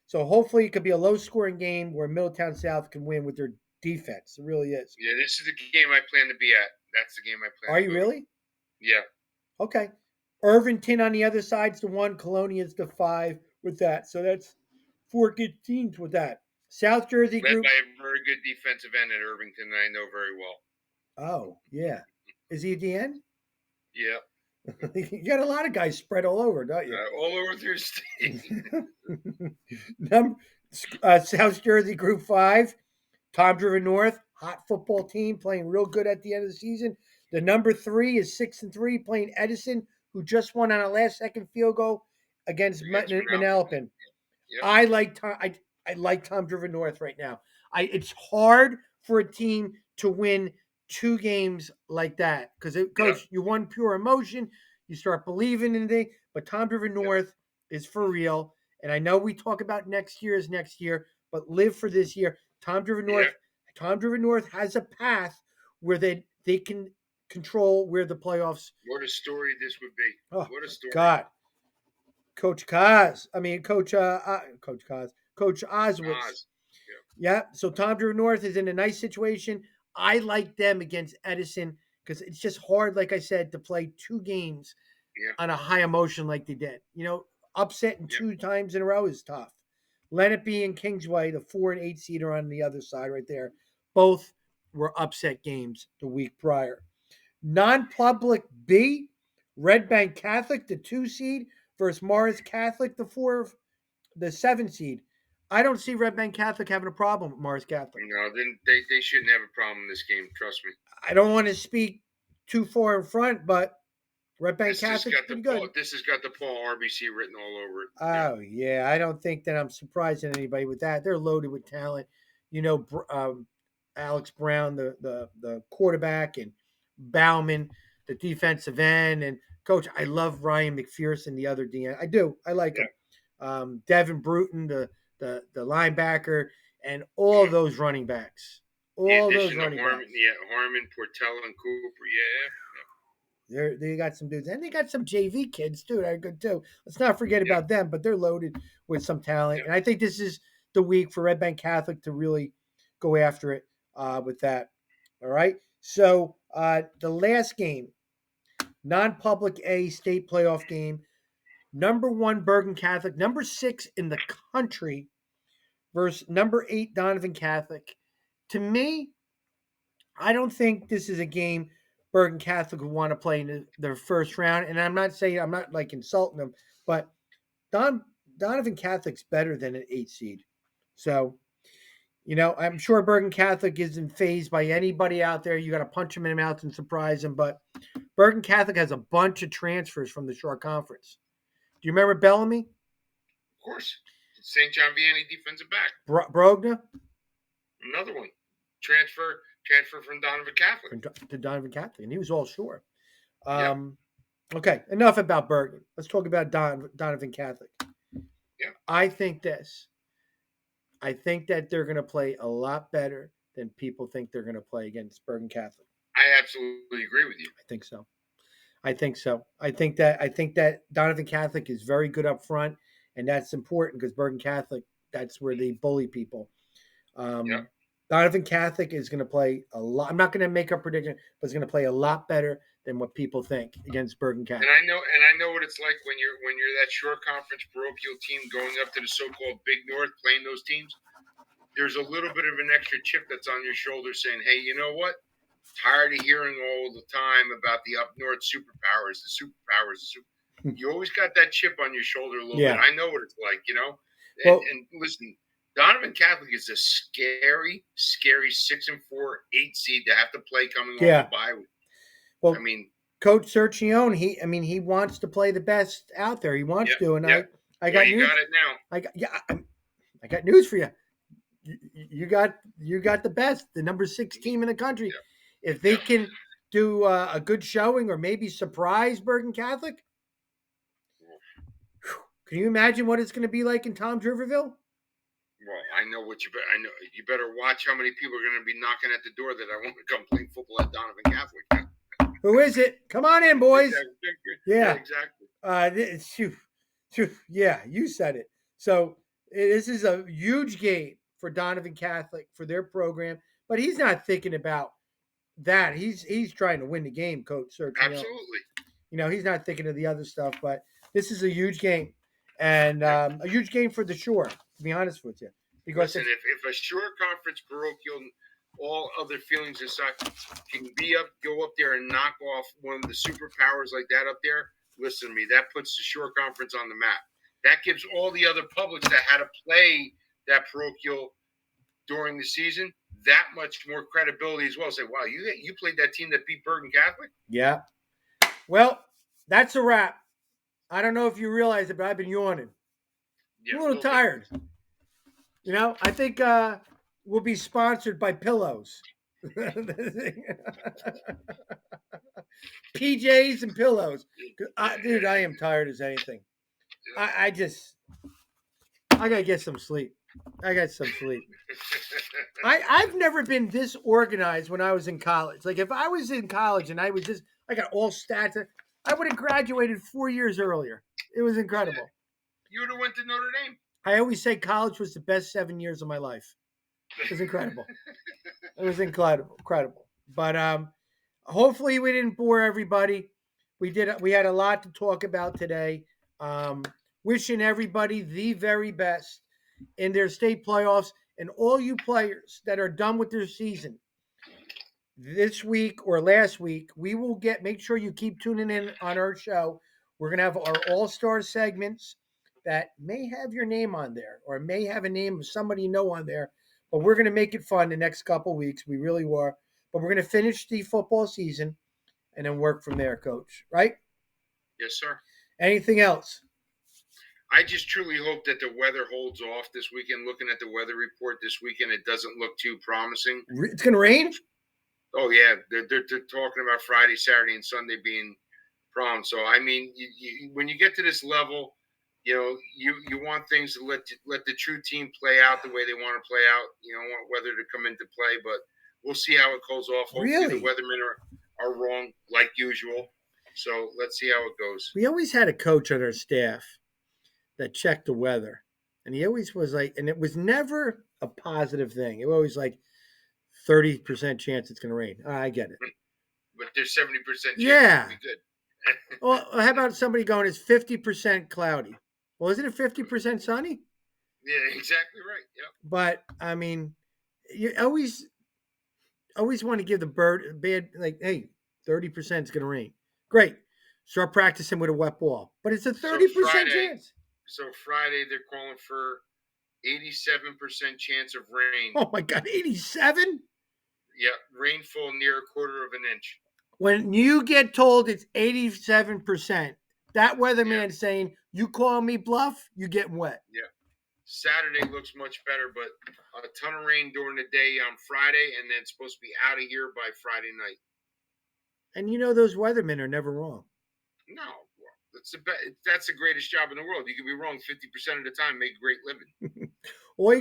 Speaker 1: So hopefully it could be a low-scoring game where Middletown South can win with their defense. It really is.
Speaker 2: Yeah, this is the game I plan to be at. That's the game I plan.
Speaker 1: Are
Speaker 2: to
Speaker 1: you
Speaker 2: go to.
Speaker 1: really?
Speaker 2: Yeah.
Speaker 1: Okay. Irvington on the other side's the 1. Colonia's the 5 with that. So that's 4 good teams with that. South Jersey
Speaker 2: Led
Speaker 1: group.
Speaker 2: by a very good defensive end at Irvington that I know very well.
Speaker 1: Oh, yeah. Is he at the end?
Speaker 2: Yeah.
Speaker 1: You got a lot of guys spread all over, don't you?
Speaker 2: All over through state.
Speaker 1: South Jersey Group 5, Tom's River North, hot football team playing real good at the end of the season. The number 3 is 6-3 playing Edison, who just won on a last-second field goal against Manalapan.
Speaker 2: Yep.
Speaker 1: I like Tom's River North right now. It's hard for a team to win 2 games like that because, Coach, you won pure emotion. You start believing in it. But Tom's River North is for real. And I know we talk about next year is next year, but live for this year. Tom's River North has a path where they can control where the playoffs.
Speaker 2: What a story this would be.
Speaker 1: Oh,
Speaker 2: what a story.
Speaker 1: God. Coach Oswitz. Yeah. So Tom's River North is in a nice situation. I like them against Edison because it's just hard, like I said, to play 2 games on a high emotion like they did. Upsetting 2 times in a row is tough. Lenape and Kingsway, the 4 and 8 seed, are on the other side right there. Both were upset games the week prior. Non-public B, Red Bank Catholic, the 2 seed, versus Morris Catholic, the 7 seed. I don't see Red Bank Catholic having a problem with Morris Catholic.
Speaker 2: No, then they shouldn't have a problem in this game. Trust me.
Speaker 1: I don't want to speak too far in front, but Red Bank Catholic's pretty good.
Speaker 2: This has got the Paul RBC written all over it.
Speaker 1: Oh, yeah. I don't think that I'm surprising anybody with that. They're loaded with talent. Alex Brown, the quarterback, and Bauman, the defensive end. And, Coach, I love Ryan McPherson, the other DN. I do. I like him. Devin Bruton, the linebacker, and all those running backs. All those running backs.
Speaker 2: Yeah, Harmon, Portella, and Cooper. Yeah.
Speaker 1: They got some dudes. And they got some JV kids, too. They're good, too. Let's not forget about them, but they're loaded with some talent. And I think this is the week for Red Bank Catholic to really go after it with that. All right? So the last game, non-public A state playoff game, number 1 Bergen Catholic, number 6 in the country versus number 8 Donovan Catholic. To me, I don't think this is a game Bergen Catholic would want to play in their first round. And I'm not like insulting them, but Donovan Catholic's better than an 8 seed. So, I'm sure Bergen Catholic isn't fazed by anybody out there. You got to punch him in the mouth and surprise him. But Bergen Catholic has a bunch of transfers from the Shore Conference. Do you remember Bellamy?
Speaker 2: Of course. St. John Vianney defensive back.
Speaker 1: Brogna?
Speaker 2: Another one. Transfer from Donovan Catholic.
Speaker 1: To Donovan Catholic, and he was all Shore. Okay, enough about Bergen. Let's talk about Donovan Catholic.
Speaker 2: Yeah.
Speaker 1: I think that they're going to play a lot better than people think they're going to play against Bergen Catholic.
Speaker 2: I absolutely agree with you.
Speaker 1: I think so. I think that Donovan Catholic is very good up front, and that's important because Bergen Catholic, that's where they bully people. Donovan Catholic is going to play a lot. I'm not going to make a prediction, but it's going to play a lot better than what people think against Bergen Catholic.
Speaker 2: And I know what it's like when you're that Shore Conference parochial team going up to the so-called Big North playing those teams. There's a little bit of an extra chip that's on your shoulder saying, "Hey, you know what? Tired of hearing all the time about the up north superpowers, the superpowers." You always got that chip on your shoulder a little bit. I know what it's like, And listen, Donovan Catholic is a scary 6-4, 8 seed to have to play coming off the bye week.
Speaker 1: Well, I mean, Coach Sergione, he wants to play the best out there. He wants to, and I got news.
Speaker 2: You got it now.
Speaker 1: I got news for you. You got the best, the number 6 team in the country. Yeah. If they can do a good showing or maybe surprise Bergen Catholic, can you imagine what it's going to be like in Toms Riverville?
Speaker 2: Well, I know you better watch how many people are going to be knocking at the door that I want to come play football at Donovan Catholic.
Speaker 1: Who is it? Come on in, boys.
Speaker 2: Yeah,
Speaker 1: Yeah.
Speaker 2: exactly.
Speaker 1: Yeah, you said it. So this is a huge game for Donovan Catholic for their program, but he's not thinking about that. He's trying to win the game, Coach Search.
Speaker 2: Absolutely.
Speaker 1: He's not thinking of the other stuff, but this is a huge game, and a huge game for the Shore. To be honest with you, because
Speaker 2: listen, if a Shore Conference parochial, all other feelings aside, can go up there and knock off one of the superpowers like that up there, listen to me, that puts the Shore Conference on the map. That gives all the other publics that had to play that parochial during the season that much more credibility as well. Say, wow, you played that team that beat Bergen Catholic?
Speaker 1: Yeah. Well, that's a wrap. I don't know if you realize it, but I've been yawning.
Speaker 2: Yeah,
Speaker 1: I'm a little tired. I think we'll be sponsored by pillows. PJs and pillows. Dude, I am tired as anything. I gotta get some sleep. I got some sleep. I've never been this organized when I was in college. Like if I was in college and I got all stats, I would have graduated 4 years earlier. It was incredible.
Speaker 2: You would have went to Notre Dame.
Speaker 1: I always say college was the best 7 years of my life. It was incredible. It was incredible. But hopefully we didn't bore everybody. We had a lot to talk about today. Wishing everybody the very best in their state playoffs, and all you players that are done with their season this week or last week, we will make sure you keep tuning in on our show. We're going to have our all-star segments that may have your name on there or may have a name of somebody you know on there, but we're going to make it fun the next couple weeks. We really are. But we're going to finish the football season and then work from there, Coach, right?
Speaker 2: Yes, sir.
Speaker 1: Anything else?
Speaker 2: I just truly hope that the weather holds off this weekend. Looking at the weather report this weekend, it doesn't look too promising.
Speaker 1: It's going to rain?
Speaker 2: Oh, yeah. They're talking about Friday, Saturday, and Sunday being prom. So, I mean, when you get to this level, you want things to let the true team play out the way they want to play out. You don't want weather to come into play, but we'll see how it goes off. Hopefully
Speaker 1: Really?
Speaker 2: The weathermen are wrong like usual. So let's see how it goes.
Speaker 1: We always had a coach on our staff that checked the weather. And he always was like, and it was never a positive thing. It was always like 30% chance it's going to rain. I get it.
Speaker 2: But there's 70% chance
Speaker 1: Yeah.
Speaker 2: it'll be good.
Speaker 1: Well, how about somebody going, it's 50% cloudy? Well, isn't it 50% sunny?
Speaker 2: Yeah, exactly right. Yep.
Speaker 1: But, I mean, you always want to give the bird bad, like, hey, 30% is going to rain. Great. Start practicing with a wet ball. But it's a 30% chance.
Speaker 2: So Friday, they're calling for 87% chance of rain.
Speaker 1: Oh, my God, 87?
Speaker 2: Yeah, rainfall near a quarter of an inch.
Speaker 1: When you get told it's 87%, that weatherman saying, you call me bluff, you get wet.
Speaker 2: Yeah. Saturday looks much better, but a ton of rain during the day on Friday, and then it's supposed to be out of here by Friday night.
Speaker 1: And those weathermen are never wrong.
Speaker 2: No. That's the greatest job in the world. You can be wrong 50% of the time, make a great living.
Speaker 1: all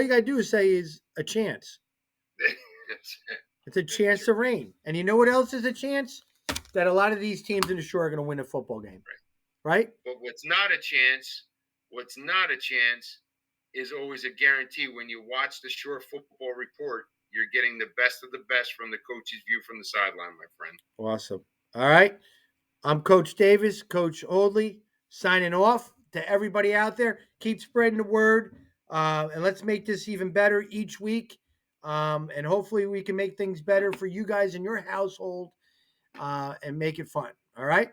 Speaker 1: you gotta do is say is a chance. It's a chance to rain. And you know what else is a chance? That a lot of these teams in the Shore are going to win a football game. Right?
Speaker 2: But what's not a chance is always a guarantee. When you watch the Shore Football Report, you're getting the best of the best from the coach's view from the sideline, my friend.
Speaker 1: Awesome. All right. I'm Coach Davis, Coach Hoadley, signing off to everybody out there. Keep spreading the word, and let's make this even better each week. And hopefully we can make things better for you guys in your household and make it fun. All right?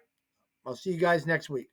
Speaker 1: I'll see you guys next week.